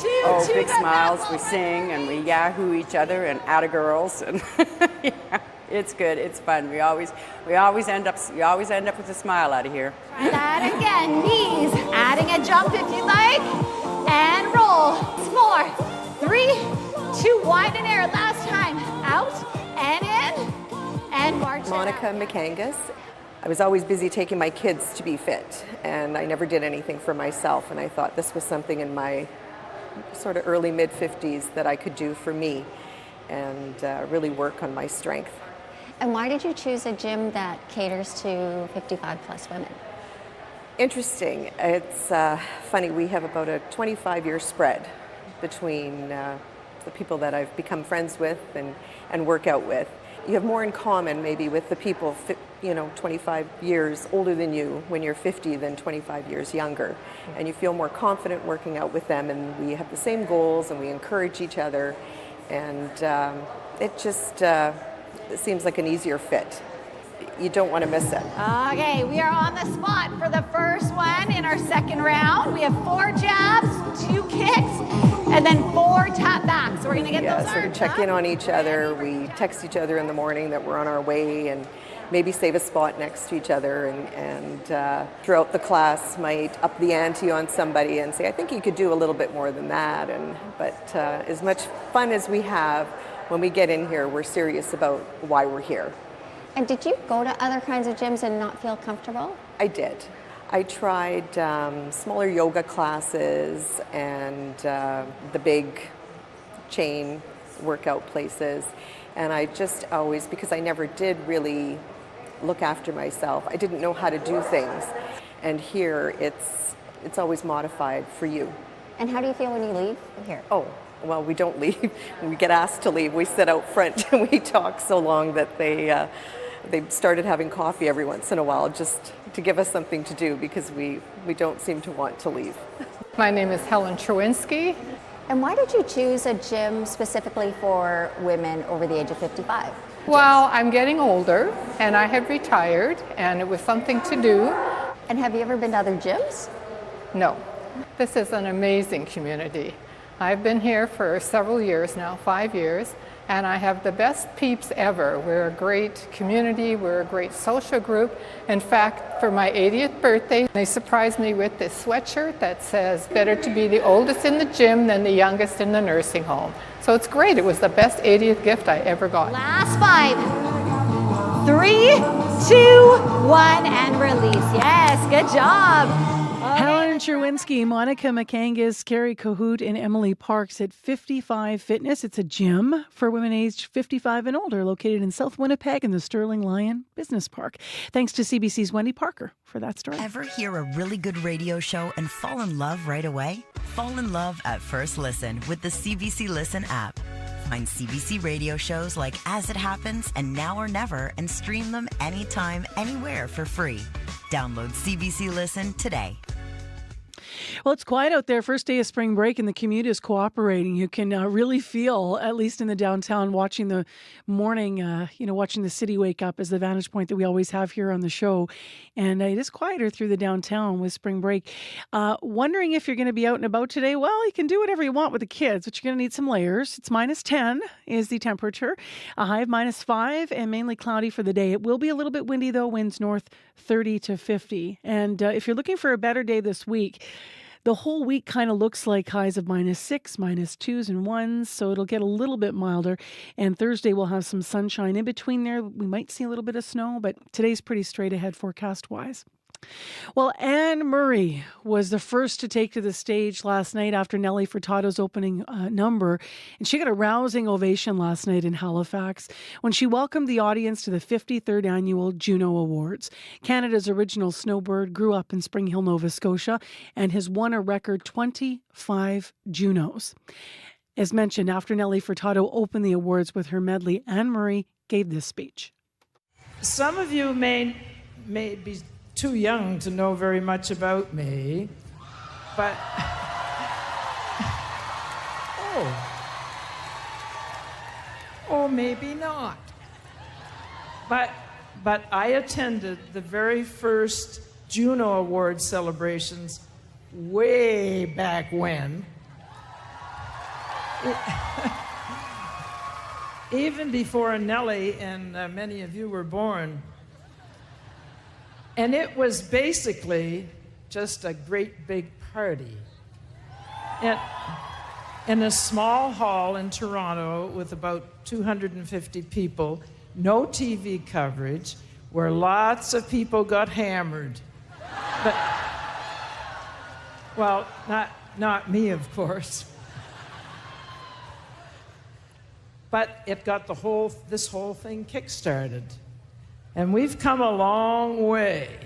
2. Oh, big smiles. We sing and we yahoo each other and atta-girls, and yeah, it's good. It's fun. We always end up with a smile out of here. Try that again. Knees. Adding a jump if you like, and roll. 4, 3, 2. Wide in air. Last time. Out and in, and march. Monica McCangus. I was always busy taking my kids to be fit, and I never did anything for myself, and I thought this was something in my sort of early mid-50s that I could do for me and really work on my strength. And why did you choose a gym that caters to 55 plus women? Interesting. It's funny, we have about a 25-year spread between the people that I've become friends with and work out with. You have more in common maybe with the people 25 years older than you when you're 50 than 25 years younger. And you feel more confident working out with them, and we have the same goals and we encourage each other, and it just it seems like an easier fit. You don't want to miss it. Okay, we are on the spot for the first one in our second round. We have 4 jabs, 2 kicks, and then 4 tap backs. So we're going to get those sort of arms check up. in on each other. We text each other in the morning that we're on our way, and maybe save a spot next to each other, and throughout the class might up the ante on somebody and say, I think you could do a little bit more than that. But as much fun as we have, when we get in here, we're serious about why we're here. And did you go to other kinds of gyms and not feel comfortable? I did. I tried smaller yoga classes and the big chain workout places, and I just always, because I never did really look after myself, I didn't know how to do things, and here it's always modified for you. And how do you feel when you leave here? Oh, well, we don't leave. When we get asked to leave, we sit out front and we talk so long that they started having coffee every once in a while just to give us something to do, because we don't seem to want to leave. My name is Helen Trowinski. And why did you choose a gym specifically for women over the age of 55? Well, I'm getting older and I have retired and it was something to do. And have you ever been to other gyms? No. This is an amazing community. I've been here for several years now, 5 years, and I have the best peeps ever. We're a great community, we're a great social group. In fact, for my 80th birthday, they surprised me with this sweatshirt that says, better to be the oldest in the gym than the youngest in the nursing home. So it's great. It was the best 80th gift I ever got. Last 5, 3, 2, 1, and release. Yes, good job. Helen Cherwinski, Monica McCangus, Carrie Cahoot, and Emily Parks at 55 Fitness. It's a gym for women aged 55 and older located in South Winnipeg in the Sterling Lion Business Park. Thanks to CBC's Wendy Parker for that story. Ever hear a really good radio show and fall in love right away? Fall in love at first listen with the CBC Listen app. Find CBC radio shows like As It Happens and Now or Never and stream them anytime, anywhere for free. Download CBC Listen today. Well, it's quiet out there. First day of spring break and the commute is cooperating. You can really feel, at least in the downtown, watching the morning, watching the city wake up is the vantage point that we always have here on the show. And it is quieter through the downtown with spring break. Wondering if you're going to be out and about today? Well, you can do whatever you want with the kids, but you're going to need some layers. It's -10 is the temperature, a high of -5 and mainly cloudy for the day. It will be a little bit windy though, winds north 30 to 50. And if you're looking for a better day this week, the whole week kind of looks like highs of -6, -2s and 1s, so it'll get a little bit milder. And Thursday we'll have some sunshine in between there. We might see a little bit of snow, but today's pretty straight ahead forecast-wise. Well, Anne Murray was the first to take to the stage last night after Nelly Furtado's opening number, and she got a rousing ovation last night in Halifax when she welcomed the audience to the 53rd Annual Juno Awards. Canada's original snowbird grew up in Spring Hill, Nova Scotia, and has won a record 25 Junos. As mentioned, after Nelly Furtado opened the awards with her medley, Anne Murray gave this speech. Some of you may be too young to know very much about me, but maybe not. But I attended the very first Juno Awards celebrations way back when. Even before Nelly and many of you were born. And it was basically just a great big party. In a small hall in Toronto with about 250 people, no TV coverage, where lots of people got hammered. But, well, not me, of course. But it got this whole thing kick-started. And we've come a long way.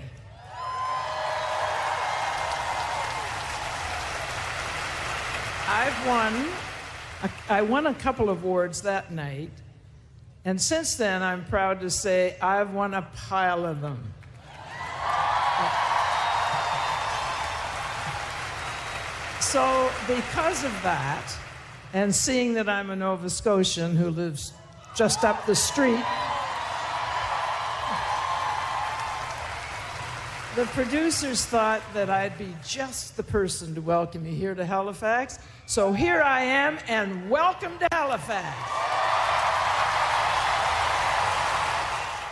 I won a couple of awards that night, and since then I'm proud to say I've won a pile of them. So because of that, and seeing that I'm a Nova Scotian who lives just up the street, the producers thought that I'd be just the person to welcome you here to Halifax. So here I am, and welcome to Halifax.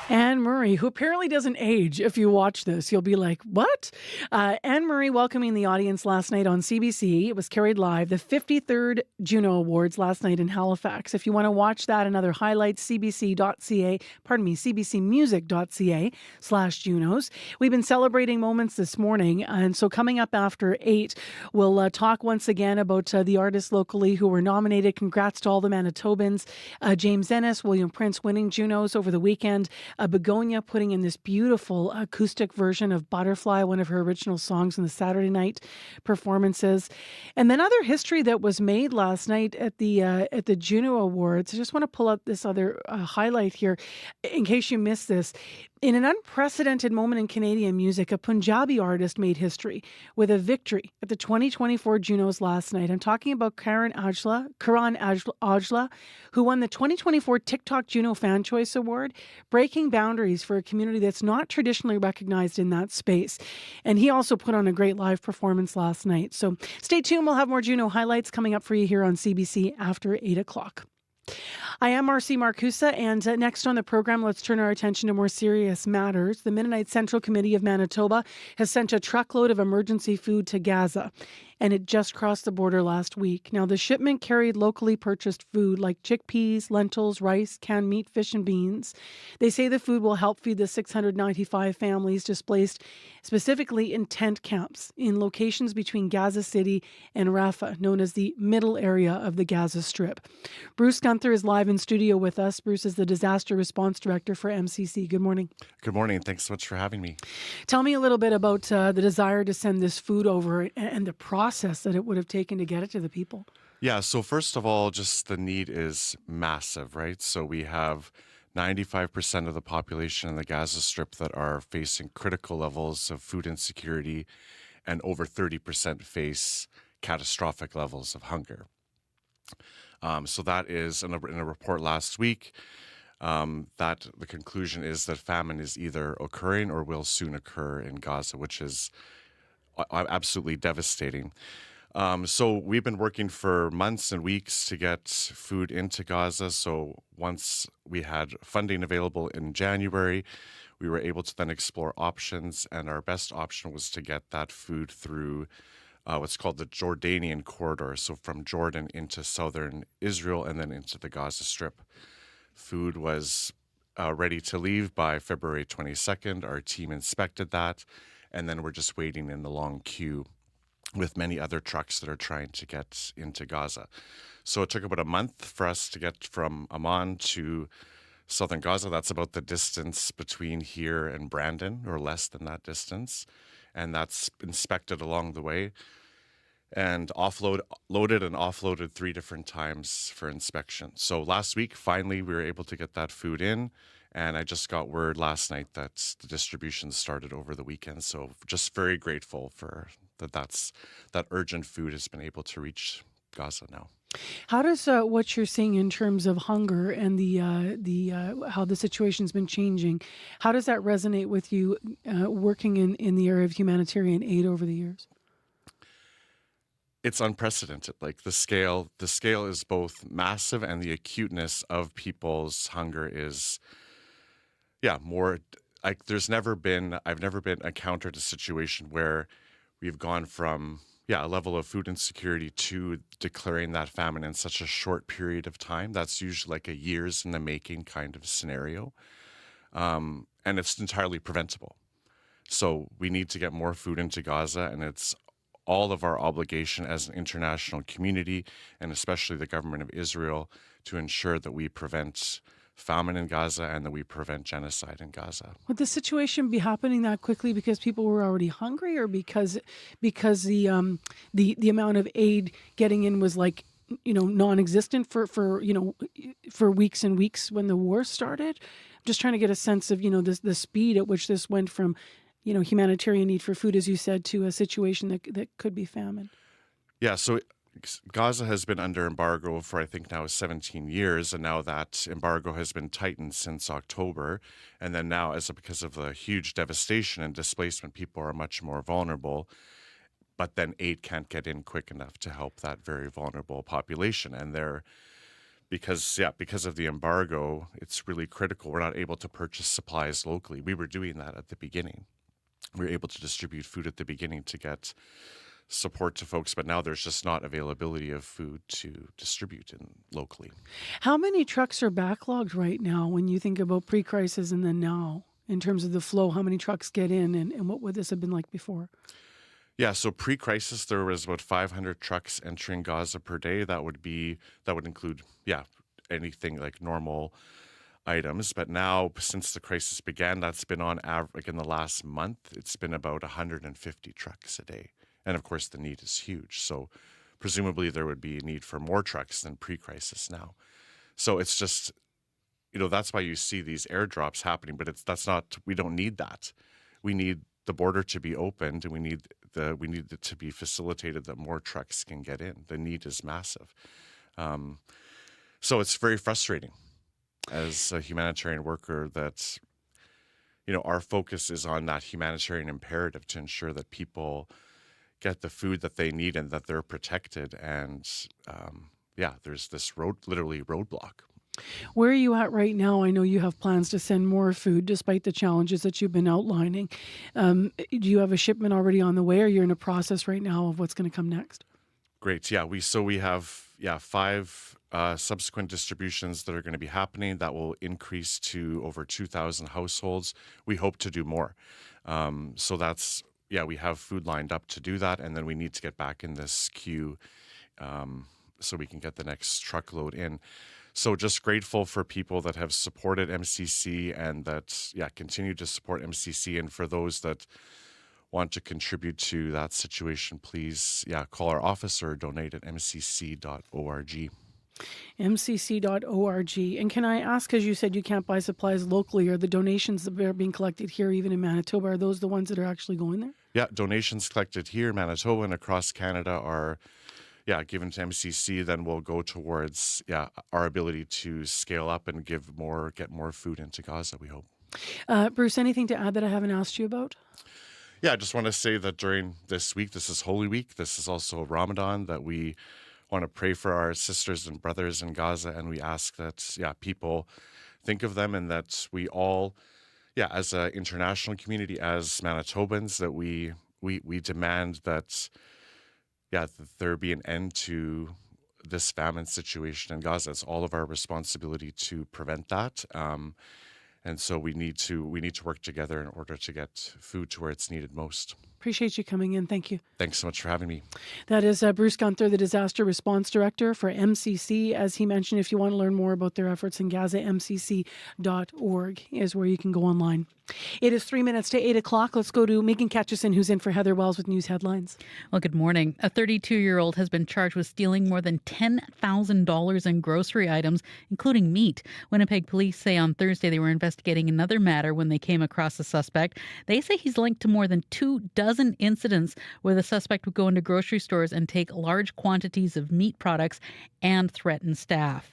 Anne Murray, who apparently doesn't age. If you watch this, you'll be like, what? Anne Murray welcoming the audience last night on CBC. It was carried live, the 53rd Juno Awards last night in Halifax. If you want to watch that and other highlights, cbc.music.ca/Junos. We've been celebrating moments this morning. And so coming up after 8, we'll talk once again about the artists locally who were nominated. Congrats to all the Manitobans. James Ennis, William Prince winning Junos over the weekend. Begonia putting in this beautiful acoustic version of Butterfly, one of her original songs in the Saturday night performances. And then other history that was made last night at the Juno Awards. I just want to pull up this other highlight here in case you missed this. In an unprecedented moment in Canadian music, a Punjabi artist made history with a victory at the 2024 Junos last night. I'm talking about Karan Aujla, who won the 2024 TikTok Juno Fan Choice Award, breaking boundaries for a community that's not traditionally recognized in that space. And he also put on a great live performance last night. So stay tuned. We'll have more Juno highlights coming up for you here on CBC after 8 o'clock. I am Marcy Marcusa, and next on the program, let's turn our attention to more serious matters. The Mennonite Central Committee of Manitoba has sent a truckload of emergency food to Gaza, and it just crossed the border last week. Now, the shipment carried locally purchased food like chickpeas, lentils, rice, canned meat, fish, and beans. They say the food will help feed the 695 families displaced specifically in tent camps in locations between Gaza City and Rafah, known as the middle area of the Gaza Strip. Bruce Gunther is live in studio with us. Bruce is the Disaster Response Director for MCC. Good morning. Good morning. Thanks so much for having me. Tell me a little bit about the desire to send this food over and the process that it would have taken to get it to the people. Yeah, so first of all, just the need is massive, right? So we have 95% of the population in the Gaza Strip that are facing critical levels of food insecurity, and over 30% face catastrophic levels of hunger. So that is, in a report last week, that the conclusion is that famine is either occurring or will soon occur in Gaza, which is absolutely devastating. So we've been working for months and weeks to get food into Gaza. So once we had funding available in January, we were able to then explore options, and our best option was to get that food through what's called the Jordanian corridor, so from Jordan into southern Israel and then into the Gaza Strip. Food was ready to leave by February 22nd. Our team inspected that, and then we're just waiting in the long queue with many other trucks that are trying to get into Gaza. So it took about a month for us to get from Amman to southern Gaza. That's about the distance between here and Brandon, or less than that distance. And that's inspected along the way and loaded and offloaded 3 different times for inspection. So last week, finally, we were able to get that food in. And I just got word last night that the distribution started over the weekend. So just very grateful for that urgent food has been able to reach Gaza now. How does what you're seeing in terms of hunger and how the situation's been changing, how does that resonate with you working in the area of humanitarian aid over the years? It's unprecedented. Like the scale is both massive, and the acuteness of people's hunger is, more like I've never been encountered a situation where we've gone from a level of food insecurity to declaring that famine in such a short period of time. That's usually like a years in the making kind of scenario. And it's entirely preventable. So we need to get more food into Gaza, and it's all of our obligation as an international community, and especially the government of Israel, to ensure that we prevent famine in Gaza and that we prevent genocide in Gaza. Would the situation be happening that quickly because people were already hungry, or because the amount of aid getting in was non-existent for weeks and weeks when the war started? I'm just trying to get a sense of the speed at which this went from humanitarian need for food, as you said, to a situation that could be famine. Yeah, so Gaza has been under embargo for, I think, now 17 years, and now that embargo has been tightened since October. And then now, because of the huge devastation and displacement, people are much more vulnerable. But then aid can't get in quick enough to help that very vulnerable population. And because of the embargo, it's really critical. We're not able to purchase supplies locally. We were doing that at the beginning. We were able to distribute food at the beginning to get support to folks, but now there's just not availability of food to distribute locally. How many trucks are backlogged right now when you think about pre-crisis and then now, in terms of the flow? How many trucks get in, and what would this have been like before? Yeah, so pre-crisis there was about 500 trucks entering Gaza per day. That would include anything like normal items. But now, since the crisis began, that's been on average, in the last month, it's been about 150 trucks a day. And of course, the need is huge. So presumably there would be a need for more trucks than pre-crisis now. So it's just, that's why you see these airdrops happening, but we don't need that. We need the border to be opened, and we need it to be facilitated that more trucks can get in. The need is massive. So it's very frustrating as a humanitarian worker that, our focus is on that humanitarian imperative to ensure that people get the food that they need and that they're protected. And there's this literally roadblock. Where are you at right now? I know you have plans to send more food despite the challenges that you've been outlining. Do you have a shipment already on the way, or you're in a process right now of what's going to come next? Great. Yeah, we have 5 subsequent distributions that are going to be happening that will increase to over 2,000 households. We hope to do more. So that's, we have food lined up to do that, and then we need to get back in this queue so we can get the next truckload in. So just grateful for people that have supported MCC and that, continue to support MCC. And for those that want to contribute to that situation, please, call our office or donate at mcc.org. mcc.org. And can I ask, because you said you can't buy supplies locally, are the donations that are being collected here, even in Manitoba, are those the ones that are actually going there? Yeah, donations collected here in Manitoba and across Canada are given to MCC, then we'll go towards our ability to scale up and get more food into Gaza, we hope. Bruce, anything to add that I haven't asked you about? Yeah, I just want to say that during this week, this is Holy Week, this is also Ramadan, that we want to pray for our sisters and brothers in Gaza, and we ask that people think of them, and that we all, as an international community, as Manitobans, that we demand that that there be an end to this famine situation in Gaza. It's all of our responsibility to prevent that. And so we need to work together in order to get food to where it's needed most. Appreciate you coming in. Thank you. Thanks so much for having me. That is Bruce Gunther, the Disaster Response Director for MCC. As he mentioned, if you want to learn more about their efforts in Gaza, mcc.org is where you can go online. It is 3 minutes to 8 o'clock. Let's go to Megan Ketchison, who's in for Heather Wells with news headlines. Well, good morning. A 32-year-old has been charged with stealing more than $10,000 in grocery items, including meat. Winnipeg police say on Thursday they were investigating another matter when they came across the suspect. They say he's linked to more than 24 incidents where the suspect would go into grocery stores and take large quantities of meat products and threaten staff.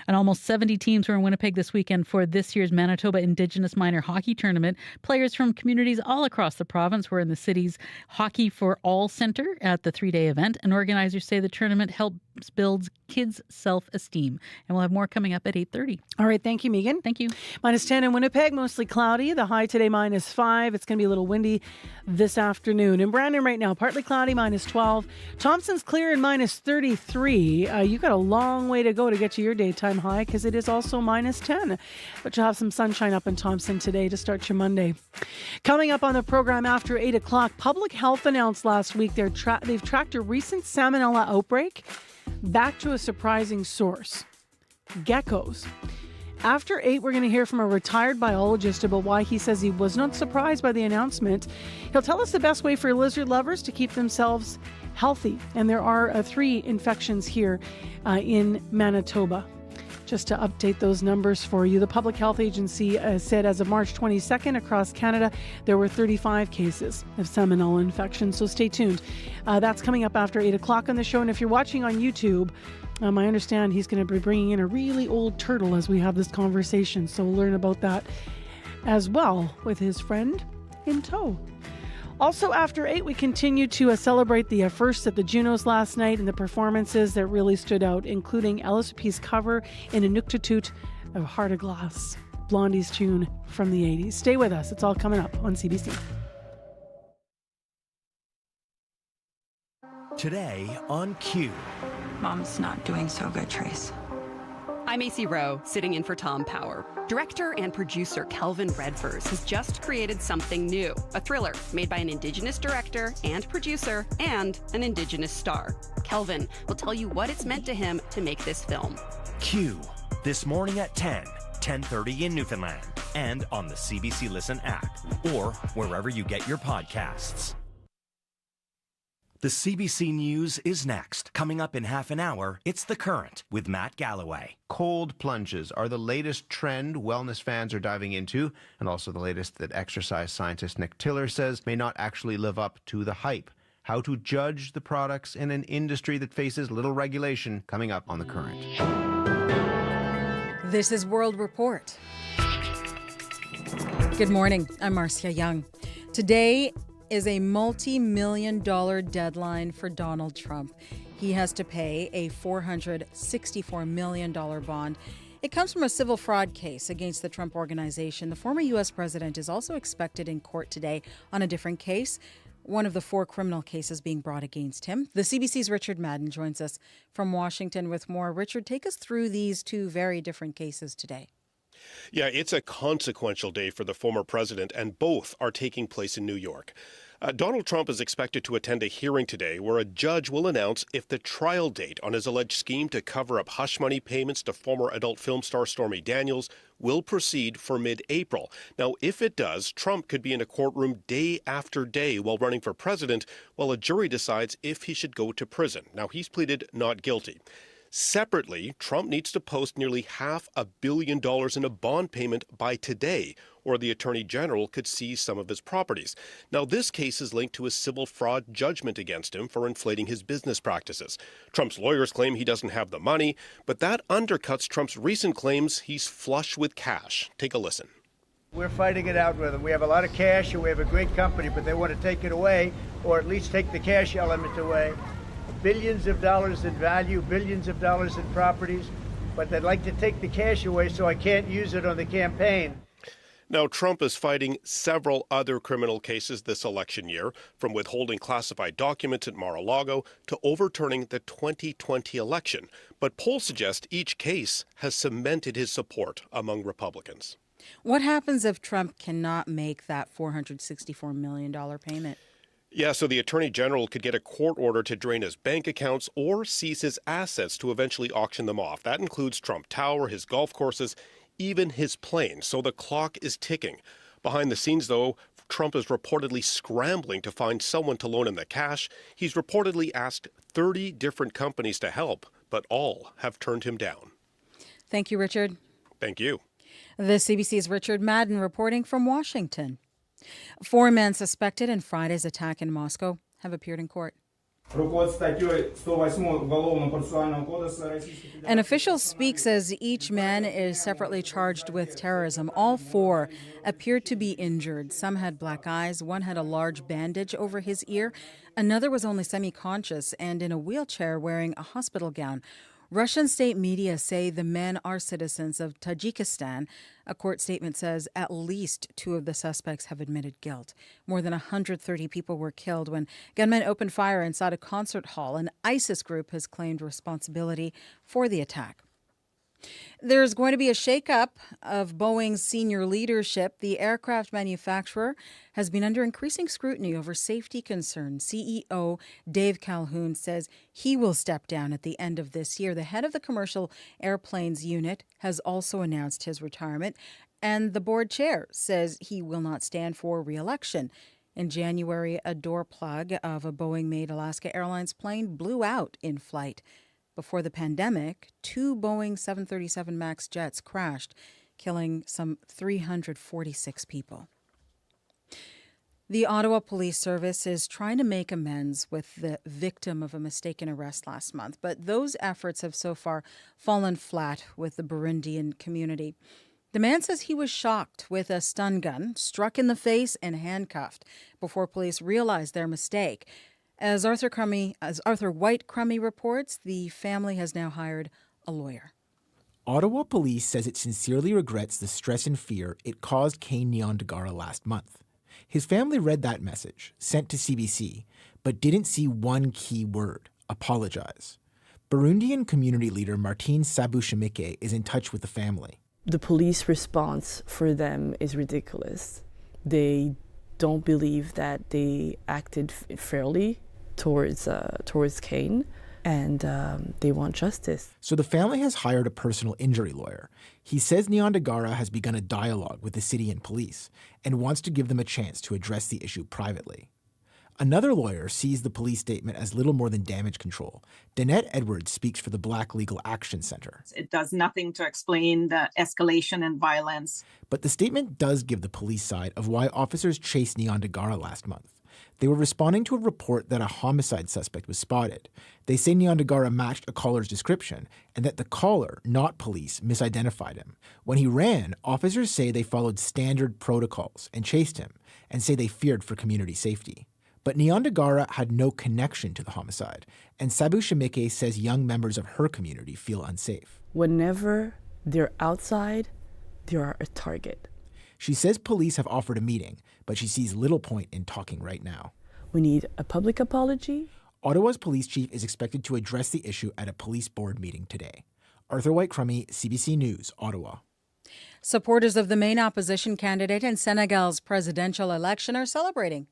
And almost 70 teams were in Winnipeg this weekend for this year's Manitoba Indigenous Minor Hockey Tournament. Players from communities all across the province were in the city's Hockey for All Centre at the 3-day event. And organizers say the tournament helps build kids' self-esteem. And we'll have more coming up at 8:30. All right. Thank you, Megan. Thank you. -10 in Winnipeg, mostly cloudy. The high today -5. It's going to be a little windy this afternoon. In Brandon right now, partly cloudy, -12. Thompson's clear and -33. You got a long way to go to get to your daytime high because it is also -10. But you'll have some sunshine up in Thompson today to start your Monday. Coming up on the program after 8 o'clock, Public Health announced last week they've tracked a recent salmonella outbreak back to a surprising source: geckos. After 8, we're going to hear from a retired biologist about why he says he was not surprised by the announcement. He'll tell us the best way for lizard lovers to keep themselves healthy. And there are 3 infections here in Manitoba. Just to update those numbers for you, the Public Health Agency said as of March 22nd across Canada, there were 35 cases of salmonella infection. So stay tuned. That's coming up after 8 o'clock on the show. And if you're watching on YouTube, I understand he's going to be bringing in a really old turtle as we have this conversation. So we'll learn about that as well with his friend in tow. Also after 8, we continue to celebrate the firsts at the Junos last night and the performances that really stood out, including LSP's cover in Inuktitut of Heart of Glass, Blondie's tune from the 80s. Stay with us. It's all coming up on CBC. Today on Q. Mom's not doing so good, Trace. I'm AC Rowe, sitting in for Tom Power. Director and producer Kelvin Redfers has just created something new, a thriller made by an Indigenous director and producer and an Indigenous star. Kelvin will tell you what it's meant to him to make this film. Q, this morning at 10, 10:30 in Newfoundland, and on the CBC Listen app, or wherever you get your podcasts. The CBC News is next. Coming up in half an hour, it's The Current with Matt Galloway. Cold plunges are the latest trend wellness fans are diving into, and also the latest that exercise scientist Nick Tiller says may not actually live up to the hype. How to judge the products in an industry that faces little regulation, coming up on The Current. This is World Report. Good morning. I'm Marcia Young. Today is a multi-million-dollar deadline for Donald Trump. He has to pay a $464 million bond. It comes from a civil fraud case against the Trump Organization. The former U.S. president is also expected in court today on a different case, one of the 4 criminal cases being brought against him. The CBC's Richard Madden joins us from Washington with more. Richard, take us through these 2 very different cases today. Yeah, it's a consequential day for the former president, and both are taking place in New York. Donald Trump is expected to attend a hearing today where a judge will announce if the trial date on his alleged scheme to cover up hush money payments to former adult film star Stormy Daniels will proceed for mid-April. Now, if it does, Trump could be in a courtroom day after day while running for president, while a jury decides if he should go to prison. Now, he's pleaded not guilty. Separately, Trump needs to post nearly $500 million in a bond payment by today, or the Attorney General could seize some of his properties. Now, this case is linked to a civil fraud judgment against him for inflating his business practices. Trump's lawyers claim he doesn't have the money, but that undercuts Trump's recent claims he's flush with cash. Take a listen. We're fighting it out with them. We have a lot of cash and we have a great company, but they want to take it away, or at least take the cash element away. Billions of dollars in value, billions of dollars in properties, but they'd like to take the cash away so I can't use it on the campaign. Now, Trump is fighting several other criminal cases this election year, from withholding classified documents at Mar-a-Lago to overturning the 2020 election. But polls suggest each case has cemented his support among Republicans. What happens if Trump cannot make that $464 million payment? Yeah, so the Attorney General could get a court order to drain his bank accounts or seize his assets to eventually auction them off. That includes Trump Tower, his golf courses, even his plane. So the clock is ticking. Behind the scenes, though, Trump is reportedly scrambling to find someone to loan him the cash. He's reportedly asked 30 different companies to help, but all have turned him down. Thank you, Richard. Thank you. The CBC's Richard Madden reporting from Washington. 4 men suspected in Friday's attack in Moscow have appeared in court. An official speaks as each man is separately charged with terrorism. All 4 appeared to be injured. Some had black eyes. One had a large bandage over his ear. Another was only semi-conscious and in a wheelchair wearing a hospital gown. Russian state media say the men are citizens of Tajikistan. A court statement says at least 2 of the suspects have admitted guilt. More than 130 people were killed when gunmen opened fire inside a concert hall. An ISIS group has claimed responsibility for the attack. There's going to be a shakeup of Boeing's senior leadership. The aircraft manufacturer has been under increasing scrutiny over safety concerns. CEO Dave Calhoun says he will step down at the end of this year. The head of the commercial airplanes unit has also announced his retirement, and the board chair says he will not stand for re-election. In January, a door plug of a Boeing-made Alaska Airlines plane blew out in flight. Before the pandemic, 2 Boeing 737 MAX jets crashed, killing some 346 people. The Ottawa Police Service is trying to make amends with the victim of a mistaken arrest last month, but those efforts have so far fallen flat with the Burundian community. The man says he was shocked with a stun gun, struck in the face and handcuffed before police realized their mistake. As Arthur White Crummy reports, the family has now hired a lawyer. Ottawa police says it sincerely regrets the stress and fear it caused Kane Nyandagara last month. His family read that message, sent to CBC, but didn't see one key word: apologize. Burundian community leader Martine Sabushimike is in touch with the family. The police response for them is ridiculous. They don't believe that they acted fairly towards Kane, and they want justice. So the family has hired a personal injury lawyer. He says Nyandagara has begun a dialogue with the city and police and wants to give them a chance to address the issue privately. Another lawyer sees the police statement as little more than damage control. Danette Edwards speaks for the Black Legal Action Center. It does nothing to explain the escalation in violence. But the statement does give the police side of why officers chased Nyandagara last month. They were responding to a report that a homicide suspect was spotted. They say Nyandagara matched a caller's description and that the caller, not police, misidentified him. When he ran, officers say they followed standard protocols and chased him and say they feared for community safety. But Nyandagara had no connection to the homicide, and Sabu Shimike says young members of her community feel unsafe. Whenever they're outside, they are a target. She says police have offered a meeting, but she sees little point in talking right now. We need a public apology. Ottawa's police chief is expected to address the issue at a police board meeting today. Arthur White-Crummey, CBC News, Ottawa. Supporters of the main opposition candidate in Senegal's presidential election are celebrating.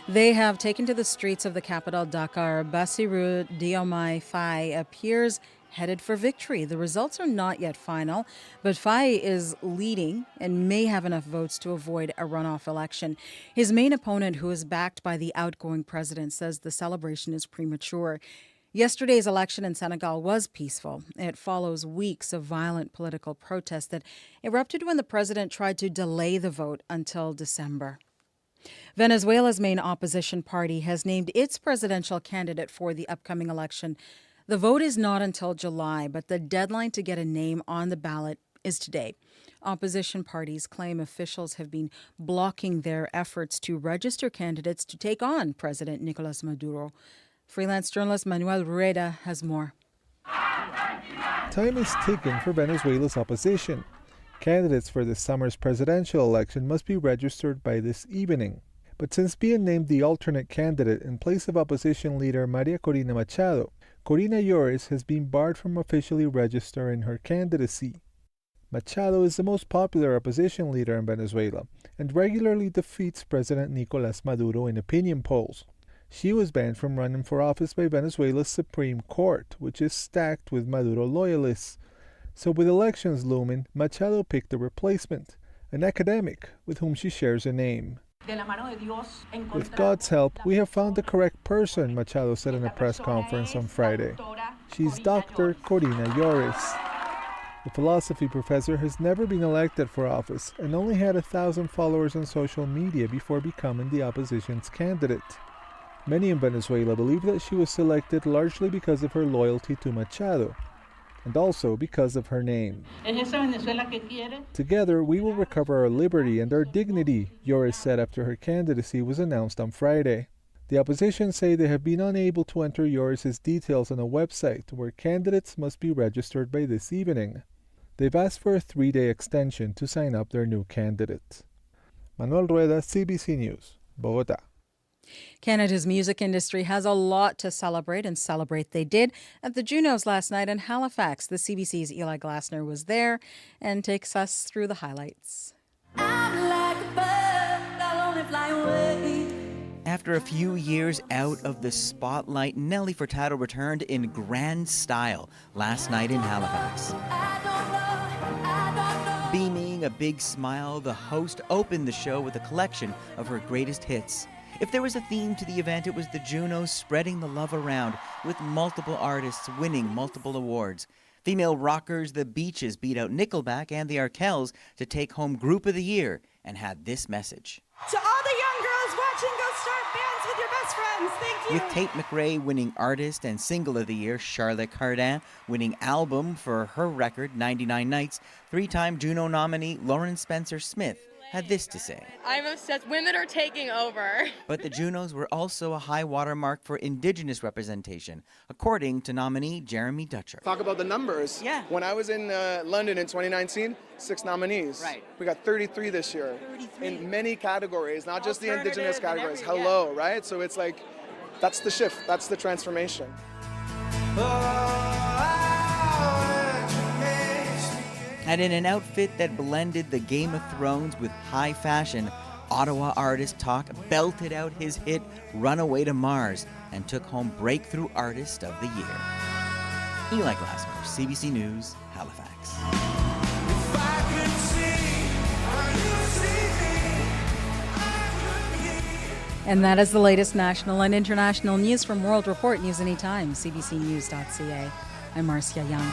They have taken to the streets of the capital, Dakar. Bassirou Diomaye Faye appears headed for victory. The results are not yet final, but Faye is leading and may have enough votes to avoid a runoff election. His main opponent, who is backed by the outgoing president, says the celebration is premature. Yesterday's election in Senegal was peaceful. It follows weeks of violent political protests that erupted when the president tried to delay the vote until December. Venezuela's main opposition party has named its presidential candidate for the upcoming election. The vote is not until July, but the deadline to get a name on the ballot is today. Opposition parties claim officials have been blocking their efforts to register candidates to take on President Nicolas Maduro. Freelance journalist Manuel Rueda has more. Time is ticking for Venezuela's opposition. Candidates for this summer's presidential election must be registered by this evening. But since being named the alternate candidate in place of opposition leader Maria Corina Machado, Corina Lloris has been barred from officially registering her candidacy. Machado is the most popular opposition leader in Venezuela and regularly defeats President Nicolas Maduro in opinion polls. She was banned from running for office by Venezuela's Supreme Court, which is stacked with Maduro loyalists. So with elections looming, Machado picked a replacement, an academic with whom she shares a name. With God's help, we have found the correct person, Machado said in a press conference on Friday. She's Dr. Corina Lloris. The philosophy professor has never been elected for office and only had 1,000 followers on social media before becoming the opposition's candidate. Many in Venezuela believe that she was selected largely because of her loyalty to Machado, and also because of her name. Together, we will recover our liberty and our dignity, Lloris said after her candidacy was announced on Friday. The opposition say they have been unable to enter Lloris's details on a website where candidates must be registered by this evening. They've asked for a 3-day extension to sign up their new candidate. Manuel Rueda, CBC News, Bogotá. Canada's music industry has a lot to celebrate, and celebrate they did at the Junos last night in Halifax. The CBC's Eli Glasner was there and takes us through the highlights. After a few years out of the spotlight, Nelly Furtado returned in grand style last night in Halifax. Beaming a big smile, the host opened the show with a collection of her greatest hits. If there was a theme to the event, it was the Junos spreading the love around, with multiple artists winning multiple awards. Female rockers The Beaches beat out Nickelback and the Arkells to take home Group of the Year and had this message. To all the young girls watching, go start bands with your best friends. Thank you. With Tate McRae winning Artist and Single of the Year, Charlotte Cardin winning Album for her record 99 Nights, 3-time Juno nominee Lauren Spencer Smith had this to say. I'm obsessed. Women are taking over. But the Junos were also a high watermark for Indigenous representation, according to nominee Jeremy Dutcher. Talk about the numbers. Yeah. When I was in London in 2019, 6 nominees. Right. We got 33 this year. 33. In many categories, not just the Indigenous categories. Hello, yeah. Right? So it's like, that's the shift. That's the transformation. And in an outfit that blended the Game of Thrones with high fashion, Ottawa artist Talk belted out his hit Runaway to Mars and took home Breakthrough Artist of the Year. Eli Glasgow, CBC News, Halifax. And that is the latest national and international news from World Report News Anytime, cbcnews.ca. I'm Marcia Young.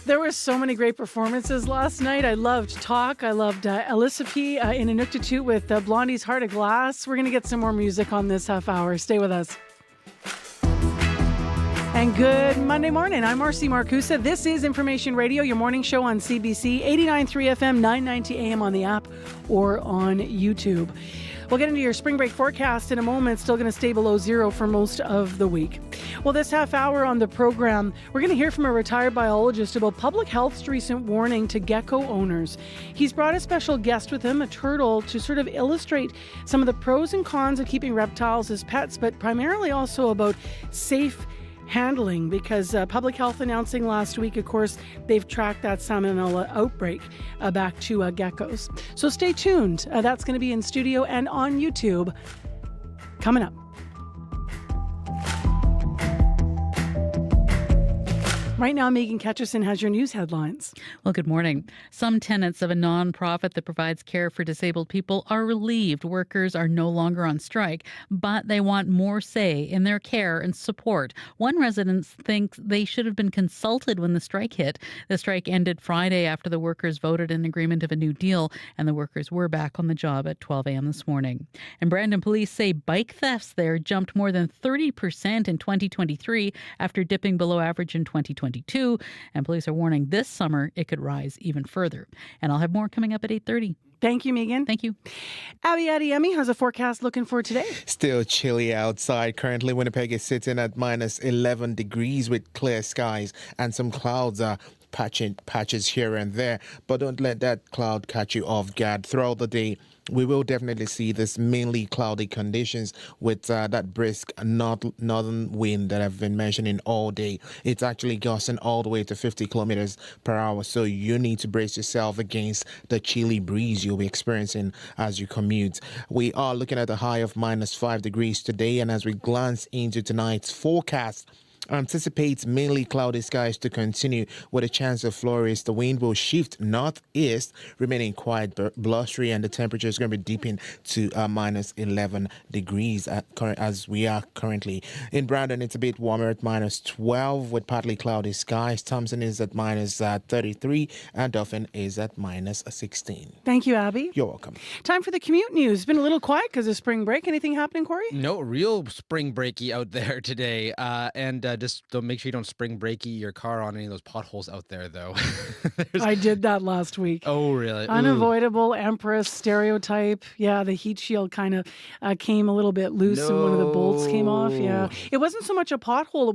There were so many great performances last night. I loved Talk. I loved Alyssa P. In a Inuktitut with Blondie's Heart of Glass. We're going to get some more music on this half hour. Stay with us. And good Monday morning. I'm Marcy Marcusa. This is Information Radio, your morning show on CBC, 89.3 FM, 990 AM on the app or on YouTube. We'll get into your spring break forecast in a moment. Still going to stay below zero for most of the week. Well, this half hour on the program, we're going to hear from a retired biologist about public health's recent warning to gecko owners. He's brought a special guest with him, a turtle, to sort of illustrate some of the pros and cons of keeping reptiles as pets, but primarily also about safe handling, because public health announcing last week, of course, they've tracked that salmonella outbreak back to geckos. So stay tuned. That's going to be in studio and on YouTube coming up. Right now, Megan Ketcherson has your news headlines. Well, good morning. Some tenants of a nonprofit that provides care for disabled people are relieved workers are no longer on strike, but they want more say in their care and support. One resident thinks they should have been consulted when the strike hit. The strike ended Friday after the workers voted an agreement of a new deal, and the workers were back on the job at 12 a.m. this morning. And Brandon police say bike thefts there jumped more than 30% in 2023 after dipping below average in 2022, and police are warning this summer it could rise even further. And I'll have more coming up at 8:30. Thank you, Megan. Thank you. Abby Adeyemi has a forecast looking for today. Still chilly outside. Currently, Winnipeg is sitting at minus 11 degrees with clear skies and some clouds patches here and there. But don't let that cloud catch you off guard. Throughout the day, we will definitely see this mainly cloudy conditions with that brisk northern wind that I've been mentioning all day. It's actually gusting all the way to 50 kilometers per hour. So you need to brace yourself against the chilly breeze you'll be experiencing as you commute. We are looking at a high of minus 5 degrees today. And as we glance into tonight's forecast, anticipates mainly cloudy skies to continue with a chance of flurries. The wind will shift northeast, remaining quite blustery, and the temperature is going to be dipping to minus 11 degrees as we are currently. In Brandon, it's a bit warmer at minus 12 with partly cloudy skies. Thompson is at minus 33, and Dauphin is at minus 16. Thank you, Abby. You're welcome. Time for the commute news. It's been a little quiet because of spring break. Anything happening, Corey? No, real spring breaky out there today. Just don't make sure you don't spring breaky your car on any of those potholes out there, though. I did that last week. Oh, really? Unavoidable Empress stereotype. Yeah, the heat shield kind of came a little bit loose and one of the bolts came off. Yeah, it wasn't so much a pothole.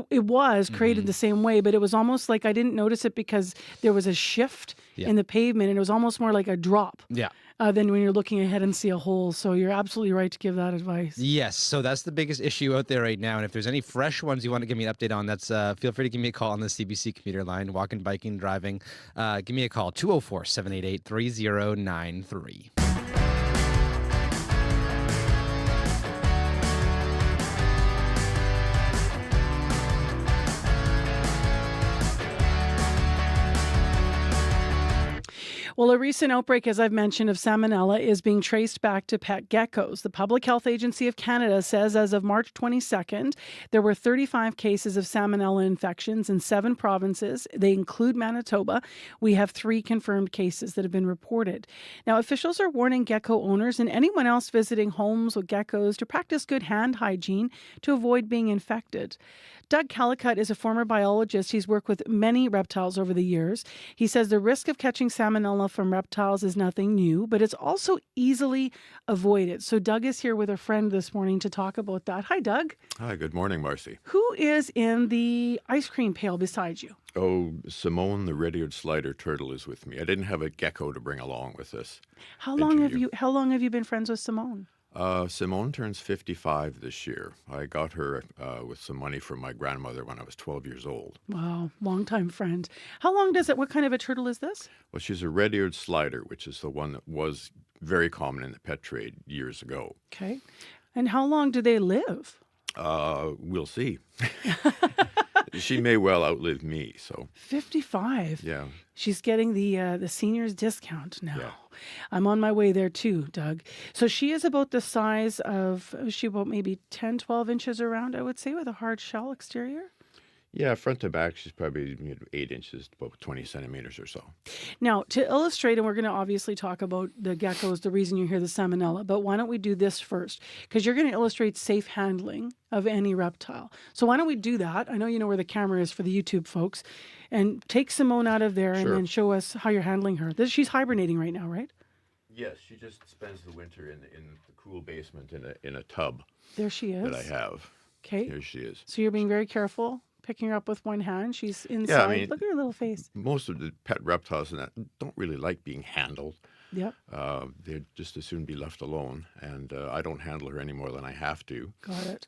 It was created the same way, but it was almost like I didn't notice it because there was a shift in the pavement, and it was almost more like a drop. Yeah. Than when you're looking ahead and see a hole. So you're absolutely right to give that advice. Yes, so that's the biggest issue out there right now. And if there's any fresh ones you want to give me an update on, that's feel free to give me a call on the CBC commuter line, walking, biking, driving. Give me a call, 204-788-3093. Well, a recent outbreak, as I've mentioned, of salmonella is being traced back to pet geckos. The Public Health Agency of Canada says as of March 22nd, there were 35 cases of salmonella infections in 7 provinces. They include Manitoba. We have 3 confirmed cases that have been reported. Now, officials are warning gecko owners and anyone else visiting homes with geckos to practice good hand hygiene to avoid being infected. Doug Callicutt is a former biologist. He's worked with many reptiles over the years. He says the risk of catching salmonella from reptiles is nothing new, but it's also easily avoided. So Doug is here with a friend this morning to talk about that. Hi, Doug. Hi, good morning, Marcy. Who is in the ice cream pail beside you? Oh, Simone, the red-eared slider turtle, is with me. I didn't have a gecko to bring along with this. How long have you been friends with Simone? Simone turns 55 this year. I got her with some money from my grandmother when I was 12 years old. Wow, longtime friend. How long does it, what kind of a turtle is this? Well, she's a red-eared slider, which is the one that was very common in the pet trade years ago. Okay. And how long do they live? We'll see. She may well outlive me, so. 55. Yeah. She's getting the seniors discount now. Yeah. I'm on my way there too, Doug. So she is about the size of, is she about maybe 10, 12 inches around, I would say, with a hard shell exterior? Yeah, front to back, she's probably 8 inches, about 20 centimeters or so. Now, to illustrate, and we're going to obviously talk about the geckos, the reason you hear the salmonella, but why don't we do this first? Because you're going to illustrate safe handling of any reptile. So why don't we do that? I know you know where the camera is for the YouTube folks. And take Simone out of there and then show us how you're handling her. She's hibernating right now, right? Yes, she just spends the winter in the cool basement in a tub. There she is. That I have. Okay. Here she is. So you're being very careful, picking her up with one hand. She's inside. Yeah, I mean, look at her little face. Most of the pet reptiles and that don't really like being handled. Yep. They'd just as soon be left alone, and I don't handle her any more than I have to. Got it.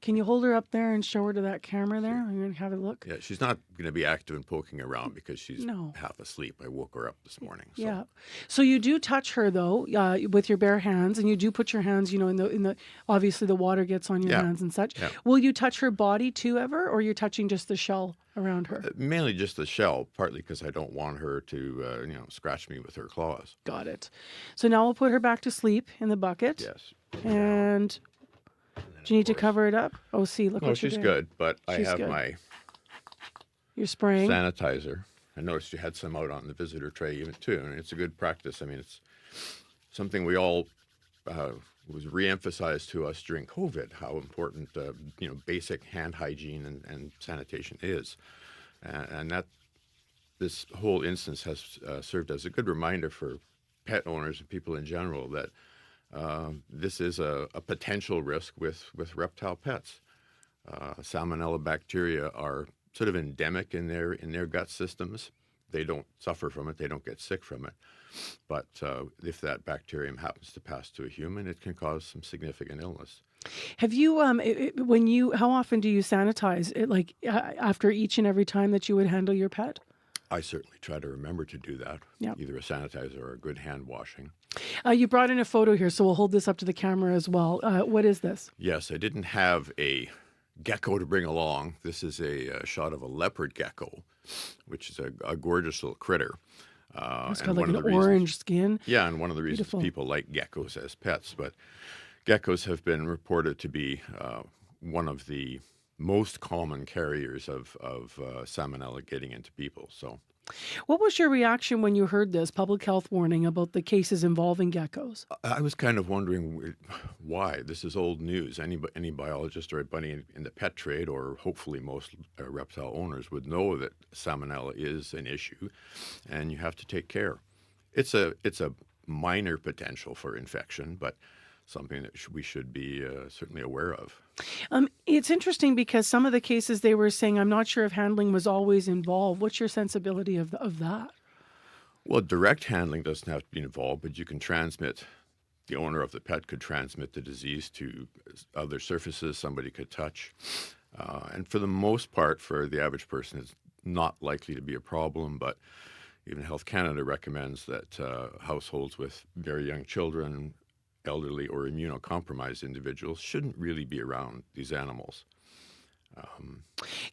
Can you hold her up there and show her to that camera there? Sure. I'm going to have a look. Yeah, she's not going to be active and poking around because she's No. half asleep. I woke her up this morning. So. Yeah. So you do touch her though, with your bare hands, and you do put your hands, in the obviously the water gets on your hands and such. Yeah. Will you touch her body too ever, or you're touching just the shell around her? Mainly just the shell, partly because I don't want her to, scratch me with her claws. Got it. So now we'll put her back to sleep in the bucket. Yes. And do you need to cover it up? Oh, see, look No, what you're she's doing. good, but I She's have good. my You're spraying. sanitizer. I noticed you had some out on the visitor tray even too, and it's a good practice. I mean, it's something we all was re-emphasized to us during COVID, how important basic hand hygiene and sanitation is, and that this whole instance has served as a good reminder for pet owners and people in general that this is a potential risk with reptile pets. Salmonella bacteria are sort of endemic in their gut systems. They don't suffer from it. They don't get sick from it. But if that bacterium happens to pass to a human, it can cause some significant illness. Have you, how often do you sanitize it? Like after each and every time that you would handle your pet? I certainly try to remember to do that. Yep. Either a sanitizer or a good hand washing. You brought in a photo here, so we'll hold this up to the camera as well. What is this? Yes, I didn't have a gecko to bring along. This is a shot of a leopard gecko, which is a gorgeous little critter. It's got like an orange skin. Yeah, and one of the reasons Beautiful. people like geckos as pets. But geckos have been reported to be one of the most common carriers of salmonella getting into people. So, What was your reaction when you heard this public health warning about the cases involving geckos? I was kind of wondering why. This is old news. Any biologist or anybody in the pet trade, or hopefully most reptile owners, would know that salmonella is an issue, and you have to take care. It's a minor potential for infection, but something that we should be certainly aware of. It's interesting because some of the cases they were saying, I'm not sure if handling was always involved. What's your sensibility of that? Well, direct handling doesn't have to be involved, but you can transmit, the owner of the pet could transmit the disease to other surfaces somebody could touch. And for the most part, for the average person, it's not likely to be a problem, but even Health Canada recommends that households with very young children, elderly or immunocompromised individuals shouldn't really be around these animals.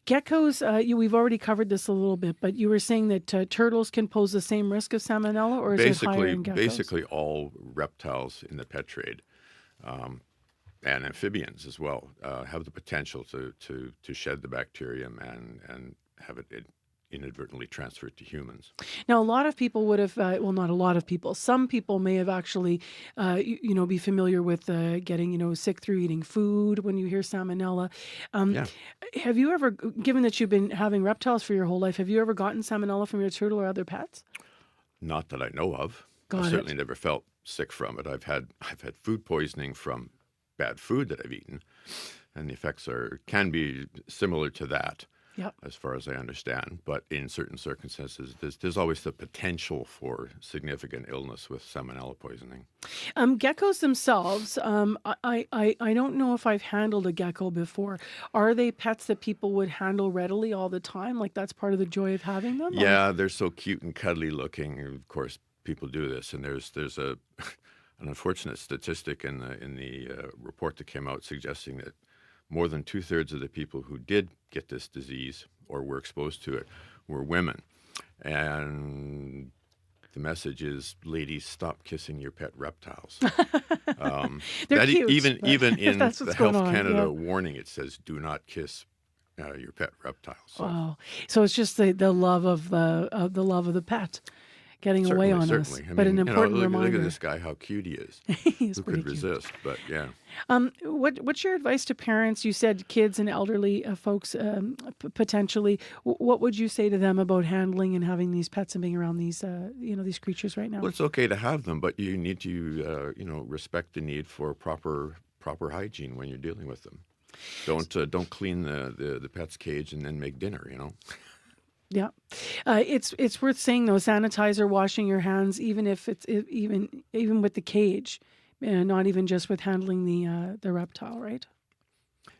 Geckos, we've already covered this a little bit, but you were saying that turtles can pose the same risk of salmonella, or is it higher in geckos? Basically, all reptiles in the pet trade and amphibians as well have the potential to shed the bacterium and have it inadvertently transferred to humans. Now, a lot of people would have, not a lot of people, some people may have actually, be familiar with getting, sick through eating food when you hear salmonella. Have you ever, given that you've been having reptiles for your whole life, have you ever gotten salmonella from your turtle or other pets? Not that I know of. Got I it. certainly never felt sick from it. I've had food poisoning from bad food that I've eaten, and the effects can be similar to that. Yep. as far as I understand. But in certain circumstances, there's always the potential for significant illness with salmonella poisoning. Geckos themselves, I don't know if I've handled a gecko before. Are they pets that people would handle readily all the time? Like that's part of the joy of having them? Yeah, they're so cute and cuddly looking. And of course, people do this, and there's a an unfortunate statistic in the report that came out suggesting that more than 2/3 of the people who did get this disease or were exposed to it were women. And the message is, ladies, stop kissing your pet reptiles. They're cute, even in that's the what's going Health on, Canada yeah. warning, it says, do not kiss your pet reptiles. So Wow. So it's just the love of the pet getting away on certainly. us. I But mean, an important look reminder. at this guy, how cute he is. He's Who pretty could cute. resist? But yeah. What's your advice to parents? You said kids and elderly folks potentially. What would you say to them about handling and having these pets and being around these these creatures right now? Well, it's okay to have them, but you need to respect the need for proper hygiene when you're dealing with them. Don't clean the pet's cage and then make dinner. Yeah, it's worth saying though. Sanitizer, washing your hands, even if it's even with the cage, not even just with handling the reptile, right?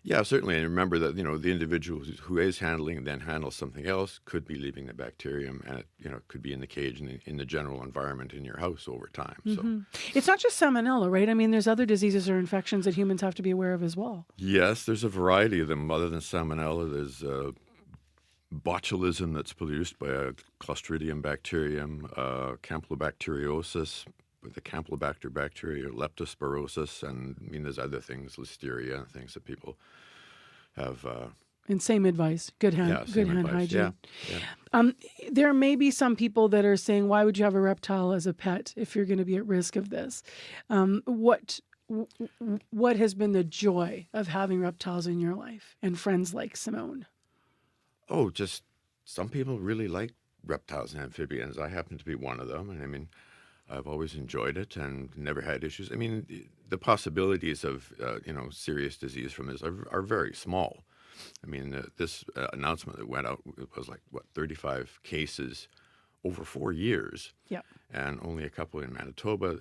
Yeah, certainly. And remember that the individual who is handling and then handles something else could be leaving the bacterium, and it could be in the cage and in the general environment in your house over time. So It's not just salmonella, right? I mean, there's other diseases or infections that humans have to be aware of as well. yes, there's a variety of them other than salmonella. There's botulism that's produced by a Clostridium bacterium, Campylobacteriosis, with the Campylobacter bacteria, leptospirosis, and I mean there's other things, listeria, things that people have. And same advice, good hand advice. hygiene. Yeah. There may be some people that are saying, why would you have a reptile as a pet if you're going to be at risk of this? What has been the joy of having reptiles in your life and friends like Simone? Oh, just some people really like reptiles and amphibians. I happen to be one of them, and I mean, I've always enjoyed it and never had issues. I mean, the possibilities of serious disease from this are very small. I mean, this announcement that went out, it was like 35 cases over 4 years. Yeah. And only a couple in Manitoba.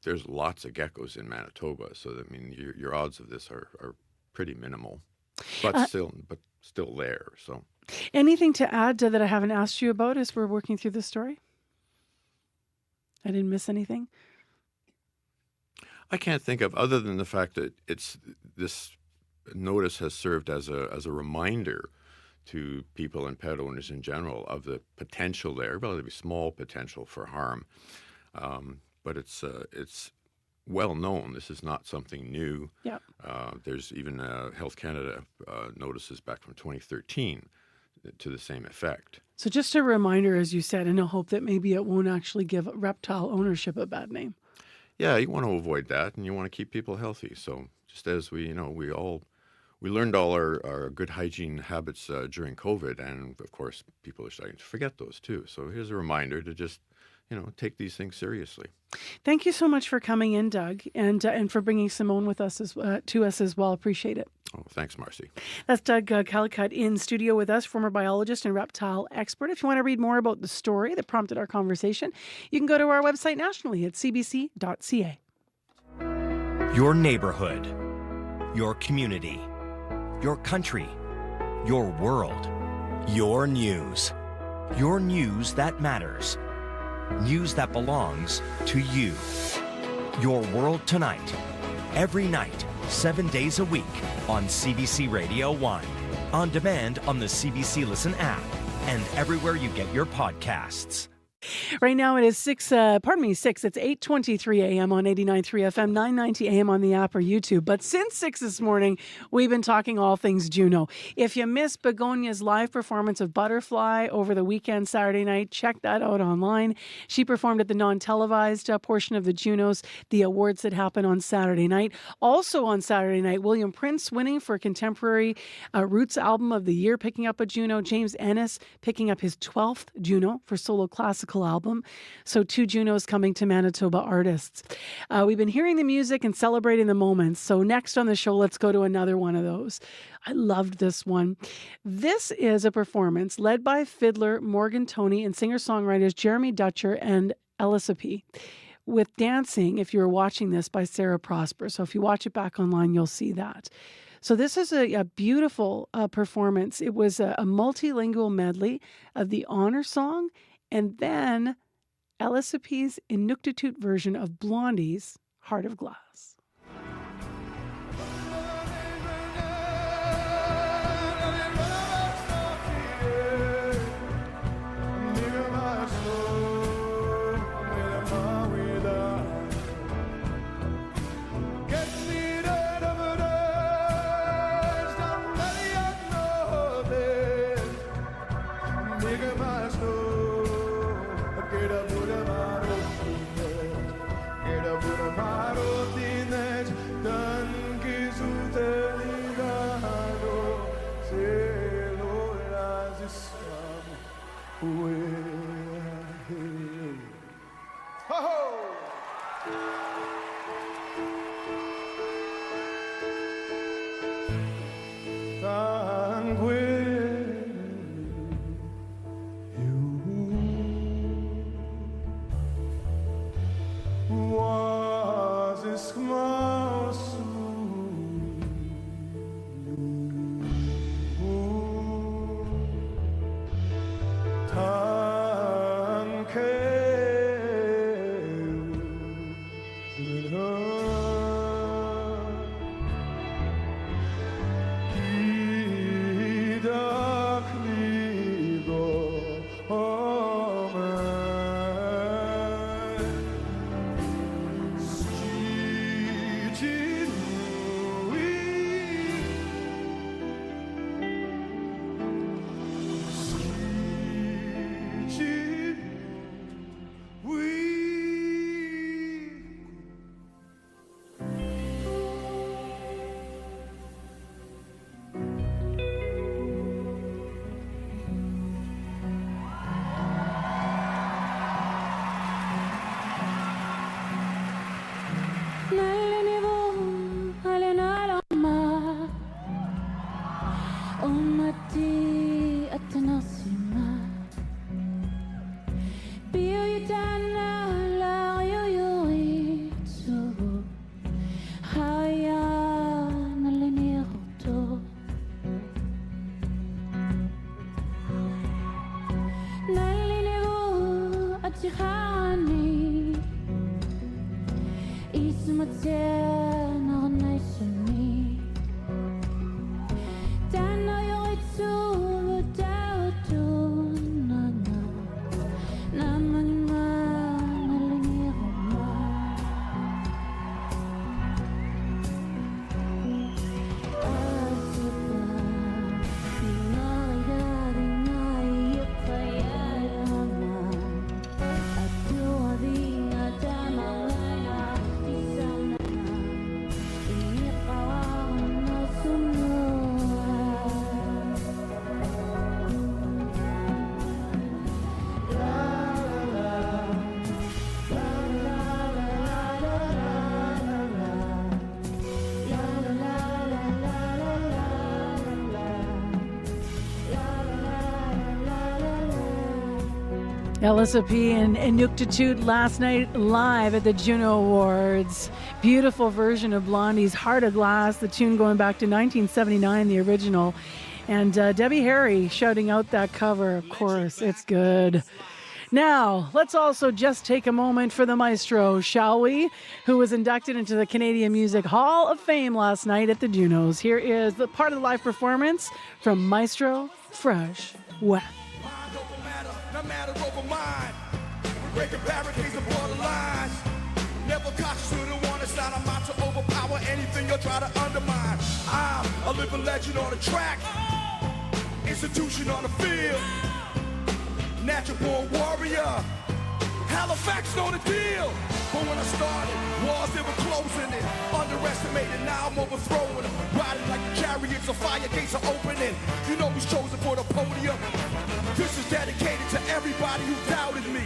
There's lots of geckos in Manitoba, so I mean, your odds of this are pretty minimal, but still there. So. Anything to add that I haven't asked you about as we're working through this story? I didn't miss anything? I can't think of, other than the fact that this notice has served as a reminder to people and pet owners in general of the potential there, relatively small potential for harm. But it's well known. This is not something new. Yeah. There's even Health Canada notices back from 2013 to the same effect. So just a reminder, as you said, in a hope that maybe it won't actually give reptile ownership a bad name. Yeah, you want to avoid that, and you want to keep people healthy. So just as we learned all our good hygiene habits during COVID, and of course, people are starting to forget those too. So here's a reminder to just take these things seriously. Thank you so much for coming in, Doug, and for bringing Simone with us to us as well. Appreciate it. Oh, thanks, Marcy. That's Doug Callicutt in studio with us, former biologist and reptile expert. If you want to read more about the story that prompted our conversation, you can go to our website nationally at cbc.ca. Your neighborhood, your community, your country, your world, your news that matters. News that belongs to you. Your World Tonight. Every night, 7 days a week on CBC Radio 1. On demand on the CBC Listen app and everywhere you get your podcasts. Right now it is 6. It's 8:23 a.m. on 89.3 FM, 990 a.m. on the app or YouTube. But since 6 this morning, we've been talking all things Juno. If you missed Begonia's live performance of Butterfly over the weekend, Saturday night, check that out online. She performed at the non-televised portion of the Junos, the awards that happened on Saturday night. Also on Saturday night, William Prince winning for Contemporary Roots Album of the Year, picking up a Juno. James Ennis picking up his 12th Juno for Solo Classical musical album. So 2 Junos coming to Manitoba artists. We've been hearing the music and celebrating the moments. So next on the show, let's go to another one of those. I loved this one. This is a performance led by fiddler Morgan Toney and singer-songwriters Jeremy Dutcher and Elissa, with dancing, if you're watching this, by Sarah Prosper. So if you watch it back online, you'll see that. So this is a beautiful performance. It was a multilingual medley of the honor song and then Elissa Inuktitut version of Blondie's Heart of Glass. Elissa and Inuktitut last night live at the Juno Awards. Beautiful version of Blondie's Heart of Glass, the tune going back to 1979, the original. And Debbie Harry shouting out that cover, of course. It's good. Now, let's also just take a moment for the maestro, shall we? Who was inducted into the Canadian Music Hall of Fame last night at the Junos. Here is the part of the live performance from Maestro Fresh Wet. No matter over mine, breaking barricades and borderlines. Never cautious to the one side. I'm out to overpower anything you'll try to undermine. I'm a living legend on the track, institution on the field, natural born warrior. Halifax know the deal. But when I started, walls they were closing it, underestimated. Now I'm overthrowing them, riding like the chariots of fire, gates are opening. You know who's chosen for the podium. This is dedicated to everybody who doubted me.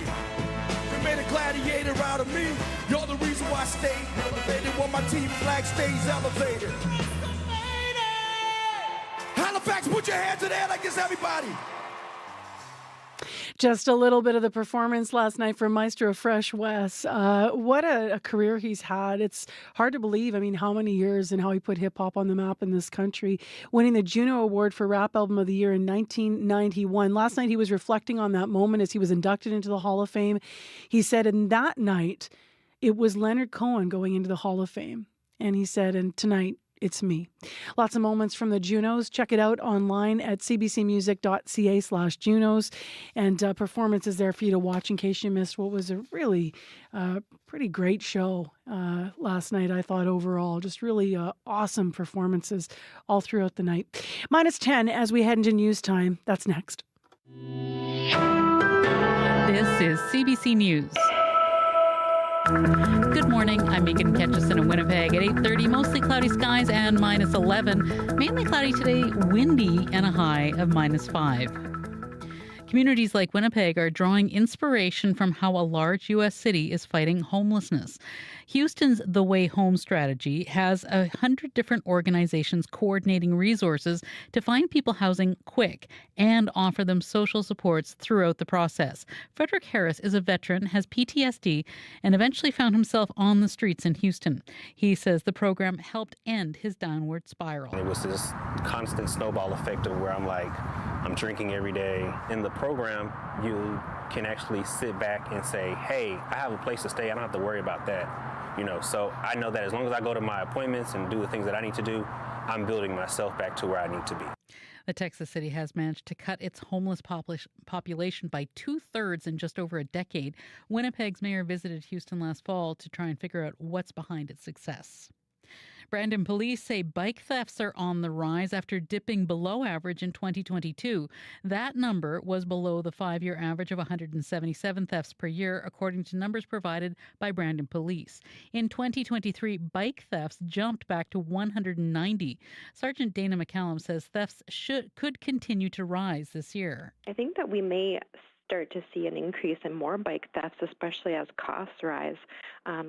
gladiator out of me. You're the reason why I stay elevated, while my team flag stays elevated. Halifax, put your hands in the air like this, everybody. Just a little bit of the performance last night from Maestro Fresh Wes. What a career he's had. It's hard to believe, I mean, how many years and how he put hip-hop on the map in this country, winning the Juno Award for Rap Album of the Year in 1991. Last night he was reflecting on that moment as he was inducted into the Hall of Fame. He said in that night, it was Leonard Cohen going into the Hall of Fame. And he said, and tonight, it's me. Lots of moments from the Junos. Check it out online at cbcmusic.ca/Junos. And performances there for you to watch in case you missed what was a really pretty great show last night, I thought, overall. Just really awesome performances all throughout the night. -10 as we head into news time. That's next. This is CBC News. Good morning. I'm Megan Ketchison in Winnipeg at 8:30. Mostly cloudy skies and -11. Mainly cloudy today, windy, and a high of -5. Communities like Winnipeg are drawing inspiration from how a large U.S. city is fighting homelessness. Houston's The Way Home strategy has 100 different organizations coordinating resources to find people housing quick and offer them social supports throughout the process. Frederick Harris is a veteran, has PTSD, and eventually found himself on the streets in Houston. He says the program helped end his downward spiral. It was this constant snowball effect of where I'm drinking every day. In the program, you can actually sit back and say, hey, I have a place to stay. I don't have to worry about that. So I know that as long as I go to my appointments and do the things that I need to do, I'm building myself back to where I need to be. The Texas city has managed to cut its homeless population by 2/3 in just over a decade. Winnipeg's mayor visited Houston last fall to try and figure out what's behind its success. Brandon police say bike thefts are on the rise after dipping below average in 2022. That number was below the 5-year average of 177 thefts per year, according to numbers provided by Brandon police. In 2023, bike thefts jumped back to 190. Sergeant Dana McCallum says thefts could continue to rise this year. I think that we may start to see an increase in more bike thefts, especially as costs rise.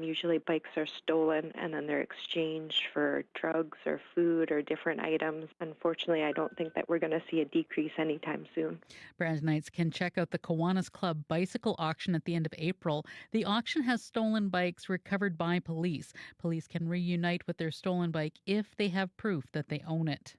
Usually bikes are stolen and then they're exchanged for drugs or food or different items. Unfortunately, I don't think that we're going to see a decrease anytime soon. Brandonites can check out the Kiwanis Club bicycle auction at the end of April. The auction has stolen bikes recovered by police. Police can reunite with their stolen bike if they have proof that they own it.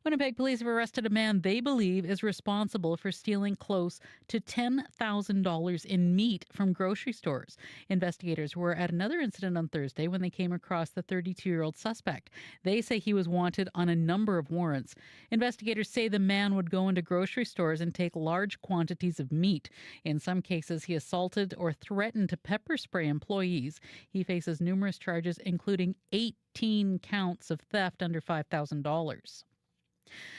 Winnipeg police have arrested a man they believe is responsible for stealing close to $10,000 in meat from grocery stores. Investigators were at another incident on Thursday when they came across the 32-year-old suspect. They say he was wanted on a number of warrants. Investigators say the man would go into grocery stores and take large quantities of meat. In some cases, he assaulted or threatened to pepper spray employees. He faces numerous charges, including 18 counts of theft under $5,000.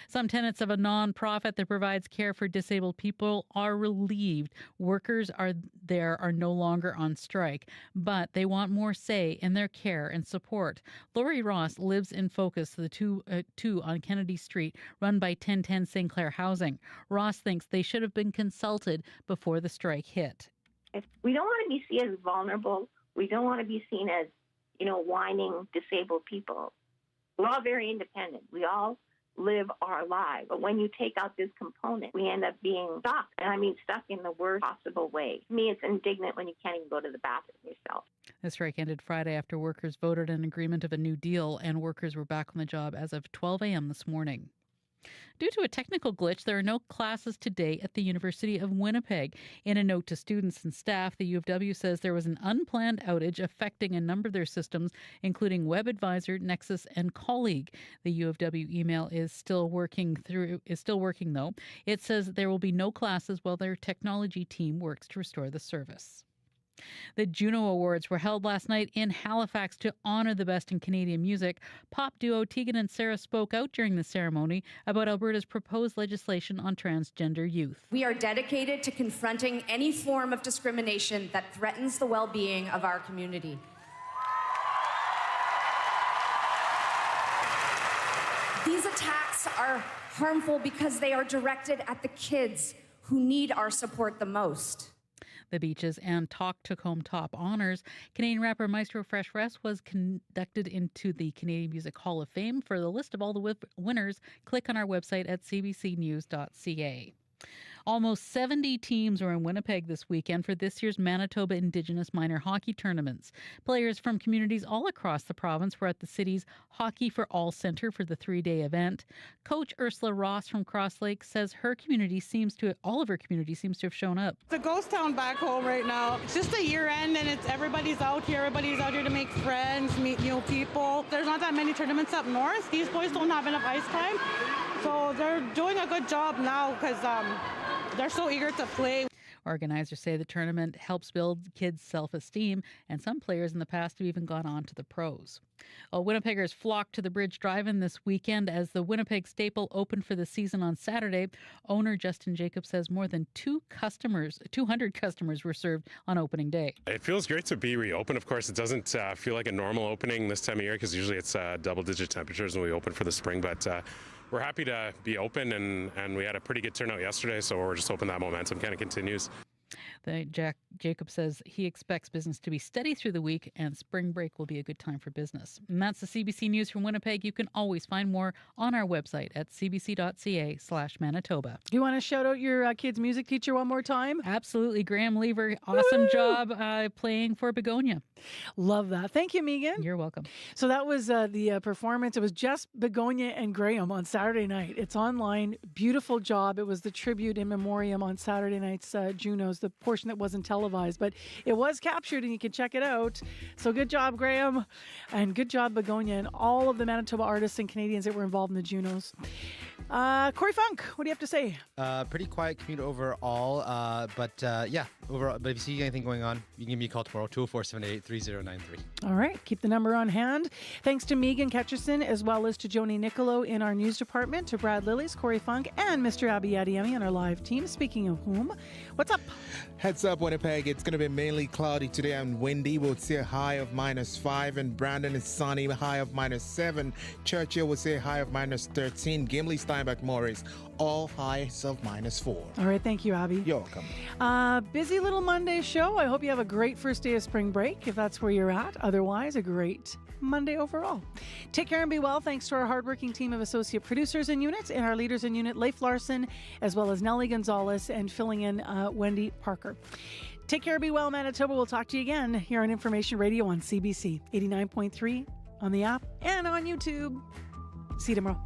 Some tenants of a nonprofit that provides care for disabled people are relieved. Workers are no longer on strike, but they want more say in their care and support. Lori Ross lives in Focus, the two on Kennedy Street, run by 1010 St. Clair Housing. Ross thinks they should have been consulted before the strike hit. We don't want to be seen as vulnerable. We don't want to be seen as, whining disabled people. We're all very independent. We all live our lives. But when you take out this component, we end up being stuck. And I mean stuck in the worst possible way. To me, it's indignant when you can't even go to the bathroom yourself. The strike ended Friday after workers voted an agreement of a new deal, and workers were back on the job as of 12 a.m. this morning. Due to a technical glitch, there are no classes today at the University of Winnipeg. In a note to students and staff, the U of W says there was an unplanned outage affecting a number of their systems, including WebAdvisor, Nexus, and Colleague. The U of W email is still working though. It says there will be no classes while their technology team works to restore the service. The Juno Awards were held last night in Halifax to honor the best in Canadian music. Pop duo Tegan and Sarah spoke out during the ceremony about Alberta's proposed legislation on transgender youth. We are dedicated to confronting any form of discrimination that threatens the well-being of our community. These attacks are harmful because they are directed at the kids who need our support the most. The Beaches and Talk Took Home top honors. Canadian rapper Maestro Fresh Rest was conducted into the Canadian Music Hall of Fame. For the list of all the winners, click on our website at cbcnews.ca. Almost 70 teams were in Winnipeg this weekend for this year's Manitoba Indigenous Minor Hockey Tournaments. Players from communities all across the province were at the city's Hockey for All Centre for the 3-day event. Coach Ursula Ross from Cross Lake says all of her community seems to have shown up. It's a ghost town back home right now. It's just a year end and everybody's out here. Everybody's out here to make friends, meet new people. There's not that many tournaments up north. These boys don't have enough ice time. So they're doing a good job now because they're so eager to play. Organizers say the tournament helps build kids' self-esteem, and some players in the past have even gone on to the pros. Well, Winnipeggers flocked to the Bridge Drive-In this weekend as the Winnipeg Staple opened for the season on Saturday. Owner Justin Jacobs says more than 200 customers were served on opening day. It feels great to be reopened. Of course, it doesn't feel like a normal opening this time of year because usually it's double-digit temperatures when we open for the spring, but we're happy to be open, and we had a pretty good turnout yesterday, so we're just hoping that momentum kind of continues. Jacob says he expects business to be steady through the week and spring break will be a good time for business. And that's the CBC News from Winnipeg. You can always find more on our website at cbc.ca/Manitoba. Do you want to shout out your kid's music teacher one more time? Absolutely. Graham Lever, awesome job playing for Begonia. Love that. Thank you, Megan. You're welcome. So that was the performance. It was just Begonia and Graham on Saturday night. It's online. Beautiful job. It was the tribute in memoriam on Saturday night's Junos, the portion that wasn't televised, but it was captured and you can check it out. So good job, Graham, and good job, Begonia, and all of the Manitoba artists and Canadians that were involved in the Junos. Corey Funk, what do you have to say? Pretty quiet commute overall, but overall. But if you see anything going on, you can give me a call tomorrow, 204-788-3093. All right, keep the number on hand. Thanks to Megan Ketcherson, as well as to Joni Nicolo in our news department, to Brad Lillis, Corey Funk, and Mr. Abby Adiemi on our live team. Speaking of whom, what's up? Heads up, Winnipeg. It's going to be mainly cloudy today and windy. We'll see a high of -5, and Brandon is sunny, high of -7. Churchill will see a high of -13. Gimli, Steinbach, Morris, all highs of -4. All right, thank you, Abby. You're welcome. Busy little Monday show. I hope you have a great first day of spring break, if that's where you're at. Otherwise, a great Monday overall. Take care and be well. Thanks to our hardworking team of associate producers and units and our leaders in unit, Leif Larson, as well as Nellie Gonzalez, and filling in Wendy Parker. Take care, be well, Manitoba. We'll talk to you again here on Information Radio on CBC 89.3 on the app and on YouTube. See you tomorrow.